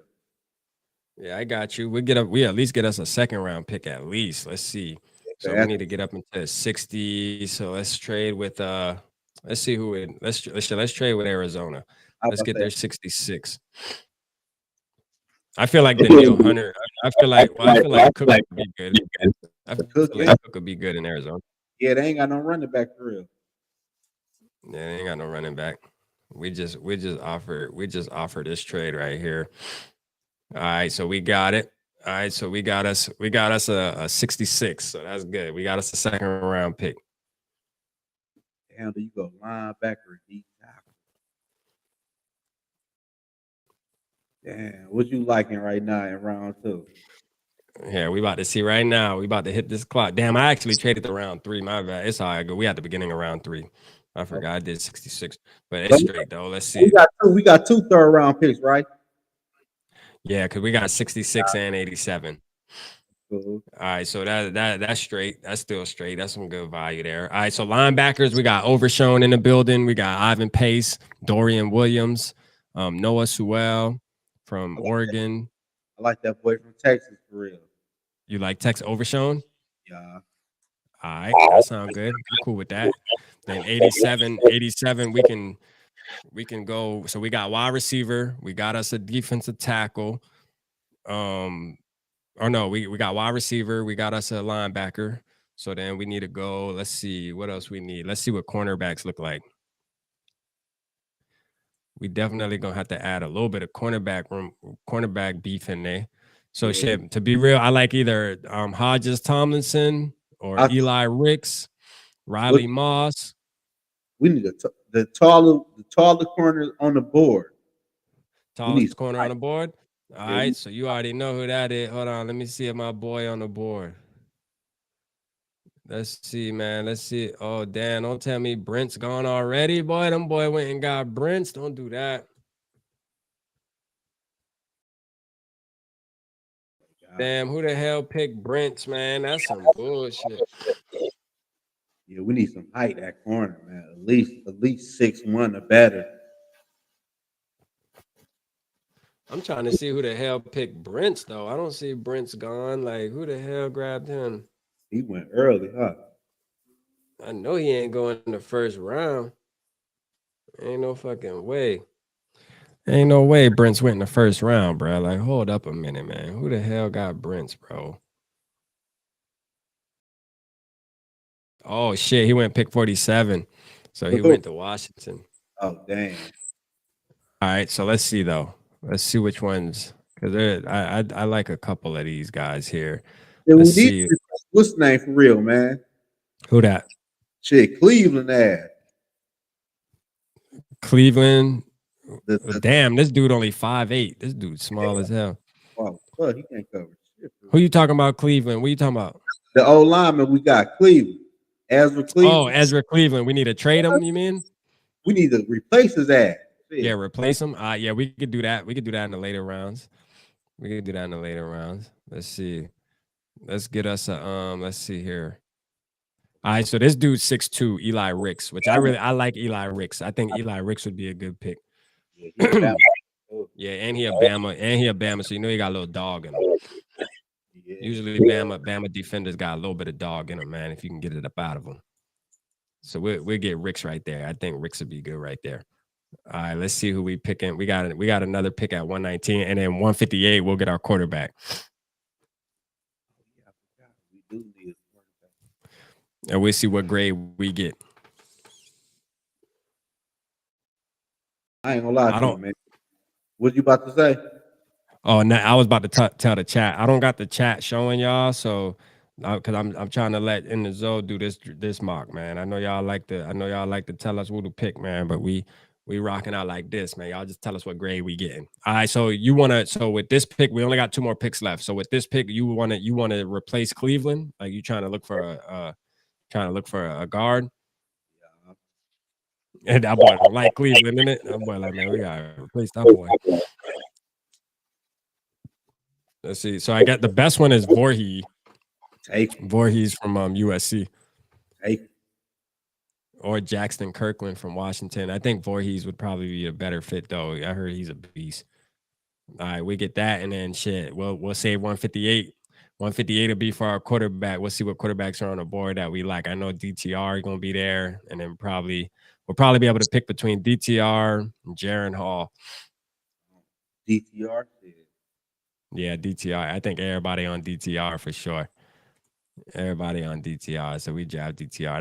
Speaker 2: Yeah, I got you. We at least get us a second round pick at least. Let's see. So we need to get up into 60. So let's trade with let's see who it let's trade with Arizona. Let's get their 66. I feel like Danielle Hunter. I feel like Cook would be good. I feel like Cook would be good in Arizona.
Speaker 3: Yeah, they ain't got no running back for real.
Speaker 2: Yeah, they ain't got no running back. We just offered this trade right here. All right, so we got it. All right, so we got us a 66. So that's good. We got us a second round pick.
Speaker 3: Damn, do you go linebacker, deep tackle? Damn, what you liking right now in round 2?
Speaker 2: Yeah, we about to see right now. We about to hit this clock. Damn, I actually traded to round 3. My bad. It's all right. We at the beginning of round 3. I forgot I did 66, but it's straight though. Let's see.
Speaker 3: We got two third round picks, right?
Speaker 2: Yeah, because we got 66 and 87. All right, so that's straight. That's still straight. That's some good value there. All right, so linebackers, we got Overshown in the building. We got Ivan Pace, Dorian Williams, Noah Sewell from Oregon.
Speaker 3: I like that boy from Texas for real.
Speaker 2: You like Tex Overshown?
Speaker 3: Yeah.
Speaker 2: All right, that sounds good. I'm cool with that. Then 87, we can go. So we got wide receiver. We got us a defensive tackle. Or no, we got wide receiver. We got us a linebacker. So then we need to go. Let's see what else we need. Let's see what cornerbacks look like. We definitely gonna have to add a little bit of cornerback beef in there. So shit, to be real, I like either Hodges Tomlinson or Eli Ricks, Riley Moss.
Speaker 3: We need the taller corner on the board.
Speaker 2: Tallest corner on the board. All right, so you already know who that is. Hold on, let me see if my boy on the board. Let's see, man. Let's see. Oh, damn, don't tell me Brent's gone already, boy. Them boy went and got Brent's. Don't do that. Damn, who the hell picked Brent's, man? That's some bullshit.
Speaker 3: Yeah, we need some height at corner, man. At least 6'1" or better.
Speaker 2: I'm trying to see who the hell picked Brent's, though. I don't see Brent's gone. Like, who the hell grabbed him?
Speaker 3: He went early, huh?
Speaker 2: I know he ain't going in the first round. Ain't no fucking way. Ain't no way Brent's went in the first round, bro. Like, hold up a minute, man. Who the hell got Brent's, bro? Oh, shit. He went pick 47. So he went to Washington.
Speaker 3: Oh, damn.
Speaker 2: All right, so let's see, though. Let's see which ones. Because I like a couple of these guys here. Let's see.
Speaker 3: What's the name for real, man?
Speaker 2: Who that?
Speaker 3: Shit, Cleveland ad.
Speaker 2: Cleveland. Damn, this dude only 5'8". This dude's small as hell.
Speaker 3: Oh, fuck, he can't cover shit.
Speaker 2: Who you talking about, Cleveland? What you talking about?
Speaker 3: The old lineman we got, Cleveland. Ezra Cleveland.
Speaker 2: Oh, Ezra Cleveland. We need to trade him, you mean?
Speaker 3: We need to replace his ass.
Speaker 2: Yeah, replace him. Yeah, we could do that. We could do that in the later rounds. Let's see. Let's get us a let's see here. All right, so this dude's 6'2", Eli Ricks, which I like Eli Ricks. I think Eli Ricks would be a good pick. Yeah, and he a Bama, so you know he got a little dog in him. Yeah. Usually Bama defenders got a little bit of dog in them, man, if you can get it up out of them. So we'll get Ricks right there. I think Ricks would be good right there. All right, let's see who we picking. We got another pick at 119, and then 158, we'll get our quarterback. And we'll see what grade we get.
Speaker 3: I ain't gonna lie to you, man. What you about to say?
Speaker 2: Oh, no, I was about to tell the chat. I don't got the chat showing y'all, so because I'm trying to let In the Zone do this mock, man. I know y'all like to tell us who to pick, man, but we we rocking out like this, man. Y'all just tell us what grade we getting. All right, so so with this pick, we only got 2 more picks left. So with this pick, you wanna replace Cleveland? Like you trying to look for a guard? And that boy don't like Cleveland, innit? That boy like, man, we gotta replace that boy. Let's see. So I got the best one is Voorhees. Voorhees from USC. Or Jackson Kirkland from Washington. I think Voorhees would probably be a better fit though. I heard he's a beast. All right, we get that, and then shit. We'll save 158. 158 will be for our quarterback. We'll see what quarterbacks are on the board that we like. I know DTR is gonna be there, and then we'll probably be able to pick between DTR and Jaron Hall.
Speaker 3: DTR.
Speaker 2: Yeah, DTR. I think everybody on DTR for sure. Everybody on DTR. So we jab DTR.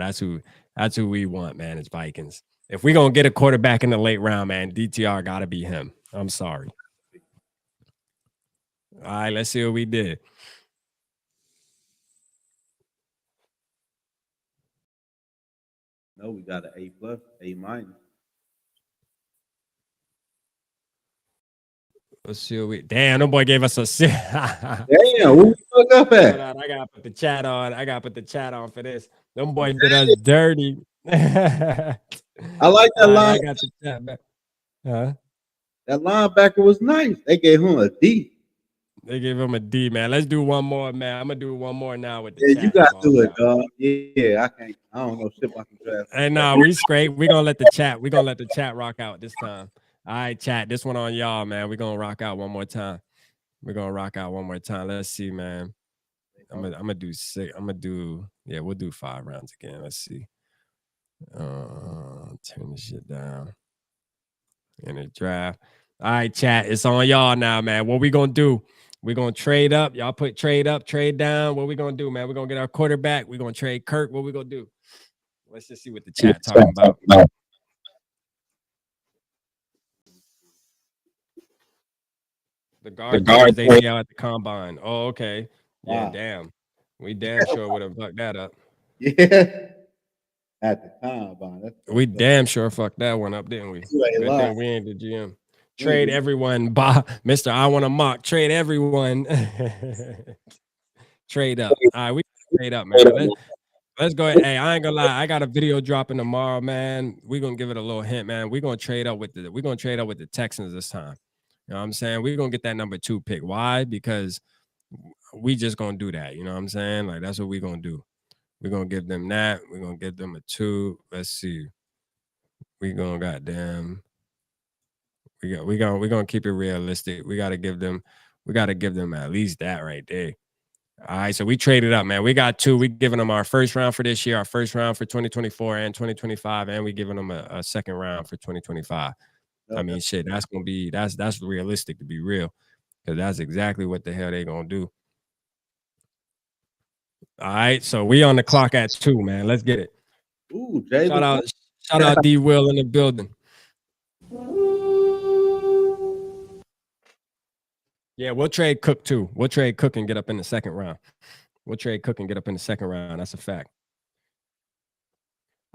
Speaker 2: That's who we want, man. It's Vikings. If we gonna get a quarterback in the late round, man, DTR gotta be him. I'm sorry. All right, let's see what we did.
Speaker 3: No, we got an A+, A-.
Speaker 2: Let's see what we. Damn, no boy gave us a 6.
Speaker 3: Damn, who we fuck up at?
Speaker 2: I gotta put the chat on. I gotta put the chat on for this. Them boy did us dirty.
Speaker 3: I like that line.
Speaker 2: I got the chat back. Huh?
Speaker 3: That linebacker was nice. They gave him a D.
Speaker 2: They gave him a D, man. Let's do one more, man. I'm gonna do one more now with the
Speaker 3: Yeah,
Speaker 2: chat.
Speaker 3: you got to do it, dog. Yeah, I can't. I don't know shit about the draft.
Speaker 2: Hey, nah, we straight. We gonna let the chat rock out this time. All right, chat. This one on y'all, man. We're gonna rock out one more time. Let's see, man. I'm gonna do 6. We'll do 5 rounds again. Let's see. Turn this shit down. In the draft. All right, chat. It's on y'all now, man. What we gonna do? We're gonna trade up. Y'all put trade up, trade down. What we gonna do, man? We're gonna get our quarterback. We're gonna trade Kirk. What we gonna do? Let's just see what the chat talking about. The guards they see out at the combine. Oh, okay. Yeah,
Speaker 3: Wow.
Speaker 2: damn. We damn sure would have fucked that up.
Speaker 3: Yeah. At the combine.
Speaker 2: We damn sure fucked that one up, didn't we? Good thing we ain't the GM. Trade everyone. Mr. I want to mock. Trade everyone. Trade up. All right, we trade up, man. Let's go ahead. Hey, I ain't gonna lie. I got a video dropping tomorrow, man. We're gonna give it a little hint, man. We're gonna trade up with the Texans this time. You know what I'm saying? We're gonna get that number 2 pick. Why? Because we just gonna do that. You know what I'm saying? Like that's what we're gonna do. We're gonna give them that. We're gonna give them a 2. Let's see. We're gonna keep it realistic. We gotta give them at least that right there. All right, so we traded up, man. We got 2. We giving them our first round for this year, our first round for 2024 and 2025, and we giving them a second round for 2025. Okay. I mean, shit, that's realistic to be real, because that's exactly what the hell they gonna do. All right, so we on the clock at 2, man. Let's get it.
Speaker 3: Ooh, Jay.
Speaker 2: Shout out D Will in the building. Yeah, we'll trade Cook too. We'll trade Cook and get up in the second round. That's a fact.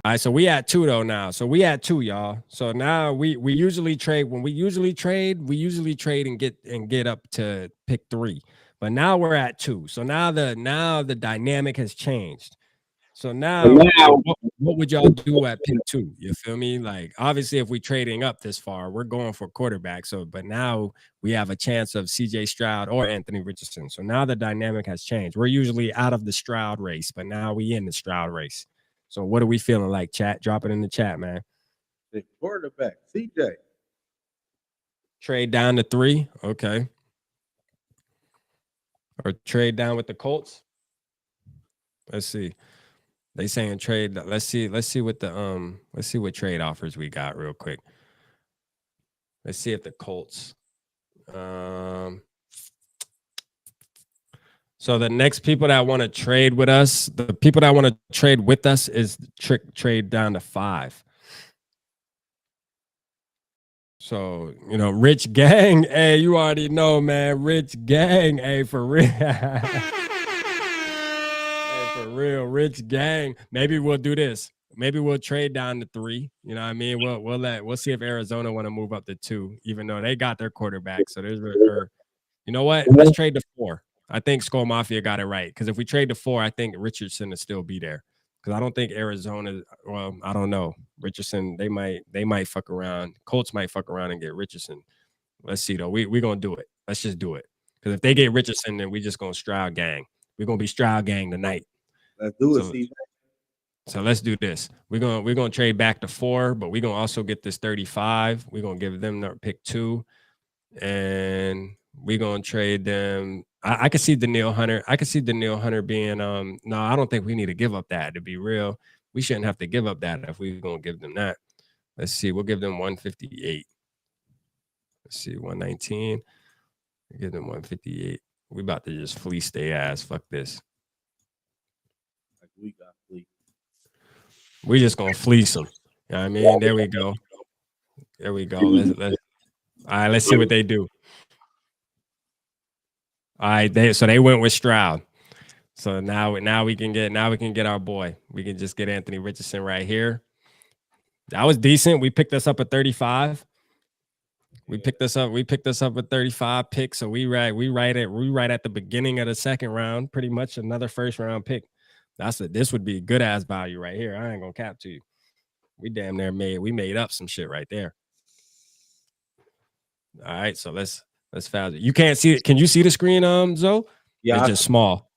Speaker 2: All right, so we at 2 though now. So we at 2, y'all. So now we usually trade. When we usually trade and get up to pick 3. But now we're at 2. So now the dynamic has changed. So now what would y'all do at pick 2? You feel me? Like obviously if we trading up this far, we're going for quarterback. So but now we have a chance of CJ Stroud or Anthony Richardson. So now the dynamic has changed. We're usually out of the Stroud race, but now we in the Stroud race. So what are we feeling like, chat? Drop it in the chat, man.
Speaker 3: The quarterback, CJ.
Speaker 2: Trade down to 3. Okay. Or trade down with the Colts. Let's see. They saying trade. Let's see what trade offers we got real quick. Let's see if the Colts. So the next people that want to trade with us, is trade down to 5. So, you know, Rich Gang, hey, you already know, man. Rich Gang, hey, for real. Hey, for real, Rich Gang. Maybe we'll do this. maybe we'll trade down to 3. You know what I mean? We'll see if Arizona want to move up to 2, even though they got their quarterback. So you know what? Let's trade to 4. I think Skull Mafia got it right. Because if we trade to 4, I think Richardson will still be there. Because I don't think Arizona, well, I don't know. Richardson, they might fuck around. Colts might fuck around and get Richardson. Let's see though. We're gonna do it. Let's just do it. Because if they get Richardson, then we just gonna Stroud gang. We're gonna be Stroud gang tonight.
Speaker 3: Let's do it,
Speaker 2: So,
Speaker 3: Steve.
Speaker 2: so let's do this. We're gonna trade back to 4, but we're gonna also get this 35. We're gonna give them their pick 2, and we're gonna trade them. I could see Danielle Hunter. I could see Danielle Hunter being no, I don't think we need to give up that. To be real, we shouldn't have to give up that if we're gonna give them that. Let's see. We'll give them 158. Let's see, 119. We'll give them 158. We about to just fleece their ass. Fuck this.
Speaker 3: Like we got fleet.
Speaker 2: We just gonna fleece them. You know what I mean? There we go. There we go. Let's all right, let's see what they do. All right, they went with Stroud. So now we can get our boy. We can just get Anthony Richardson right here. That was decent. We picked us up at 35. We picked us up at 35 picks. So we right at the beginning of the second round, pretty much another first round pick. This would be good ass value right here. I ain't gonna cap to you. We damn near made up some shit right there. All right, so let's fast it. You can't see it. Can you see the screen, Zoe?
Speaker 3: Yeah,
Speaker 2: It's just small.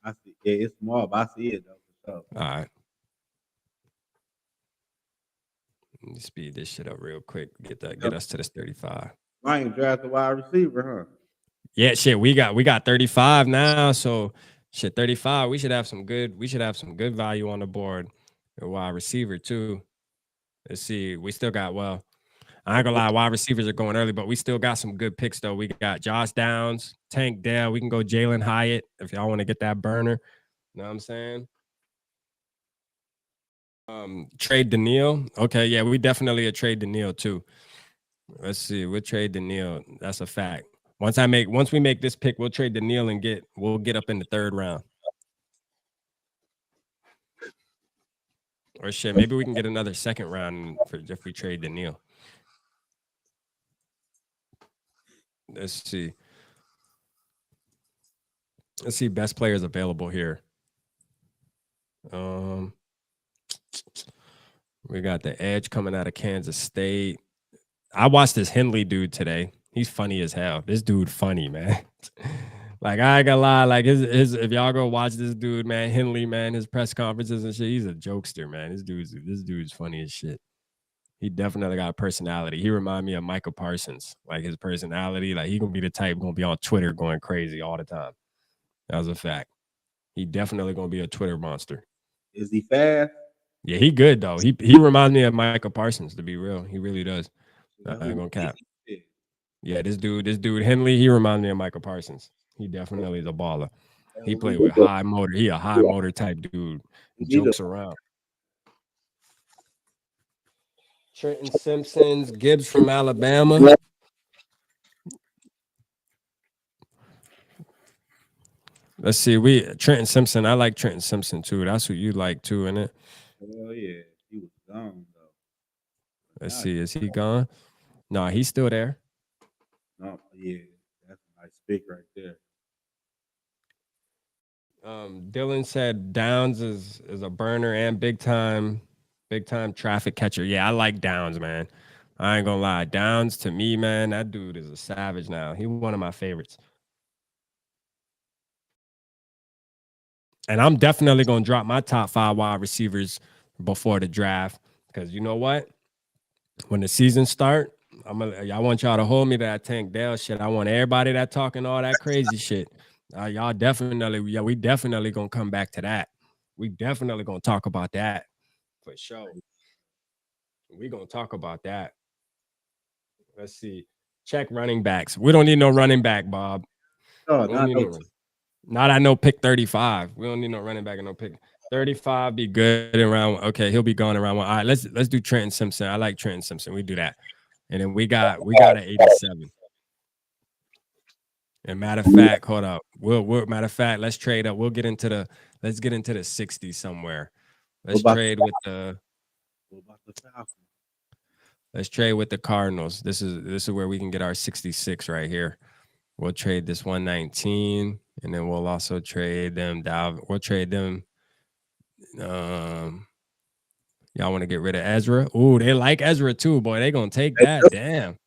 Speaker 3: I see. Yeah, it's small, but I see it though. For sure.
Speaker 2: All right. Let me speed this shit up real quick. Get us to this 35.
Speaker 3: I ain't drafted wide receiver, huh?
Speaker 2: Yeah, shit. We got 35 now. So shit, 35. We should have some good value on the board. A wide receiver too. Let's see. We still got I ain't gonna lie, wide receivers are going early, but we still got some good picks though. We got Josh Downs, Tank Dell. We can go Jalen Hyatt if y'all want to get that burner. You know what I'm saying? Trade Danielle. Okay, yeah, we definitely a trade Danielle too. Let's see, we'll trade Danielle. That's a fact. Once we make this pick, we'll trade Danielle and we'll get up in the 3rd round. Or shit, maybe we can get another 2nd round if we trade Danielle. Let's see. Best players available here. We got the edge coming out of Kansas State. I watched this Henley dude today. He's funny as hell. This dude funny, man. Like, I ain't gonna lie. Like, his if y'all go watch this dude, man, Henley, man, his press conferences and shit, he's a jokester, man. This dude's funny as shit. He definitely got a personality. He remind me of Michael Parsons. Like, his personality, like, he gonna be the type gonna be on Twitter going crazy all the time. That was a fact. He definitely gonna be a Twitter monster.
Speaker 3: Is he fast?
Speaker 2: Yeah, he good though. He reminds me of Michael Parsons, to be real. He really does. I ain't gonna cap. Yeah, this dude Henley, he reminds me of Michael Parsons. He definitely is a baller. He played with high motor. He a high motor type dude. Jokes around. Trenton Simpsons, Gibbs from Alabama. Let's see. Trenton Simpson. I like Trenton Simpson too. That's who you like too, isn't it?
Speaker 3: Oh yeah, he was gone though.
Speaker 2: Let's see. Is he gone? No, he's still there.
Speaker 3: No, yeah, that's a nice pick right there.
Speaker 2: Dylan said Downs is a burner and big time traffic catcher. Yeah, I like Downs, man. I ain't gonna lie. Downs to me, man, that dude is a savage now. He's one of my favorites. And I'm definitely gonna drop my top 5 wide receivers before the draft. Because you know what? When the season start, I want y'all to hold me to that Tank Dell shit. I want everybody that talking all that crazy shit. Y'all definitely, we definitely gonna come back to that. We definitely gonna talk about that for sure. We gonna talk about that. Let's see. Check running backs. We don't need no running back, Bob.
Speaker 3: Oh,
Speaker 2: not at no pick 35. We don't need no running back and no pick 35. Be good around. Okay, he'll be gone around 1. All right, let's do Trenton Simpson. I like Trenton Simpson. We do that. And then we got an 87. And matter of fact, hold up. Matter of fact, let's trade up. Let's get into the 60s somewhere. Let's
Speaker 3: about
Speaker 2: trade with the
Speaker 3: What about the Falcons?
Speaker 2: let's trade with the Cardinals. This is where we can get our 66 right here. We'll trade this 119, and then we'll also trade them down. We'll trade them. Y'all want to get rid of Ezra? Ooh, they like Ezra too, boy. They gonna take that. Damn.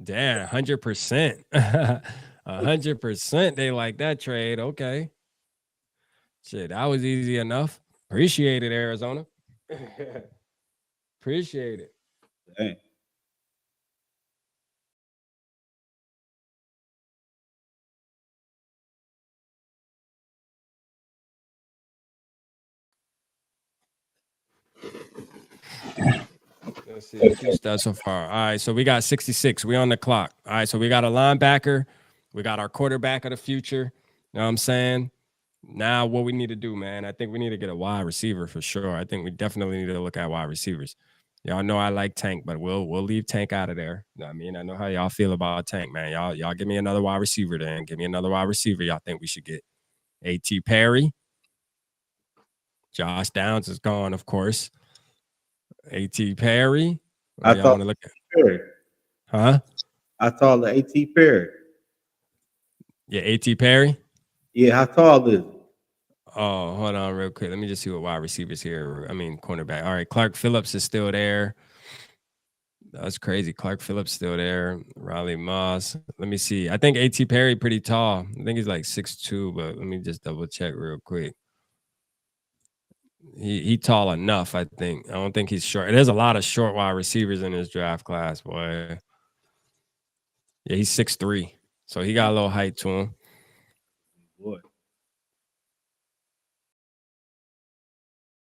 Speaker 2: Damn, 100%. 100% they like that trade. Okay. Shit, that was easy enough. Appreciate it, Arizona. Appreciate it.
Speaker 3: Dang.
Speaker 2: Let's see, 2 stats so far. All right, so we got 66. We on the clock. All right, so we got a linebacker. We got our quarterback of the future. You know what I'm saying? Now, what we need to do, man, I think we need to get a wide receiver for sure. I think we definitely need to look at wide receivers. Y'all know I like Tank, but we'll leave Tank out of there. You know what I mean? I know how y'all feel about Tank, man. Y'all give me another wide receiver then. Give me another wide receiver y'all think we should get. A.T. Perry. Josh Downs is gone, of course. A.T. Perry.
Speaker 3: I
Speaker 2: Y'all
Speaker 3: thought
Speaker 2: want to look at?
Speaker 3: Perry.
Speaker 2: Huh?
Speaker 3: I thought the A.T. Perry.
Speaker 2: Yeah, A.T. Perry.
Speaker 3: Yeah, how tall is it?
Speaker 2: Oh, hold on real quick. Let me just see what wide receivers here. I mean, cornerback. All right, Clark Phillips is still there. That's crazy. Clark Phillips still there. Riley Moss. Let me see. I think A.T. Perry pretty tall. I think he's like 6'2", but let me just double check real quick. He tall enough, I think. I don't think he's short. There's a lot of short wide receivers in this draft class, boy. Yeah, he's 6'3", so he got a little height to him.
Speaker 3: Boy.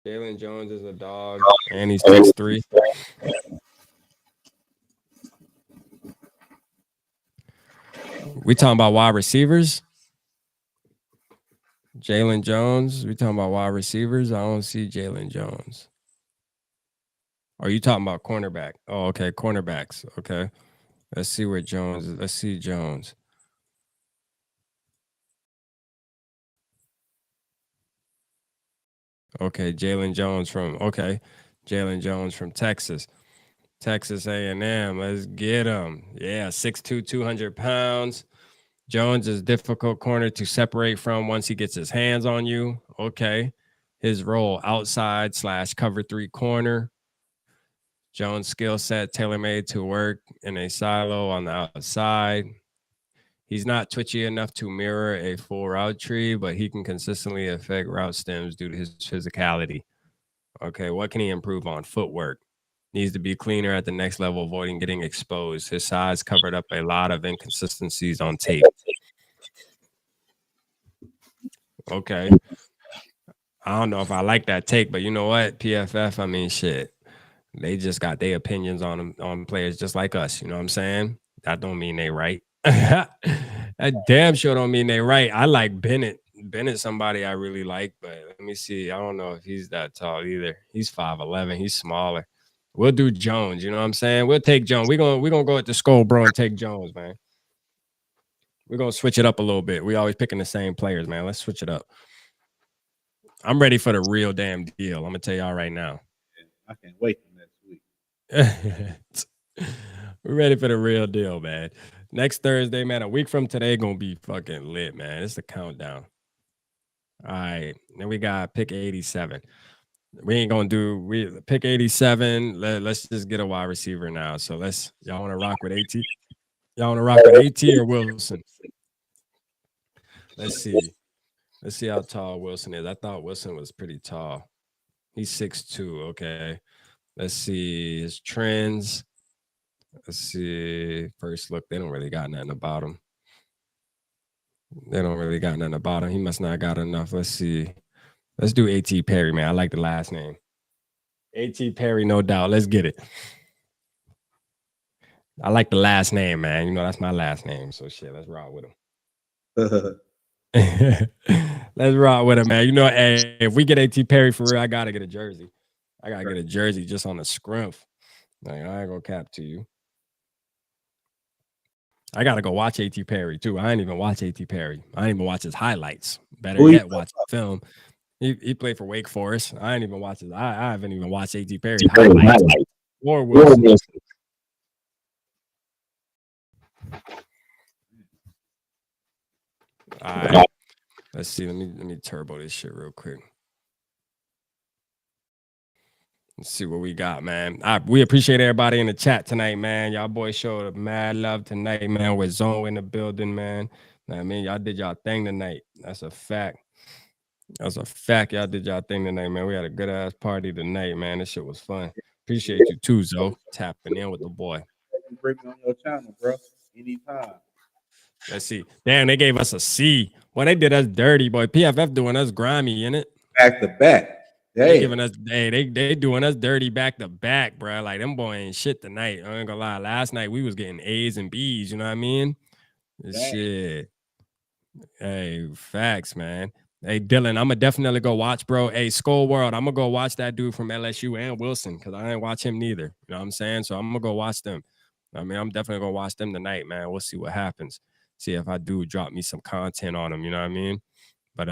Speaker 2: Jalen Jones is a dog, and he's 6'3". We talking about wide receivers? Jalen Jones. We talking about wide receivers? I don't see Jalen Jones. Are you talking about cornerback? Oh, okay, cornerbacks. Okay. Let's see where Jones is. Let's see Jones. Okay, Jalen Jones from Texas. Texas A&M. Let's get him. Yeah, 6'2", 200 pounds. Jones is difficult corner to separate from once he gets his hands on you. Okay. His role outside / cover 3 corner. Jones' skill set tailor-made to work in a silo on the outside. He's not twitchy enough to mirror a full route tree, but he can consistently affect route stems due to his physicality. Okay, what can he improve on? Footwork. Needs to be cleaner at the next level, avoiding getting exposed. His size covered up a lot of inconsistencies on tape. Okay. I don't know if I like that take, but you know what? PFF, I mean, shit. They just got their opinions on them, on players just like us. You know what I'm saying? That don't mean they right. That damn sure don't mean they right. I like Bennett. Bennett's somebody I really like, but let me see. I don't know if he's that tall either. He's 5'11". He's smaller. We'll do Jones. You know what I'm saying? We'll take Jones. We're gonna go at the skull, bro, and take Jones, man. We're gonna switch it up a little bit. We always picking the same players, man. Let's switch it up. I'm ready for the real damn deal. I'm gonna tell y'all right now.
Speaker 3: I can't wait for next week.
Speaker 2: We're ready for the real deal, man. Next Thursday, man, a week from today, gonna be fucking lit, man. It's the countdown. All right, then we got pick 87. We ain't gonna do pick 87. Let's just get a wide receiver now. So y'all want to rock with AT? Y'all want to rock with AT or Wilson? Let's see. Let's see how tall Wilson is. I thought Wilson was pretty tall. He's 6'2". Okay. Let's see his trends. Let's see. First look, they don't really got nothing about him. They don't really got nothing about him. He must not got enough. Let's see. Let's do A.T. Perry, man. I like the last name. A.T. Perry, no doubt. Let's get it. I like the last name, man. You know, that's my last name. So shit, let's rock with him. Let's rock with him, man. You know, hey, if we get A.T. Perry for real, I gotta get a jersey. I gotta get a jersey just on the scrimp. Like, I ain't gonna cap to you. I gotta go watch A.T. Perry too. I ain't even watch A.T. Perry. I ain't even watch his highlights. Better yet, watch the film. He played for Wake Forest. I ain't even watched it. I haven't even watched A.T. Perry highlights or Wilson. All right. Let's see. Let me turbo this shit real quick. Let's see what we got, man. We appreciate everybody in the chat tonight, man. Y'all boys showed mad love tonight, man. With Zone in the building, man. I mean, y'all did y'all thing tonight. That's a fact. That's a fact. Y'all did y'all thing tonight, man. We had a good ass party tonight, man. This shit was fun. Appreciate you too, Zoe, tapping in with the boy.
Speaker 3: Bring me on your channel, bro. Anytime.
Speaker 2: Let's see. Damn, they gave us a C. Well, they did us dirty, boy. PFF doing us grimy, innit?
Speaker 3: Back to back.
Speaker 2: They giving us, they doing us dirty back to back, bro. Like them boy ain't shit tonight. I ain't gonna lie. Last night we was getting A's and B's. You know what I mean? Shit. Hey, facts, man. Hey, Dylan, I'm gonna definitely go watch, bro. Hey, Skull World, I'm gonna go watch that dude from LSU and Wilson because I ain't watch him neither. You know what I'm saying? So I'm gonna go watch them. I mean, I'm definitely gonna watch them tonight, man. We'll see what happens. See if I do drop me some content on them. You know what I mean? But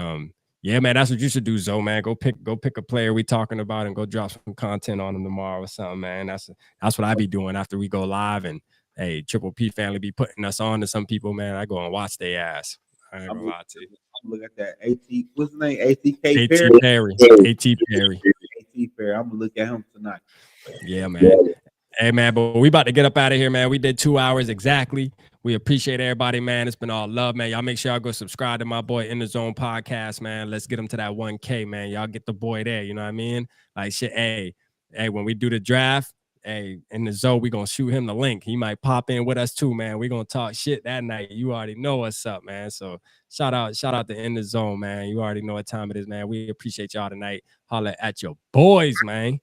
Speaker 2: yeah, man, that's what you should do, Zoe, man. Go pick a player we talking about and go drop some content on them tomorrow or something, man. That's what I be doing after we go live. And hey, Triple P family be putting us on to some people, man. I go and watch their ass. I ain't gonna lie to you.
Speaker 3: Look at that. AT, what's his name? ATK
Speaker 2: Perry. AT Perry.
Speaker 3: AT Perry. I'm gonna look at him tonight.
Speaker 2: Yeah, man. Hey, man, but we about to get up out of here, man. We did 2 hours exactly. We appreciate everybody, man. It's been all love, man. Y'all make sure y'all go subscribe to my boy In The Zone podcast, man. Let's get him to that 1K, man. Y'all get the boy there, you know what I mean? Like, shit, hey, when we do the draft, hey, In The Zone, we gonna shoot him the link. He might pop in with us too, man. We gonna talk shit that night. You already know what's up, man. So shout out to In The Zone, man. You already know what time it is, man. We appreciate y'all tonight. Holla at your boys, man.